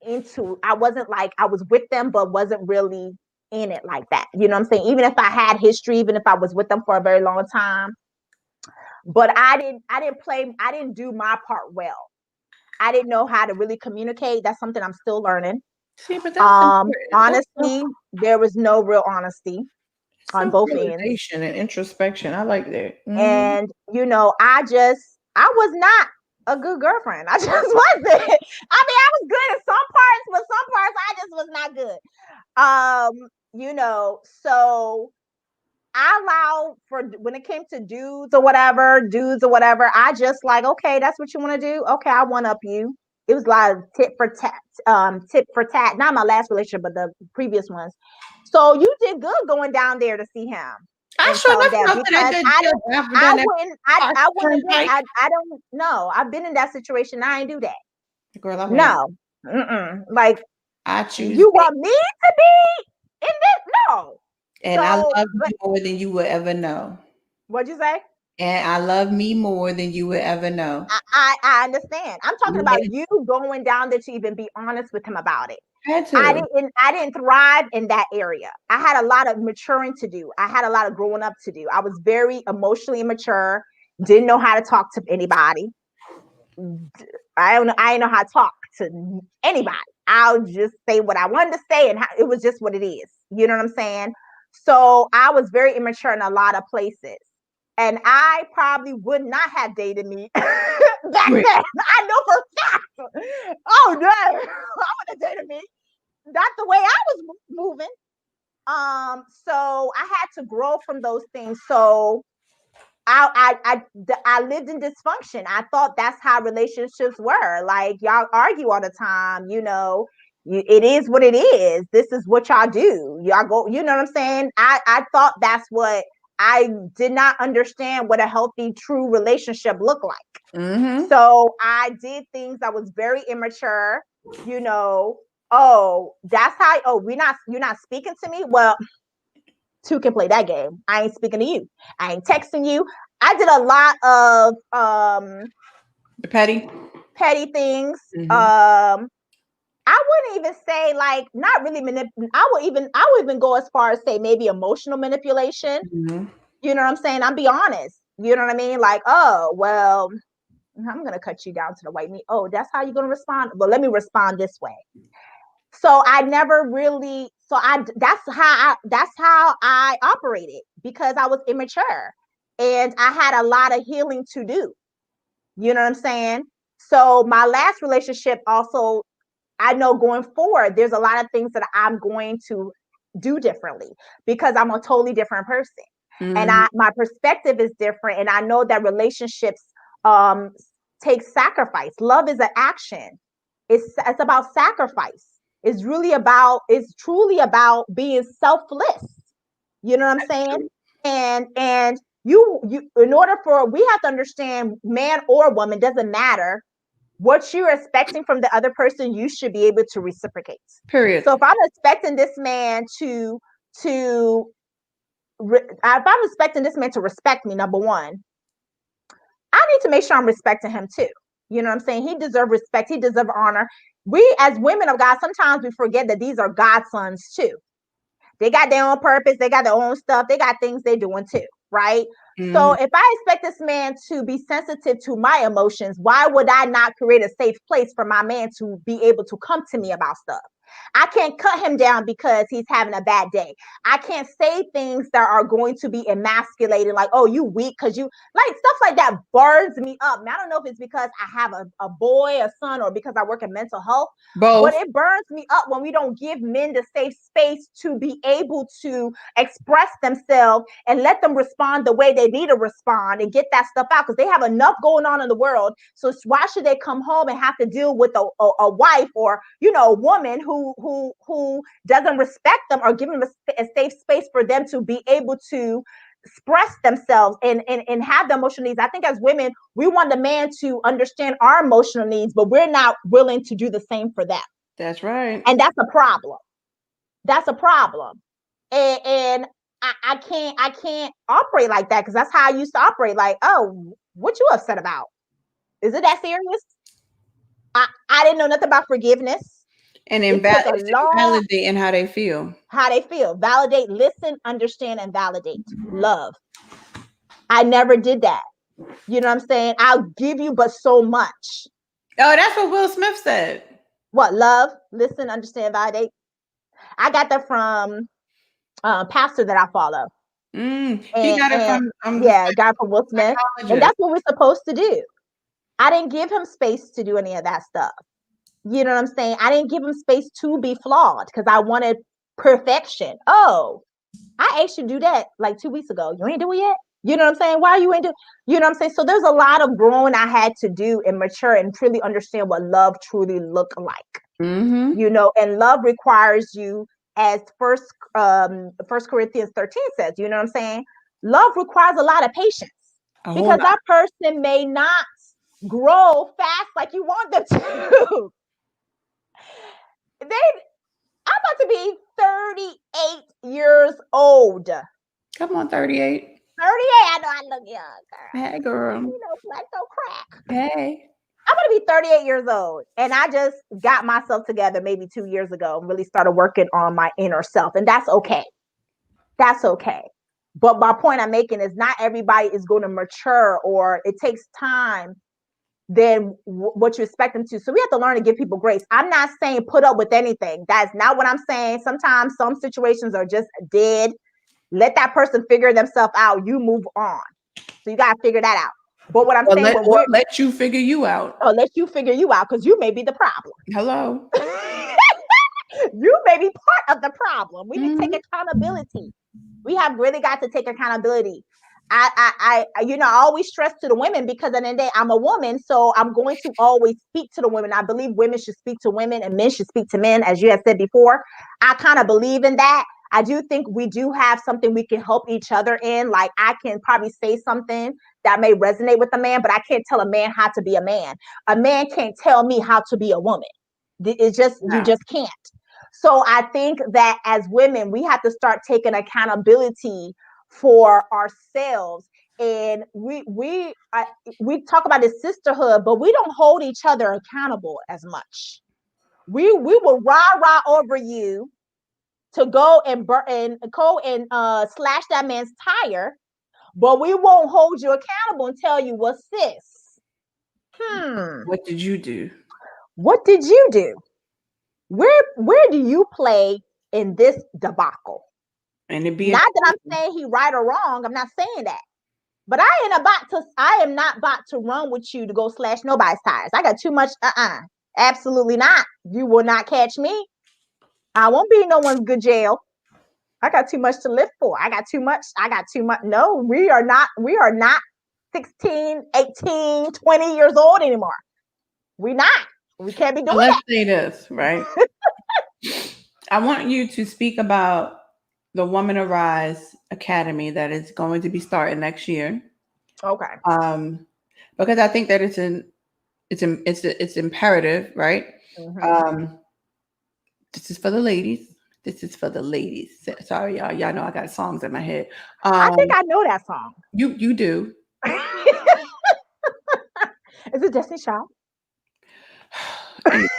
like, I was with them, but wasn't really in it like that. You know what I'm saying? Even if I had history, even if I was with them for a very long time, but I didn't do my part well. I didn't know how to really communicate. That's something I'm still learning. See, but that's honestly, there was no real honesty on both ends. And introspection. I like that. Mm-hmm. And I was not a good girlfriend. I just wasn't. I mean, I was good at some parts, but some parts I just was not good. So I allow for when it came to dudes or whatever, I just like, okay, that's what you want to do. Okay, I one up you. It was like tit for tat. Not my last relationship, but the previous ones. So you did good going down there to see him. I and sure tell them enough that, know that because good deal. I've done that I wouldn't have turnpike. I don't know. I've been in that situation. I ain't do that. Girl, I went. No. Mm-mm. Like, I choose you want me to be in this? No. and I So, love but you more than you would ever know. what'd you say? And I love me more than you would ever know. I understand. I'm talking You about you going down there to even be honest with him about it. had to. I didn't thrive in that area. I had a lot of maturing to do. I had a lot of growing up to do. I was very emotionally immature, didn't know how to talk to anybody. I didn't know how to talk to anybody. I'll just say what I wanted to say, and it was just what it is. You know what I'm saying? So I was very immature in a lot of places. And I probably would not have dated me back Right. then. I know for a fact. Oh no, I would have dated me. That's the way I was moving. So I had to grow from those things. So I lived in dysfunction. I thought that's how relationships were. Like, y'all argue all the time, it is what it is. This is what y'all do. Y'all go, you know what I'm saying? I thought that's what I did not understand what a healthy, true relationship looked like. Mm-hmm. So I did things that was very immature, oh, that's how, you're not speaking to me. Well, two can play that game. I ain't speaking to you. I ain't texting you. I did a lot of The petty. petty things. Mm-hmm. I wouldn't even say, like, not really I would even go as far as say maybe emotional manipulation. Mm-hmm. You know what I'm saying? I'll be honest. You know what I mean? Like, oh, well, I'm gonna cut you down to the white meat. Oh, that's how you're gonna respond? Well, let me respond this way. So I never really, that's how I operated, because I was immature and I had a lot of healing to do. You know what I'm saying? So my last relationship also, I know going forward, there's a lot of things that I'm going to do differently, because I'm a totally different person. And Mm-hmm. my perspective is different. And I know that relationships um, take sacrifice. Love is an action. It's about sacrifice. It's truly about being selfless. You know what I'm saying? And you in order for, we have to understand, man or woman, doesn't matter what you're expecting from the other person, you should be able to reciprocate. Period. So if I'm expecting this man if I'm expecting this man to respect me, number one, I need to make sure I'm respecting him too. You know what I'm saying? He deserves respect. He deserves honor. We as women of God, sometimes we forget that these are God's sons too. They got their own purpose. They got their own stuff. They got things they're doing too, right? So Mm-hmm. if I expect this man to be sensitive to my emotions, why would I not create a safe place for my man to be able to come to me about stuff? I can't cut him down because he's having a bad day. I can't say things that are going to be emasculating, like, oh, you weak because you, like, stuff like that burns me up. Now, I don't know if it's because I have a boy, a son, or because I work in mental health, but Both. it burns me up when we don't give men the safe space to be able to express themselves and let them respond the way they need to respond and get that stuff out, because they have enough going on in the world. So why should they come home and have to deal with a wife or a woman who doesn't respect them or give them a safe space for them to be able to express themselves and have the emotional needs. I think as women, we want the man to understand our emotional needs, but we're not willing to do the same for them. That's right. And that's a problem. That's a problem. And I can't operate like that, because that's how I used to operate. Like, oh, what you upset about? Is it that serious? I didn't know nothing about forgiveness. And It took a it's long, invalidating how they feel. how they feel. Validate, listen, understand, and validate. Love. I never did that. You know what I'm saying? I'll give you but so much. Oh, that's what Will Smith said. What? Love, listen, understand, validate. I got that from pastor that I follow. He got it And from the yeah, got from Will Smith. And psychologist. that's what we're supposed to do. I didn't give him space to do any of that stuff. You know what I'm saying? I didn't give him space to be flawed because I wanted perfection. Oh, I asked you to do that like 2 weeks ago. You ain't do it yet? You know what I'm saying? Why you ain't do? You know what I'm saying? So there's a lot of growing I had to do and mature and truly understand what love truly looked like. Mm-hmm. And love requires you, as First Corinthians 13 says, you know what I'm saying? Love requires a lot of patience A whole because lot. that person may not grow fast like you want them to. I'm about to be 38 years old. 38. Come on, 38. I know I look young, girl. Hey, girl. You know, black don't crack. Hey. I'm going to be 38 years old. And I just got myself together maybe 2 years ago and really started working on my inner self. And that's okay. That's okay. But my point I'm making is not everybody is going to mature, or it takes time than what you expect them to. So we have to learn to give people grace. I'm not saying put up with anything. That's not what I'm saying. Sometimes some situations are just dead. Let that person figure themselves out. You move on. So you got to figure that out. But what I'm saying, let you figure you out. Let you figure you out, because you may be the problem. Hello. You may be part of the problem. We need to take accountability. We have really got to take accountability. I always stress to the women, because at the end of the day, I'm a woman, so I'm going to always speak to the women. I believe women should speak to women and men should speak to men, as you have said before. I kind of believe in that. I do think we do have something we can help each other in. Like, I can probably say something that may resonate with a man, but I can't tell a man how to be a man. A man can't tell me how to be a woman. It's just, you just can't. So I think that as women, we have to start taking accountability for ourselves. And we talk about this sisterhood, but we don't hold each other accountable as much. We will rah over you to go and slash that man's tire, but we won't hold you accountable and tell you, well, sis, what did you do? What did you do? Where do you play in this debacle? And it be not that I'm saying he right or wrong. I'm not saying that. But I am not about to run with you to go slash nobody's tires. I got too much. Absolutely not. You will not catch me. I won't be in no one's good jail. I got too much to live for. I got too much. No, we are not 16, 18, 20 years old anymore. We're not. We can't be doing that. Let's say this, right? I want you to speak about the Woman Arise Academy that is going to be starting next year. Okay. Because I think that it's imperative, right? Mm-hmm. This is for the ladies. This is for the ladies. Sorry, y'all. Y'all know I got songs in my head. I think I know that song. You do. Is it Destiny Child? Edit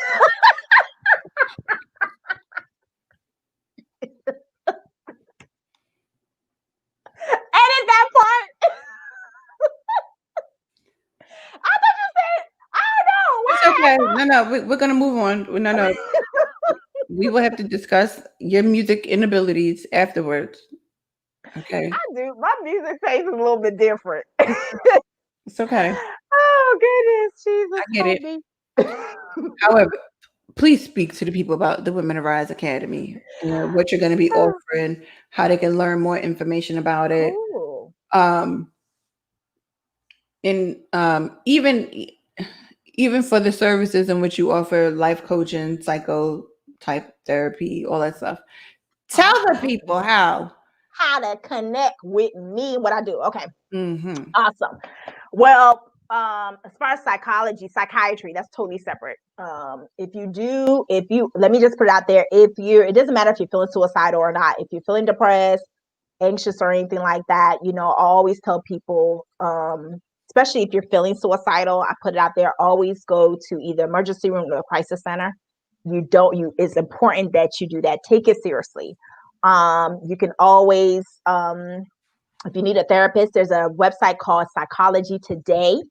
that part. I thought you said, I don't know. It's okay. No, we're gonna move on. No. We will have to discuss your music inabilities afterwards. Okay. I do. My music taste is a little bit different. It's okay. Oh goodness, Jesus. I get it. However, please speak to the people about the Women Arise Academy. What you're going to be offering, how they can learn more information about it. Cool. Even for the services in which you offer life coaching, psycho type therapy, all that stuff. Tell the people how to connect with me, what I do. Okay. Mm-hmm. Awesome. Well, as far as psychiatry, that's totally separate. Let me just put it out there. It doesn't matter if you're feeling suicidal or not. If you're feeling depressed, anxious, or anything like that, I always tell people, especially if you're feeling suicidal, I put it out there, always go to either emergency room or a crisis center. It's important that you do that. Take it seriously. You can always, if you need a therapist, there's a website called Psychology Today.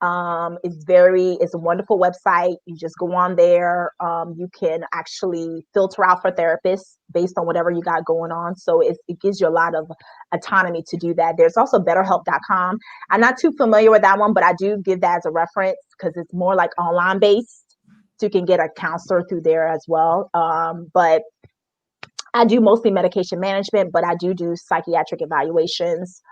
It's a wonderful website. You just go on there. You can actually filter out for therapists based on whatever you got going on. So it gives you a lot of autonomy to do that. There's also betterhelp.com. I'm not too familiar with that one, but I do give that as a reference because it's more like online based. So you can get a counselor through there as well. But I do mostly medication management, but I do psychiatric evaluations.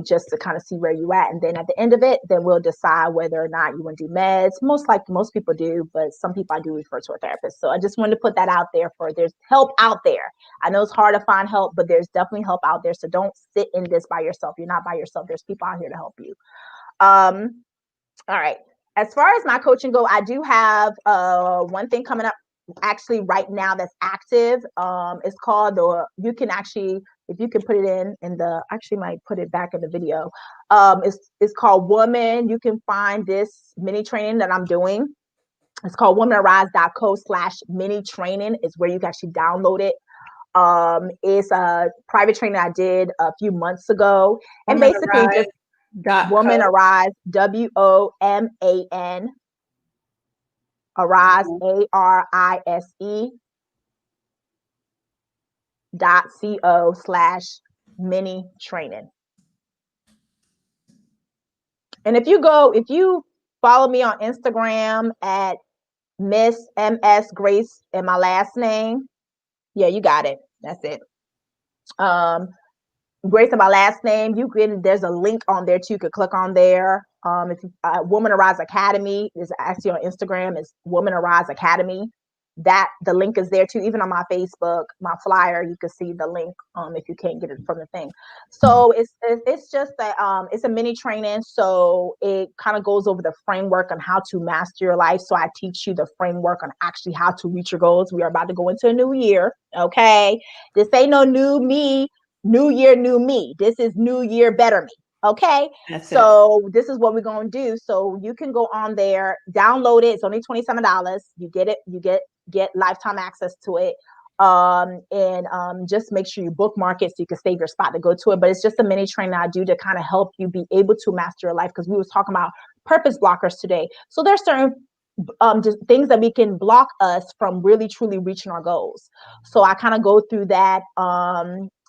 just to kind of see where you at. And then at the end of it, then we'll decide whether or not you want to do meds. Most people do, but some people I do refer to a therapist. So I just wanted to put that out there there's help out there. I know it's hard to find help, but there's definitely help out there. So don't sit in this by yourself. You're not by yourself. There's people out here to help you. All right. As far as my coaching go, I do have one thing coming up actually right now that's active. It's called you can actually, if you can put it in the, actually might put it back in the video. It's called Woman. You can find this mini training that I'm doing. It's called womanarise.co/mini training is where you can actually download it. It's a private training I did a few months ago. And basically just Woman Arise, WOMAN, Arise, ARISE.co/mini training. And if you follow me on Instagram at Miss MS Grace and my last name, yeah, you got it. That's it. Grace and my last name, there's a link on there too. You could click on there. If Woman Arise Academy is actually on Instagram, it's Woman Arise Academy. That the link is there too. Even on my Facebook, my flyer, you can see the link if you can't get it from the thing. So it's just it's a mini training. So it kind of goes over the framework on how to master your life. So I teach you the framework on actually how to reach your goals. We are about to go into a new year. Okay, this ain't no new me. New year, new me. This is new year, better me. Okay. So this is what we're going to do. So you can go on there, download it. It's only $27. You get it. You get lifetime access to it. And just make sure you bookmark it so you can save your spot to go to it. But it's just a mini training I do to kind of help you be able to master your life. Because we was talking about purpose blockers today. So there's certain just things that we can block us from really truly reaching our goals. So I kind of go through that.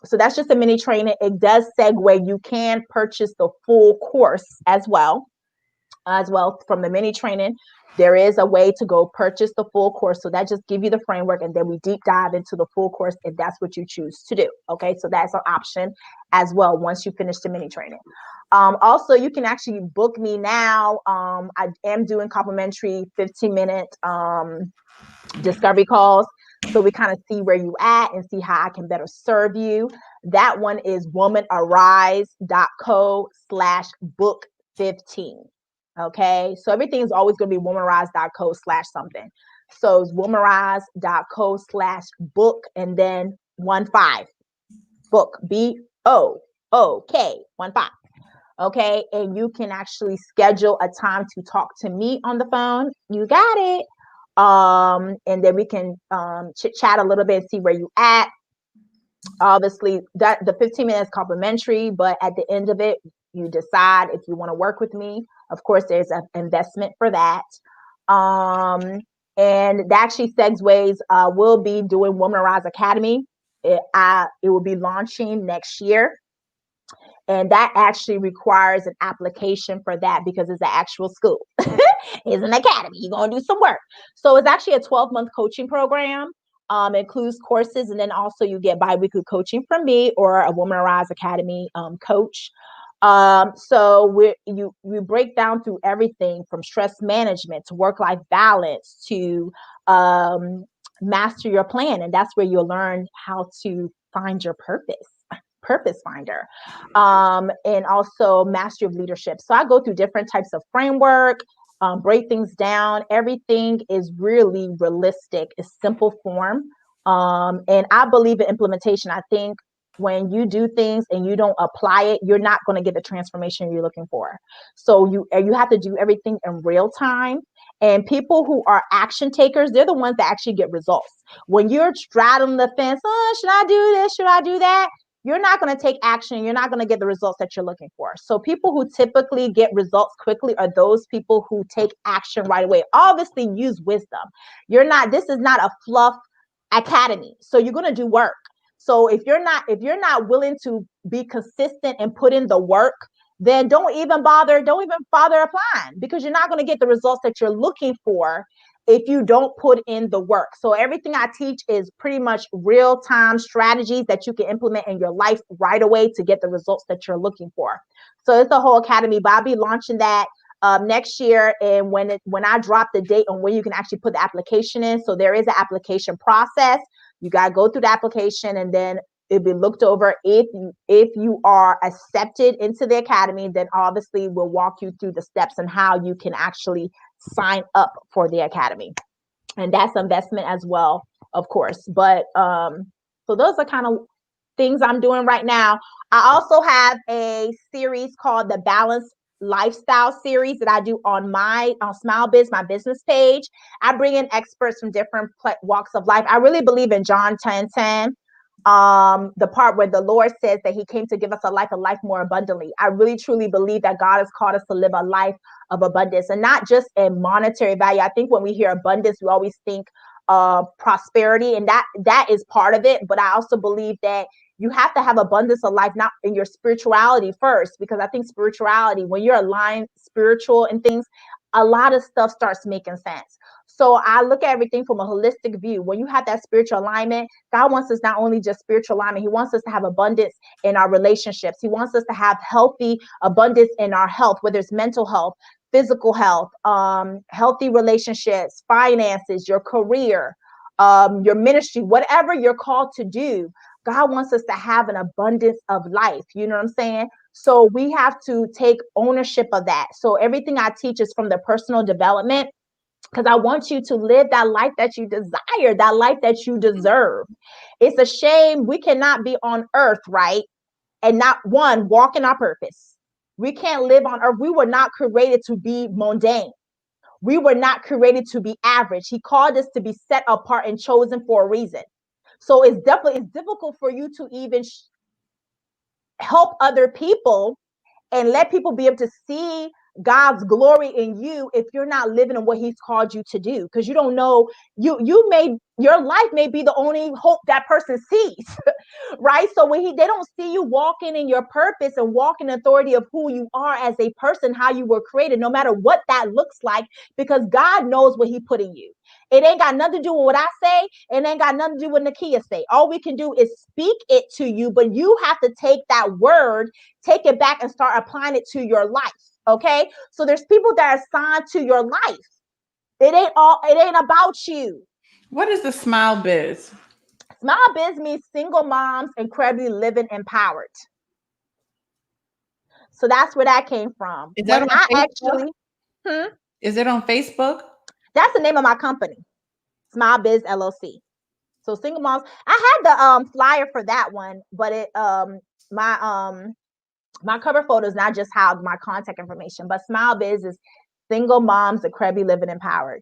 So that's just a mini training. It does segue. You can purchase the full course as well from the mini training. There is a way to go purchase the full course. So that just gives you the framework, and then we deep dive into the full course if that's what you choose to do. Okay, so that's an option as well once you finish the mini training. Also, you can actually book me now. I am doing complimentary 15-minute discovery calls. So we kind of see where you at and see how I can better serve you. That one is womanarise.co/book15. Okay. So everything is always going to be womanarise.co/something. So it's womanarise.co/book and then 15 book, BOOK 15. Okay. And you can actually schedule a time to talk to me on the phone. You got it. And then we can chit chat a little bit and see where you at. Obviously, that the 15 minutes complimentary, but at the end of it, you decide if you want to work with me. Of course, there's an investment for that. And that actually segues. We'll be doing Woman Rise Academy. It will be launching next year. And that actually requires an application for that because it's an actual school. It's an academy. You're going to do some work. So it's actually a 12-month coaching program. Includes courses, and then also you get bi-weekly coaching from me or a Woman Arise Academy coach. So we break down through everything from stress management to work-life balance to master your plan. And that's where you'll learn how to find your purpose finder, and also mastery of leadership. So I go through different types of framework, break things down. Everything is really realistic. It's simple form. And I believe in implementation. I think when you do things and you don't apply it, you're not going to get the transformation you're looking for. So you have to do everything in real time. And people who are action takers, they're the ones that actually get results. When you're straddling the fence, should I do this? Should I do that? You're not going to take action. You're not going to get the results that you're looking for. So people who typically get results quickly are those people who take action right away. Obviously, use wisdom. This is not a fluff academy. So you're going to do work. So if you're not willing to be consistent and put in the work, then don't even bother applying, because you're not going to get the results that you're looking for if you don't put in the work. So everything I teach is pretty much real-time strategies that you can implement in your life right away to get the results that you're looking for. So it's the whole academy, but I'll be launching that next year. And when I drop the date on when you can actually put the application in. So there is an application process. You got to go through the application, and then it'll be looked over. If you are accepted into the academy, then obviously we'll walk you through the steps and how you can actually sign up for the academy. And that's investment as well, of course. But so those are kind of things I'm doing right now. I also have a series called the Balanced Lifestyle series that I do on my Smile Biz, my business page. I bring in experts from different walks of life. I really believe in John 10:10. The part where the Lord says that he came to give us a life more abundantly. I really truly believe that God has called us to live a life of abundance, and not just a monetary value. I think when we hear abundance, we always think prosperity, and that is part of it. But I also believe that you have to have abundance of life, not in your spirituality first, because I think spirituality, when you're aligned spiritual and things, a lot of stuff starts making sense. So I look at everything from a holistic view. When you have that spiritual alignment, God wants us not only just spiritual alignment, he wants us to have abundance in our relationships. He wants us to have healthy abundance in our health, whether it's mental health, physical health, healthy relationships, finances, your career, your ministry, whatever you're called to do. God wants us to have an abundance of life. You know what I'm saying? So we have to take ownership of that. So everything I teach is from the personal development, because I want you to live that life that you desire, that life that you deserve. It's a shame we cannot be on earth, right? And not walk in our purpose. We can't live on earth. We were not created to be mundane. We were not created to be average. He called us to be set apart and chosen for a reason. So it's difficult for you to even help other people and let people be able to see God's glory in you if you're not living in what he's called you to do, because you don't know, your life may be the only hope that person sees. Right? So when they don't see you walking in your purpose and walking in authority of who you are as a person, how you were created, no matter what that looks like, because God knows what he put in you. It ain't got nothing to do with what I say. It ain't got nothing to do with Nakia say. All we can do is speak it to you, but you have to take that word, take it back and start applying it to your life. Okay? So there's people that are assigned to your life. It ain't about you. What is the Smile Biz? Smile Biz means single moms incredibly living empowered. So that's where that came from. Is that When on I Facebook? actually, Is it on Facebook? that's the name of my company, Smile Biz LLC. So single moms. I had the flyer for that one, but my cover photo is not just how my contact information, but Smile Biz is single moms incredibly living empowered.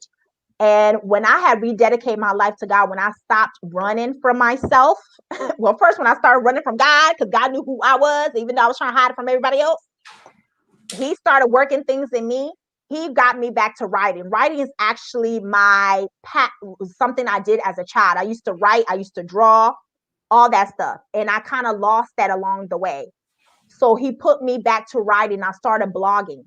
And when I had rededicated my life to God, when I stopped running from myself, well, first when I started running from God, because God knew who I was, even though I was trying to hide it from everybody else, he started working things in me. He got me back to writing. Writing is actually something I did as a child. I used to write, I used to draw, all that stuff. And I kind of lost that along the way. So he put me back to writing. I started blogging.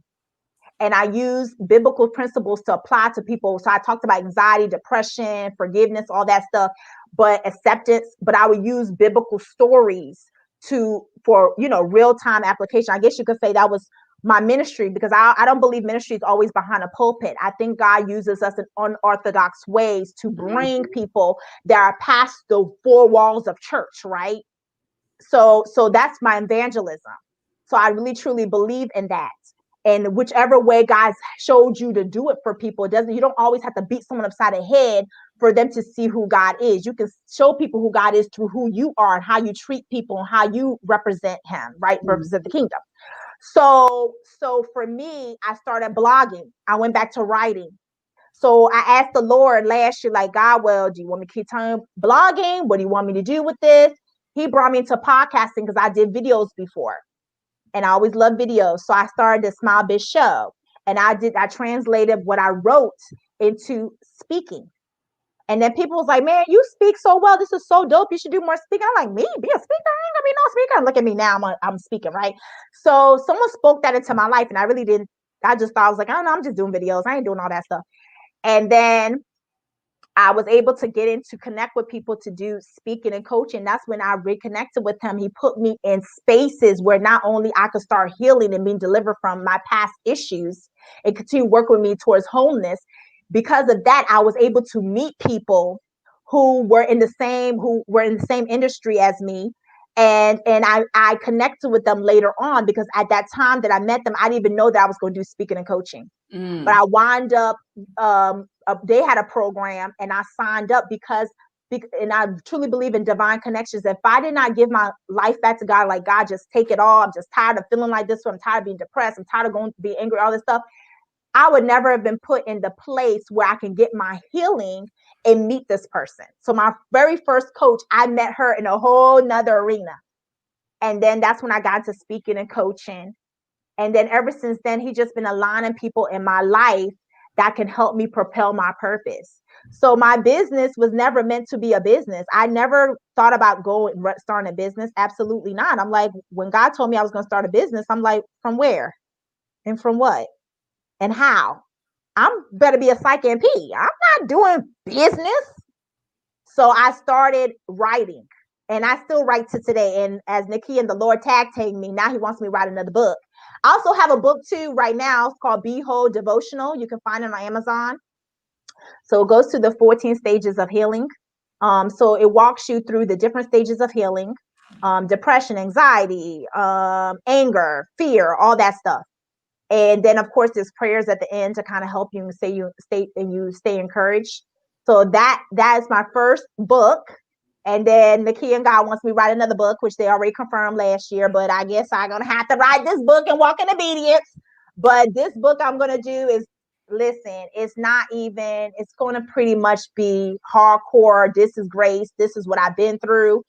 And I use biblical principles to apply to people. So I talked about anxiety, depression, forgiveness, all that stuff, but acceptance. But I would use biblical stories for real-time application. I guess you could say that was my ministry, because I don't believe ministry is always behind a pulpit. I think God uses us in unorthodox ways to bring people that are past the four walls of church, right? So that's my evangelism. So I really truly believe in that. And whichever way God showed you to do it for people, you don't always have to beat someone upside the head for them to see who God is. You can show people who God is through who you are and how you treat people and how you represent him, right? Represent the kingdom. So for me, I started blogging. I went back to writing. So I asked the Lord last year, like, God, well, do you want me to keep blogging? What do you want me to do with this? He brought me into podcasting because I did videos before. And I always loved videos. So I started the Smile Biz show. And I translated what I wrote into speaking. And then people was like, man, you speak so well. This is so dope. You should do more speaking. I'm like, me? Be a speaker? I ain't gonna be no speaker. Look at me now. I'm speaking, right? So someone spoke that into my life. And I really didn't. I just thought, I was like, I don't know. I'm just doing videos. I ain't doing all that stuff. And then I was able to get in to connect with people to do speaking and coaching. That's when I reconnected with him. He put me in spaces where not only I could start healing and being delivered from my past issues and continue to work with me towards wholeness. Because of that, I was able to meet people who were in the same industry as me. And I connected with them later on, because at that time that I met them, I didn't even know that I was going to do speaking and coaching. But I wound up, they had a program and I signed up because and I truly believe in divine connections. If I did not give my life back to God, like, God, just take it all. I'm just tired of feeling like this. I'm tired of being depressed. I'm tired of going to be angry, all this stuff. I would never have been put in the place where I can get my healing and meet this person. So my very first coach, I met her in a whole nother arena. And then that's when I got into speaking and coaching. And then ever since then, he's just been aligning people in my life that can help me propel my purpose. So my business was never meant to be a business. I never thought about starting a business. Absolutely not. I'm like, when God told me I was going to start a business, I'm like, from where and from what and how? I'm better be a psych MP. I'm not doing business. So I started writing, and I still write to today. And as Nikki and the Lord tag me, now he wants me to write another book. I also have a book too right now. It's called Be Whole Devotional. You can find it on Amazon. So it goes to the 14 stages of healing. So it walks you through the different stages of healing, depression, anxiety, anger, fear, all that stuff. And then, of course, there's prayers at the end to kind of help you stay encouraged. So that is my first book. And then Nikki and God wants me to write another book, which they already confirmed last year. But I guess I'm going to have to write this book and walk in obedience. But this book I'm going to do is, listen, it's going to pretty much be hardcore. This is grace. This is what I've been through.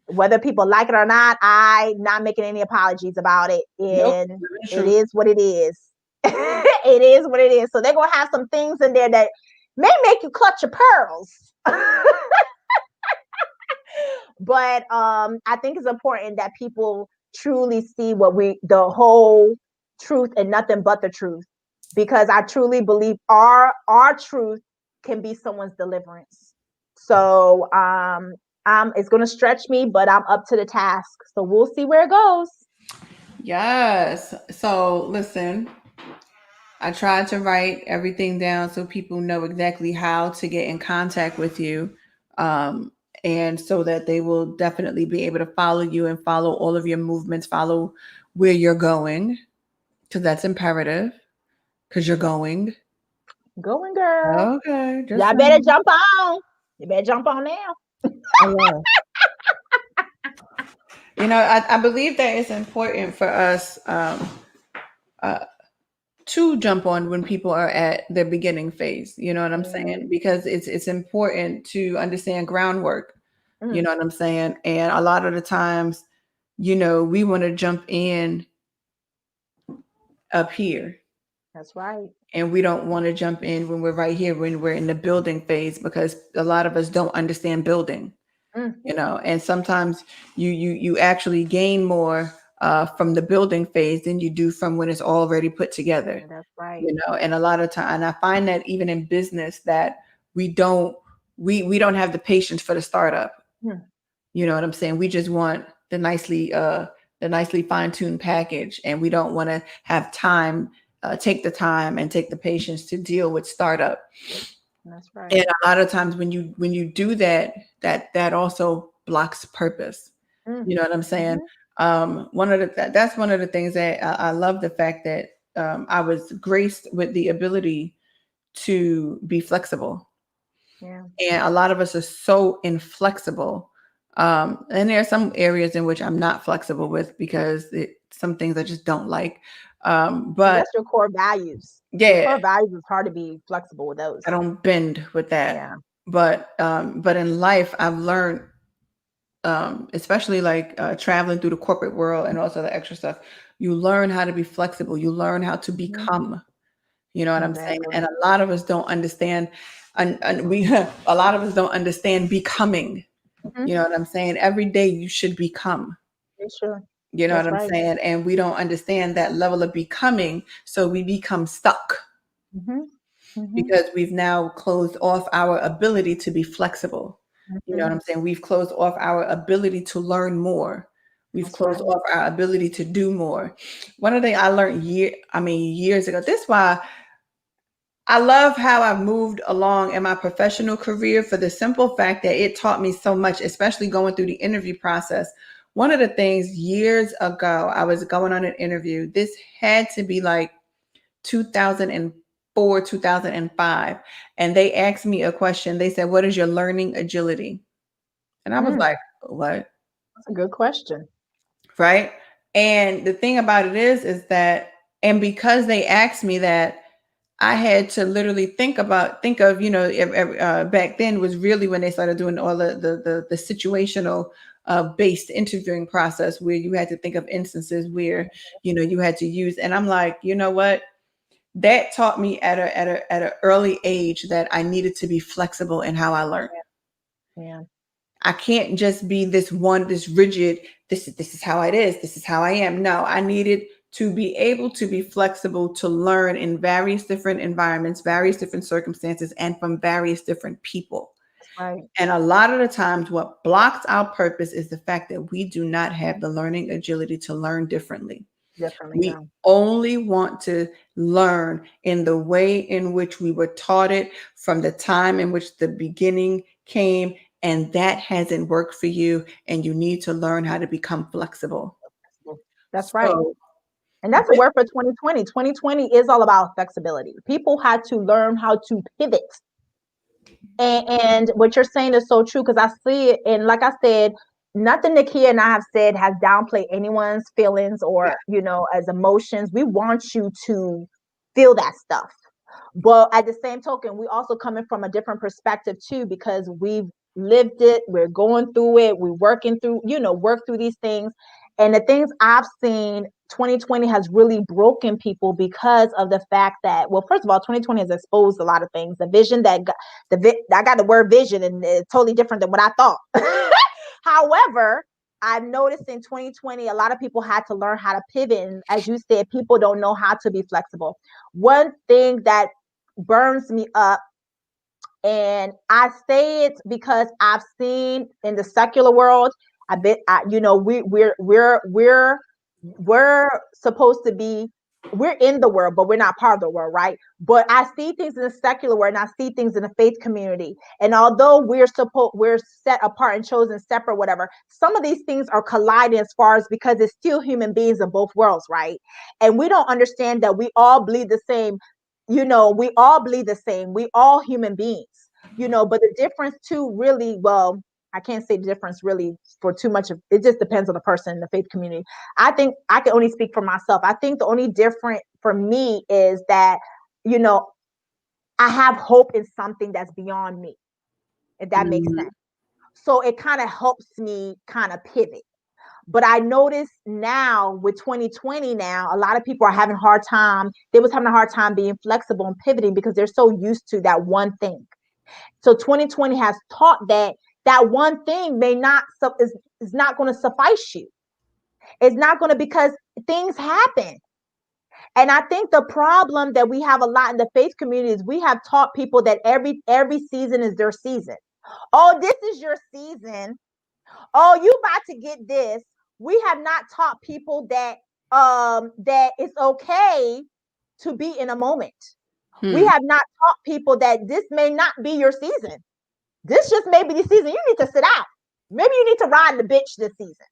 Whether people like it or not, I'm not making any apologies about it. And it is what it is. It is what it is. So they're going to have some things in there that may make you clutch your pearls. But I think it's important that people truly see the whole truth and nothing but the truth. Because I truly believe our truth can be someone's deliverance. So it's going to stretch me, but I'm up to the task. So we'll see where it goes. Yes. So listen, I tried to write everything down so people know exactly how to get in contact with you. And so that they will definitely be able to follow you and follow all of your movements, follow where you're going, because that's imperative, because you're going. Going, girl. Okay. Y'all better jump on. You better jump on now. I will. I believe that it's important for us to jump on when people are at their beginning phase. You know what I'm saying? Because it's important to understand groundwork. You know what I'm saying? And a lot of the times, we want to jump in up here. That's right. And we don't want to jump in when we're right here, when we're in the building phase, because a lot of us don't understand building. And sometimes you actually gain more from the building phase than you do from when it's already put together. That's right. And a lot of time, and I find that even in business that we don't have the patience for the startup. You know what I'm saying? We just want the nicely fine-tuned package, and we don't want to have time, take the time and take the patience to deal with startup. That's right. And a lot of times when you do that also blocks purpose. You know what I'm saying? That's one of the things that I love, the fact that I was graced with the ability to be flexible. Yeah. And a lot of us are so inflexible. And there are some areas in which I'm not flexible with, because some things I just don't like. But that's your core values. Yeah. Your core values is hard to be flexible with those. I don't bend with that. Yeah. But in life, I've learned, especially like traveling through the corporate world and also the extra stuff, you learn how to be flexible. You learn how to become. You know what I'm saying? And a lot of us don't understand, and a lot of us don't understand becoming. You know what I'm saying? Every day you should become. Sure. You know what I'm saying? And we don't understand that level of becoming, so we become stuck. Mm-hmm. because we've now closed off our ability to be flexible. You know Mm-hmm. what I'm saying? We've closed off our ability to learn more. We've That's right. closed off our ability to do more. One of the things I learned years ago. This is why I love how I've moved along in my professional career, for the simple fact that it taught me so much, especially going through the interview process. One of the things years ago, I was going on an interview. This had to be like 2004, 2005. And they asked me a question. They said, "What is your learning agility?" And I was Mm, like, "What?" that's a good question. Right. And the thing about it is that, and because they asked me that, I had to literally think of, back then was really when they started doing all the situational based interviewing process, where you had to think of instances where, you had to use. And I'm like, you know what? That taught me at an early age that I needed to be flexible in how I learn. Yeah. I can't just be this rigid, this is how it is, this is how I am. No, I needed to be able to be flexible, to learn in various different environments, various different circumstances, and from various different people. That's right. And a lot of the times, what blocks our purpose is the fact that we do not have the learning agility to learn differently. Definitely. We Yeah. only want to learn in the way in which we were taught it from the time in which the beginning came, and that hasn't worked for you, and you need to learn how to become flexible. That's right. So, And that's a word for 2020. 2020 is all about flexibility. People had to learn how to pivot. And what you're saying is so true, because I see it. And like I said, nothing Nakia and I have said has downplayed anyone's feelings yeah. or, as emotions. We want you to feel that stuff. But at the same token, we also coming from a different perspective too, because we've lived it, we're going through it, we're working through, work through these things. And the things I've seen, 2020 has really broken people because of the fact that, well, first of all, 2020 has exposed a lot of things. The vision I got the word vision, and it's totally different than what I thought. However, I've noticed in 2020, a lot of people had to learn how to pivot. And as you said, people don't know how to be flexible. One thing that burns me up, and I say it because I've seen in the secular world, we're supposed to be, we're in the world, but we're not part of the world, right? But I see things in the secular world, and I see things in the faith community. And although we're set apart and chosen separate, whatever, some of these things are colliding, as far as, because it's still human beings in both worlds, right? And we don't understand that we all bleed the same. We all bleed the same. We all human beings. But the difference too, really, well, I can't say the difference really for too much of it. Just depends on the person in the faith community. I think I can only speak for myself. I think the only different for me is that, you know, I have hope in something that's beyond me, if that makes Mhm. sense. So it kind of helps me kind of pivot. But I notice now with 2020, now a lot of people are having a hard time. They was having a hard time being flexible and pivoting because they're so used to that one thing. So 2020 has taught that that one thing may not is not going to suffice you. It's not going to, because things happen. And I think the problem that we have a lot in the faith community is we have taught people that every season is their season. Oh, this is your season. Oh, you about to get this. We have not taught people that it's okay to be in a moment. We Hmm. have not taught people that this may not be your season. This just may be the season. You need to sit out. Maybe you need to ride the bitch this season.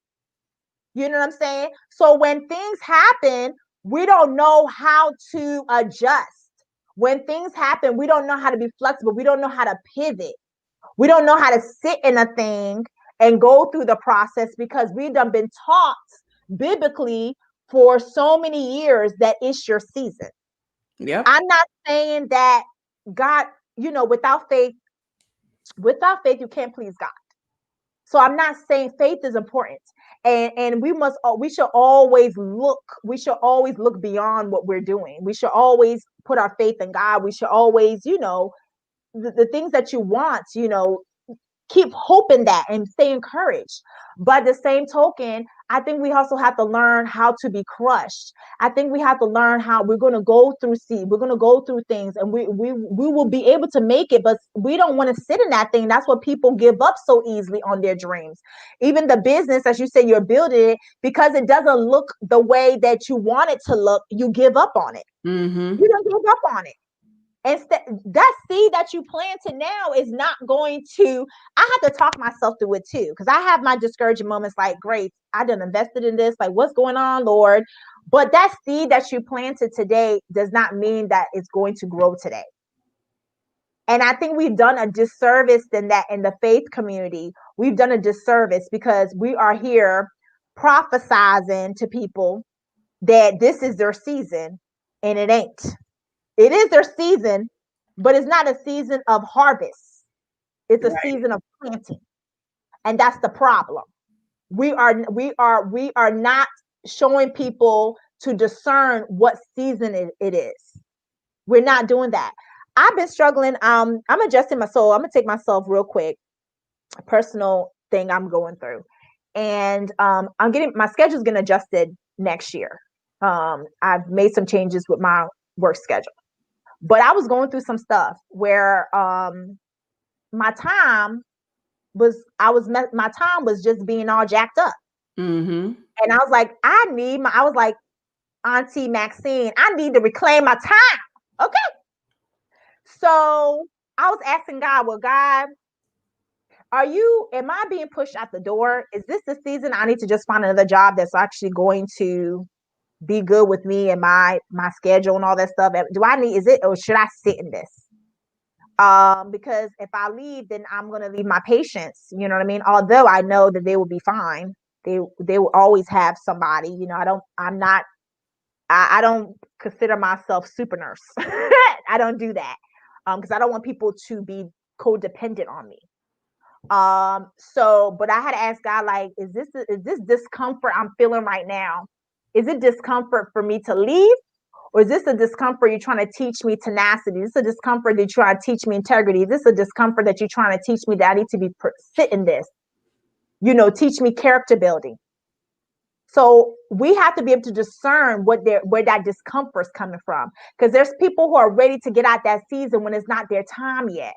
You know what I'm saying? So when things happen, we don't know how to adjust. When things happen, we don't know how to be flexible. We don't know how to pivot. We don't know how to sit in a thing and go through the process, because we've done been taught biblically for so many years that it's your season. Yep. I'm not saying that God, without faith, you can't please God. So I'm not saying faith is important. And we should always look beyond what we're doing. We should always put our faith in God. We should always, the things that you want, keep hoping that and stay encouraged. But the same token, I think we also have to learn how to be crushed. I think we have to learn how we're going to go through we're going to go through things, and we will be able to make it, but we don't want to sit in that thing. That's what people give up so easily on their dreams. Even the business, as you say, you're building it, because it doesn't look the way that you want it to look, you give up on it. Mm-hmm. You don't give up on it. That seed that you planted now is not going to. I have to talk myself through it too, because I have my discouraging moments like, great, I done invested in this, like, what's going on, Lord? But that seed that you planted today does not mean that it's going to grow today. And I think we've done a disservice in the faith community. We've done a disservice because we are here prophesizing to people that this is their season, and it ain't. It is their season, but it's not a season of harvest. It's a season of planting. And that's the problem. We are not showing people to discern what season it is. We're not doing that. I've been struggling. I'm adjusting my soul. I'm gonna take myself real quick. A personal thing I'm going through. And I'm getting my schedule's getting adjusted next year. I've made some changes with my work schedule. But I was going through some stuff where my time was just being all jacked up. Mm-hmm. And I was like, I was like, Auntie Maxine, I need to reclaim my time. Okay. So I was asking God, well, God, am I being pushed out the door? Is this the season I need to just find another job that's actually going to be good with me and my schedule and all that stuff? Is it, or should I sit in this? Because if I leave, then I'm going to leave my patients, you know what I mean? Although I know that they will be fine. They will always have somebody, I don't consider myself super nurse. I don't do that. Because I don't want people to be codependent on me. But I had to ask God, like, is this discomfort I'm feeling right now? Is it discomfort for me to leave? Or is this a discomfort you're trying to teach me tenacity? Is this a discomfort that you're trying to teach me integrity? Is this a discomfort that you're trying to teach me that I need to sit in this? Teach me character building. So we have to be able to discern where that discomfort is coming from. Because there's people who are ready to get out that season when it's not their time yet.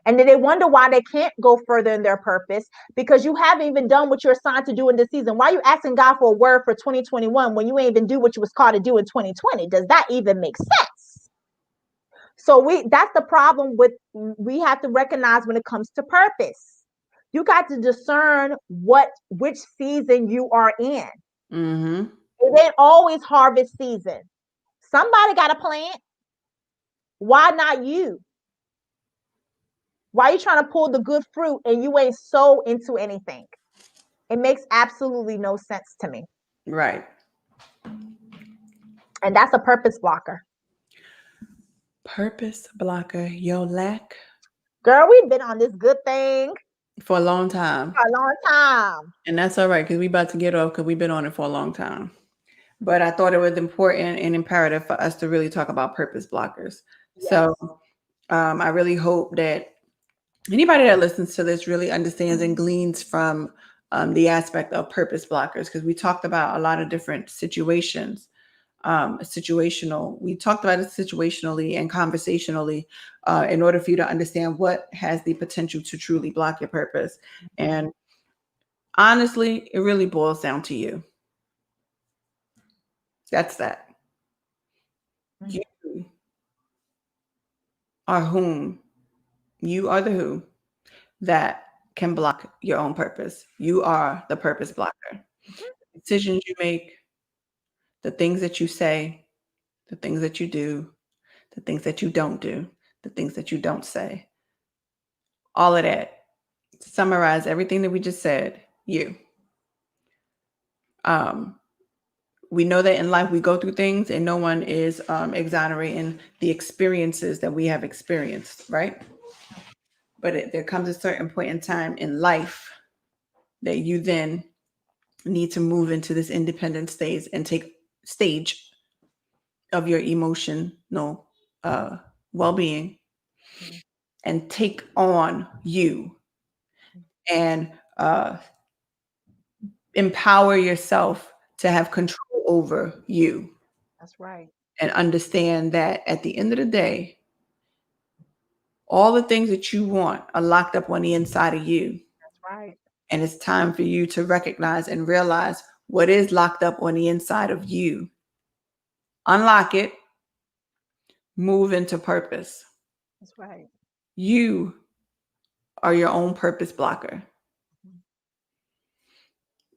And then they wonder why they can't go further in their purpose, because you haven't even done what you're assigned to do in this season. Why are you asking God for a word for 2021 when you ain't even do what you was called to do in 2020? Does that even make sense? So that's the problem we have to recognize when it comes to purpose. You got to discern which season you are in. Mm-hmm. It ain't always harvest season. Somebody got to plant. Why not you? Why are you trying to pull the good fruit and you ain't so into anything? It makes absolutely no sense to me. Right. And that's a purpose blocker. Purpose blocker, your lack. Girl, we've been on this good thing for a long time. For a long time. And that's all right, because we about to get off, because we've been on it for a long time. But I thought it was important and imperative for us to really talk about purpose blockers. Yes. So I really hope that anybody that listens to this really understands and gleans from the aspect of purpose blockers, because we talked about a lot of different situations. We talked about it situationally and conversationally in order for you to understand what has the potential to truly block your purpose. And honestly, it really boils down to you. That's that. You are whom. You are the who that can block your own purpose. You are the purpose blocker. The decisions you make, the things that you say, the things that you do, the things that you don't do, the things that you don't say. All of that. To summarize everything that we just said, you. We know that in life we go through things, and no one is exonerating the experiences that we have experienced, right? But there comes a certain point in time in life that you then need to move into this independent stage and take stage of your emotional well-being and take on you. and empower yourself to have control over you. That's right. And understand that at the end of the day, all the things that you want are locked up on the inside of you. That's right. And it's time for you to recognize and realize what is locked up on the inside of you. Unlock it, move into purpose. That's right. You are your own purpose blocker.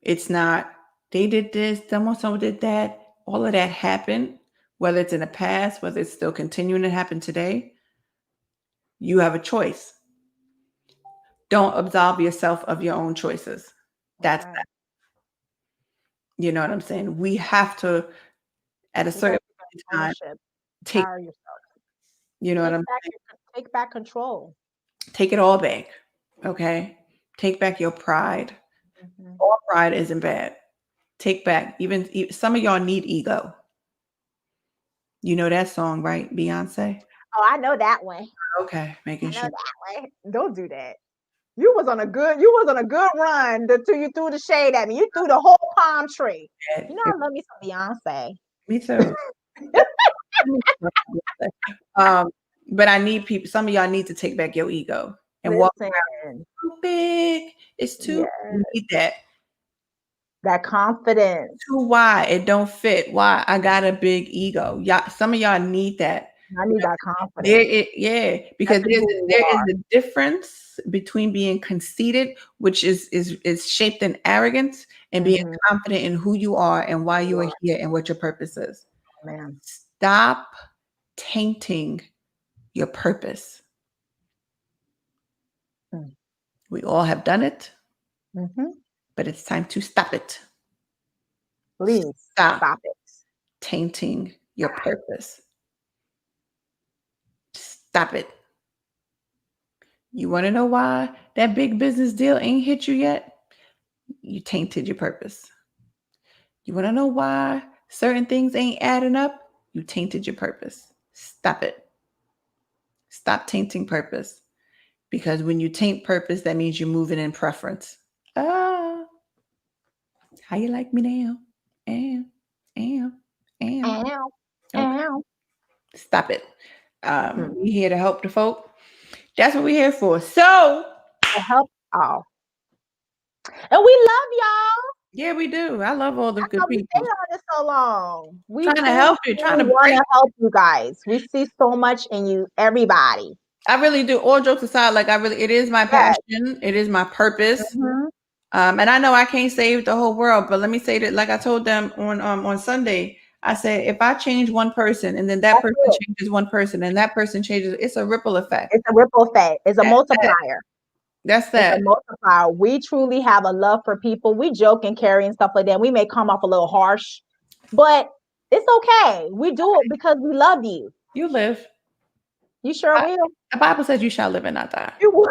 It's not, they did this, someone did that. All of that happened, whether it's in the past, whether it's still continuing to happen today. You have a choice. Don't absolve yourself of your own choices. That's right. that. You know what I'm saying? We have to, at a certain time, take, Empower yourself. you know what I'm saying? Take back control. Take it all back. Okay? Take back your pride. All pride isn't bad. Take back. Even some of y'all need ego. You know that song, right? Beyonce? Oh, I know that one. Okay, making sure. That way. Don't do that. You was on a good run until you threw the shade at me. You threw the whole palm tree. You know I love me some Beyonce. Me too. But I need people, some of y'all need to take back your ego and walk around. Too big. It's too you need that confidence. Too wide. It don't fit. Why? I got a big ego. Y'all, some of y'all need that. I need that confidence. Because there is a difference between being conceited, which is shaped in arrogance, and being confident in who you are and why you are here and what your purpose is. Man. Stop tainting your purpose. We all have done it, but it's time to stop it. Please stop it. Tainting your purpose. Stop it. You want to know why that big business deal ain't hit you yet? You tainted your purpose. You want to know why certain things ain't adding up? You tainted your purpose. Stop it. Stop tainting purpose. Because when you taint purpose, that means you're moving in preference. How you like me now? Okay. Stop it. We here to help the folk. That's what we're here for. So to help all. And we love y'all. Yeah, we do. I love all the good people. Stay on this so long. We trying to help you. Trying to want to help you guys. We see so much in you, everybody. I really do. All jokes aside, like it is my passion. It is my purpose. And I know I can't save the whole world, but let me say that, like I told them on Sunday, I said, if I change one person and then that person changes one person and that person changes, it's a ripple effect. It's a ripple effect. It's a multiplier. That's that. It's a multiplier. We truly have a love for people. We joke and carry and stuff like that. We may come off a little harsh, but it's okay. We do it because we love you. You live. You sure will. The Bible says you shall live and not die. You will.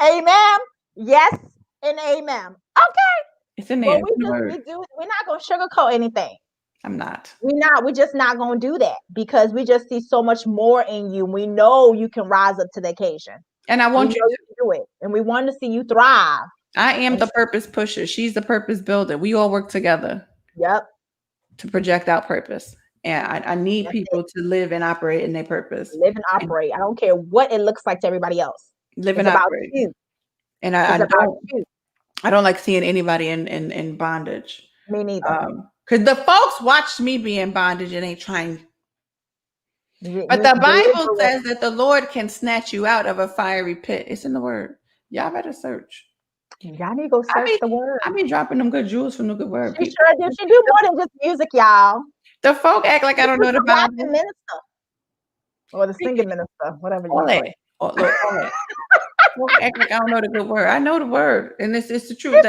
Amen. Yes and amen. Okay. It's in there. We're not going to sugarcoat anything. I'm not. We're just not going to do that because we just see so much more in you. We know you can rise up to the occasion. And I want you to do it. And we want to see you thrive. I am the purpose pusher. She's the purpose builder. We all work together. Yep. To project out purpose. And I need people to live and operate in their purpose. Live and operate. I don't care what it looks like to everybody else. Live and operate. You. And I don't like seeing anybody in bondage. Me neither. Because the folks watch me be in bondage and ain't trying. But the Bible says that the Lord can snatch you out of a fiery pit. It's in the word. Y'all better search. Y'all need to go search the word. I be dropping them good jewels from the good word. She sure did. She do more than just music, y'all. The folk act like I don't know the Bible. The minister. Or the singing minister, whatever you want. All that. Folk act like I don't know the good word. I know the word. And it's the truth.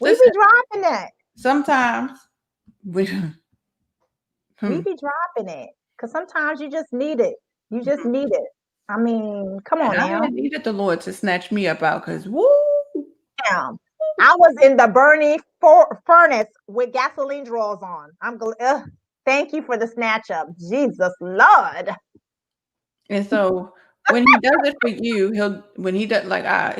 We be dropping that. Sometimes we be dropping it. Because sometimes you just need it. You just need it. I mean, come on now. I needed the Lord to snatch me up out because woo. Damn. I was in the burning furnace with gasoline drawers on. Thank you for the snatch up. Jesus Lord. And so when he does it for you,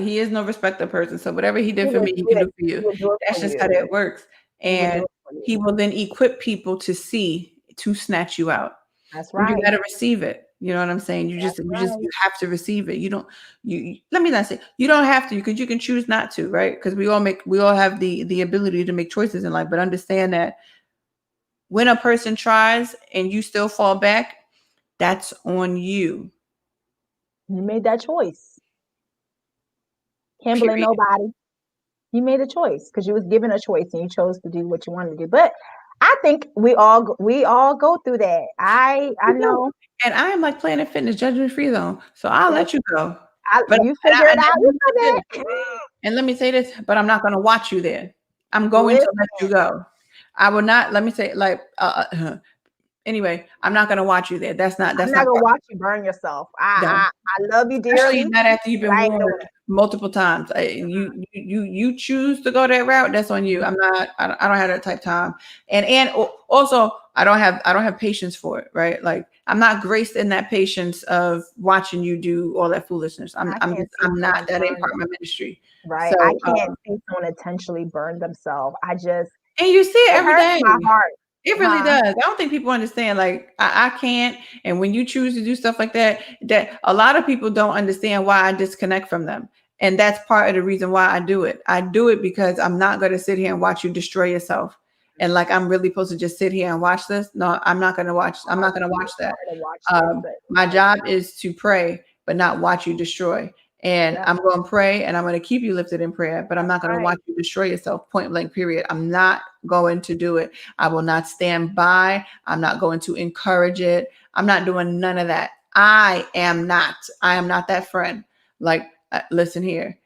he is no respecter person. So whatever he did for me, he can do for you. He will do it That's for just you. how that works. He will do And it for you. he will then equip people to snatch you out. That's And right. you got to receive it. You know what I'm saying? You have to receive it. Let me not say you don't have to, because you can choose not to, right? Because we all have the ability to make choices in life, but understand that when a person tries and you still fall back, that's on you. You made that choice. Can't blame Period. nobody. You made a choice because you was given a choice and you chose to do what you wanted to do. But I think we all go through that. I know. And I am like Planet Fitness, judgment free zone. So I'll Yes, let you go. you figure it out. You know that. And let me say this, but I'm not going to watch you there. I'm going Listen, to let you go. I will not. Let me say, anyway, I'm not going to watch you there. That's I'm not not gonna watch you burn yourself. no. I love you Especially dearly. not after you've been I ain't doing warned it. multiple times. You choose to go that route. That's on you. I'm not. I don't have that type time. And also I don't have patience for it. Right? Like I'm not graced in that patience of watching you do all that foolishness. I'm I can't see not. someone That ain't burn. part of my ministry. Right. So I can't see someone intentionally burn themselves. and you see it every hurts day. my heart. It really does. I don't think people understand. Like I can't. And when you choose to do stuff like that, that a lot of people don't understand why I disconnect from them. And that's part of the reason why I do it. I do it because I'm not going to sit here and watch you destroy yourself. And like I'm really supposed to just sit here and watch this. No, I'm not going to watch. I'm not going to watch that. My job is to pray, but not watch you destroy. And I'm going to pray and I'm going to keep you lifted in prayer, but I'm not going to watch you destroy yourself, point blank, period. I'm not going to do it. I will not stand by. I'm not going to encourage it. I'm not doing none of that. I am not that friend. Like, listen here.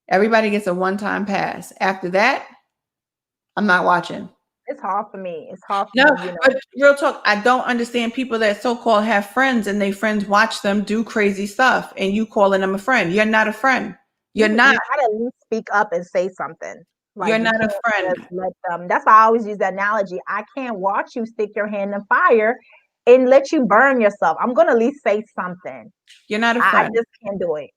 Everybody gets a one-time pass. After that, I'm not watching. It's hard for me. It's hard for No, me, you know. but real talk, I don't understand people that so-called have friends and they friends watch them do crazy stuff and you calling them a friend. You're not a friend. You're not. You gotta at least speak up and say something. Like, You're not a friend. let them. That's why I always use that analogy. I can't watch you stick your hand in fire and let you burn yourself. I'm gonna at least say something. You're not a I friend. just can't do it.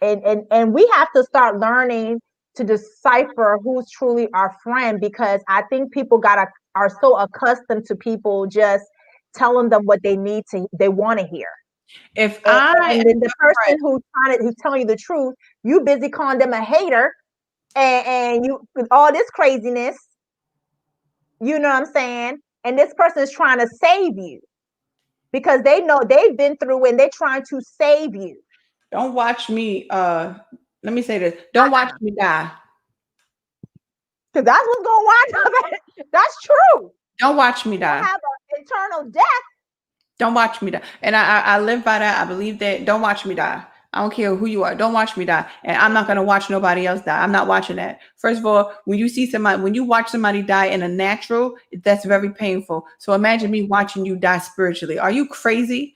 And we have to start learning to decipher who's truly our friend, because I think people are so accustomed to people just telling them what they want to hear. If And then the person who's telling you the truth, you busy calling them a hater and you all this craziness. You know what I'm saying? And this person is trying to save you because they know they've been through and they're trying to save you. don't watch me, let me say this. Don't watch me die. Because that's what's going on. That's true. Don't watch me die. You have an eternal death. Don't watch me die. And I live by that. I believe that. Don't watch me die. I don't care who you are. Don't watch me die. And I'm not going to watch nobody else die. I'm not watching that. First of all, when you watch somebody die in a natural, that's very painful. So imagine me watching you die spiritually. Are you crazy?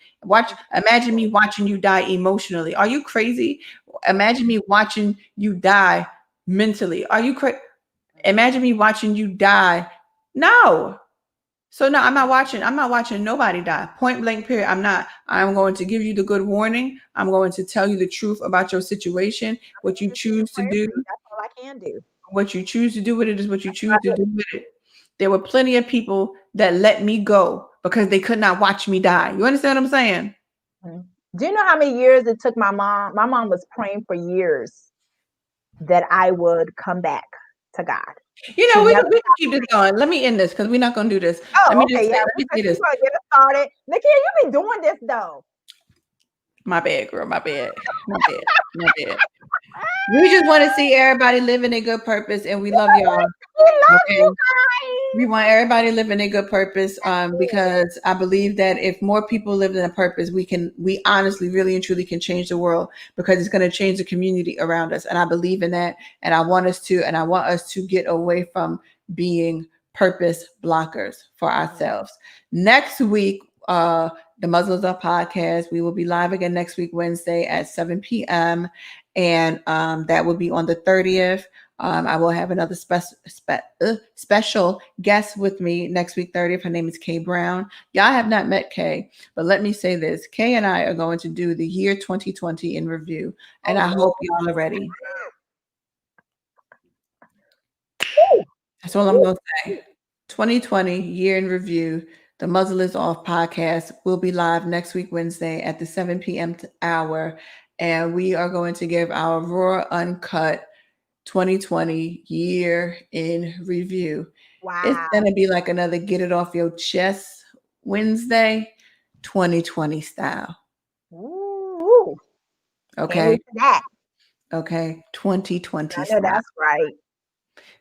Imagine me watching you die emotionally. Are you crazy? Imagine me watching you die mentally. Are you crazy? Imagine me watching you die. No. So no, I'm not watching nobody die. Point blank, period. I'm not. I'm going to give you the good warning. I'm going to tell you the truth about your situation. What you choose to do. That's all I can do. What you choose to do with it is what you choose to do with it. There were plenty of people that let me go because they could not watch me die. You understand what I'm saying? Do you know how many years it took my mom? My mom was praying for years that I would come back to God. You know, we can keep this going. Let me end this because we're not going to do this. Oh, let me okay, let me say this. Get it started. Look here, you've been doing this though. My bad, girl. My bad. We just want to see everybody living a good purpose, and we love y'all. We love you guys. We want everybody living a good purpose, because I believe that if more people live in a purpose, we honestly, really and truly can change the world, because it's going to change the community around us. And I believe in that. And I want us to get away from being purpose blockers for ourselves. Next week, the Muzzle Is Up podcast. We will be live again next week, Wednesday at 7 p.m. And that will be on the 30th. I will have another special guest with me next week, 30th. Her name is Kay Brown. Y'all have not met Kay, but let me say this. Kay and I are going to do the year 2020 in review, and I hope y'all are ready. That's all I'm going to say. 2020 year in review. The Muzzle is Off podcast will be live next week, Wednesday at the 7 p.m. hour, and we are going to give our raw, uncut 2020 year in review. Wow. It's going to be like another get it off your chest Wednesday, 2020 style. Ooh. Okay. That. Okay. 2020 I know style. that's right.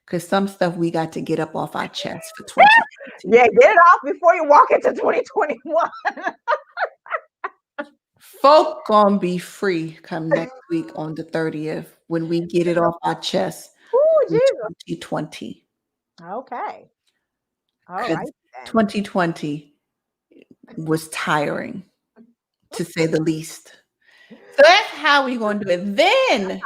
Because some stuff we got to get up off our chest for 2020. Yeah, get it off before you walk into 2021. Folk gonna be free come next week on the 30th when we get it off our chest. Ooh, Jesus. 2020. Okay. All right. Then. 2020 was tiring, to say the least. So that's how we're gonna do it. Then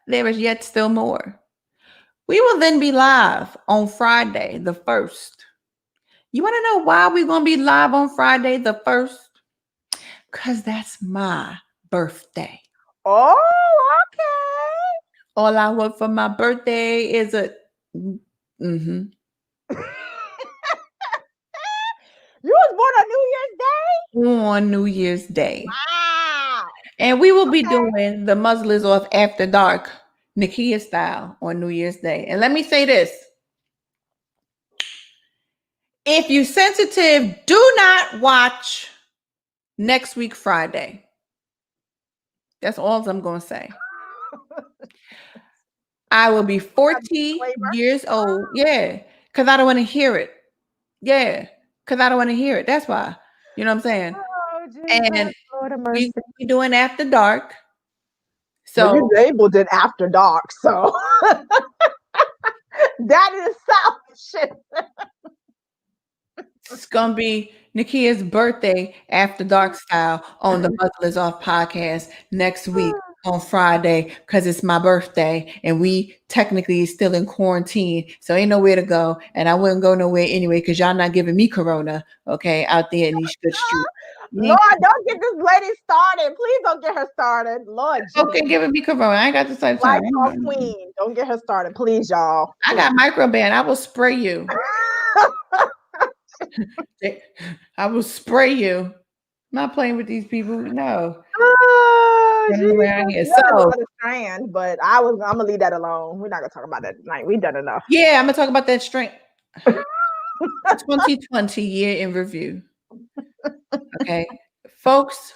there is yet still more. We will then be live on Friday the 1st. You want to know why we're going to be live on Friday the 1st? Because that's my birthday. Oh, okay. All I want for my birthday is a... You was born on New Year's Day? On New Year's Day. Wow. And we will be doing the Muzzle is Off After Dark, Nakia style, on New Year's Day. And let me say this. If you're sensitive, do not watch next week, Friday. That's all I'm going to say. I will be 40 years old. Yeah. Because I don't want to hear it. Yeah. Because I don't want to hear it. That's why. You know what I'm saying? Oh, Jesus, and we doing After Dark. So you labeled it After Dark. So that is shit. It's going to be Nakia's birthday After Dark style on the Muzzle is Off podcast next week on Friday because it's my birthday and we technically still in quarantine. So ain't nowhere to go. And I wouldn't go nowhere anyway because y'all not giving me corona, okay, out there in these good streets. Lord, don't get this lady started. Please don't get her started. Lord, okay, giving me corona. I ain't got the same time. Queen. Don't get her started, please, y'all. I got microban. I will spray you. I will spray you. I'm not playing with these people. No. So strand, but I'm gonna leave that alone. We're not gonna talk about that tonight. We've done enough. Yeah, I'm gonna talk about that strength. 2020 year in review. Okay, folks,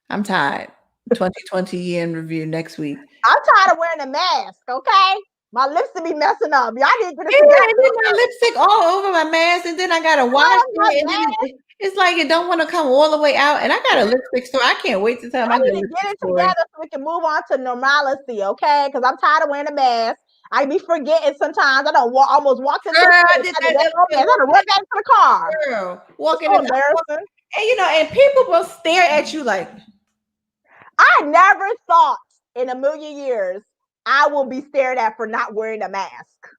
I'm tired. 2020 year in review next week. I'm tired of wearing a mask. Okay. My lips to be messing up. Y'all need to get and then my lipstick all over my mask, and then I gotta wash it. And then it's like it don't want to come all the way out. And I got a lipstick store. I can't wait to tell my get it together so we can move on to normalcy, okay? Because I'm tired of wearing a mask. I be forgetting sometimes. I don't almost walked into the run back to the car. Girl, walking in and and people will stare at you like. I never thought in a million years I will be stared at for not wearing a mask.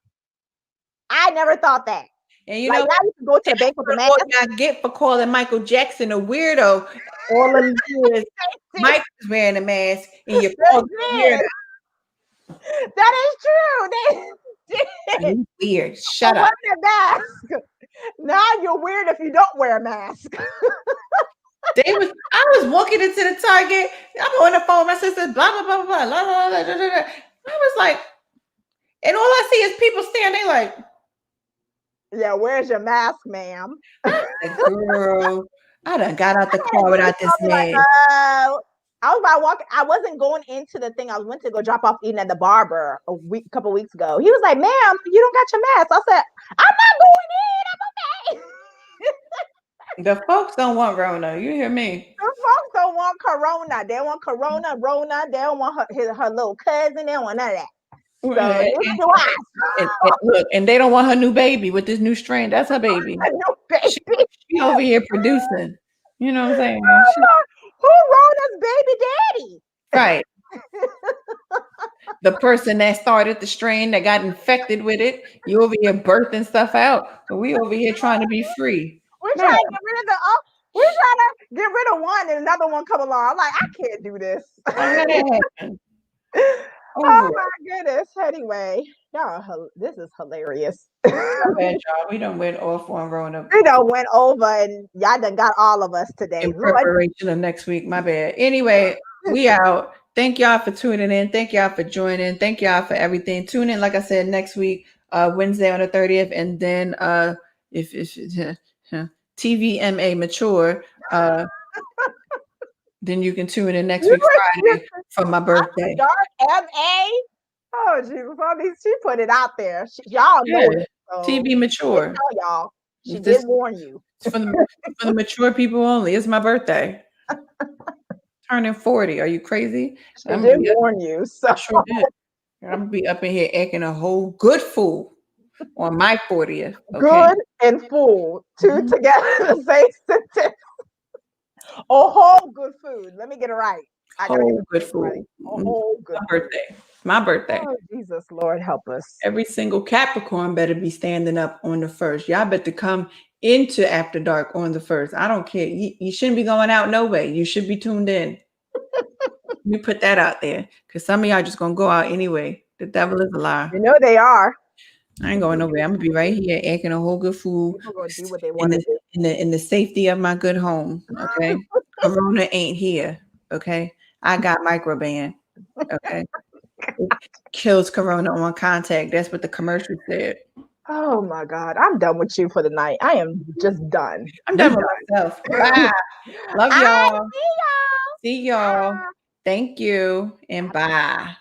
I never thought that. And you know, I used to go to the bank with a mask. What I get for calling Michael Jackson a weirdo all of the years. Mike was wearing a mask, and you called him weirdo. That is true. They did. Weird. Shut up. Wearing a mask. Now you're weird if you don't wear a mask. I was walking into the Target. I'm on the phone with my sister. Blah blah blah blah blah blah blah blah blah. I was like, and all I see is people staring. They like, yeah, where's your mask, ma'am? Girl, I done got out the car without this man. I was about to walk. I wasn't going into the thing. I went to go drop off Eden at the barber a couple weeks ago. He was like, "Ma'am, you don't got your mask." I said, "I'm not going in. I'm okay." The folks don't want Rona. You hear me? The folks don't want Corona. They want Corona, Rona. They don't want her little cousin. They don't want none of that. So look, and they don't want her new baby with this new strain. That's her baby. New baby. She over here producing. You know what I'm saying? Who Rona's baby daddy? Right. The person that started the strain that got infected with it, you over here birthing stuff out, but we over here trying to be free. We're trying to get rid of we're trying to get rid of one and another one come along. I'm like, I can't do this. Oh my goodness. Anyway, y'all, this is hilarious. Bad job. We done went off on Rona. We done went over and y'all done got all of us today. In preparation of next week. My bad. Anyway, we out. Thank y'all for tuning in. Thank y'all for joining. Thank y'all for everything. Tune in, like I said, next week, Wednesday on the 30th. And then if TVMA mature, then you can tune in next week Friday for my birthday. Dark MA. Oh Jesus! I mean, she put it out there. Y'all know it. So TV mature. Tell y'all. She did warn you. For the mature people only. It's my birthday. Turning 40. Are you crazy? She did warn you. So I sure did. I'm gonna be up in here acting a whole good fool on my 40th. Okay? Good and fool. Two together the same sentence. Oh, whole good food. Let me get it right. Whole good food. Right. Whole good birthday. My birthday. Oh, Jesus, Lord, help us. Every single Capricorn better be standing up on the 1st. Y'all better come into After Dark on the 1st. I don't care. You shouldn't be going out no way. You should be tuned in. Let me put that out there because some of y'all just gonna go out anyway. The devil is a lie. You know they are. I ain't going nowhere. I'm gonna be right here acting a whole good fool. People gonna do what they want to do in the safety of my good home. Okay, Corona ain't here. Okay, I got microban. Okay, it kills Corona on contact. That's what the commercial said. Oh my God, I'm done with you for the night. I am just done. I'm done with myself. Bye. Love y'all. See y'all. Thank you and bye.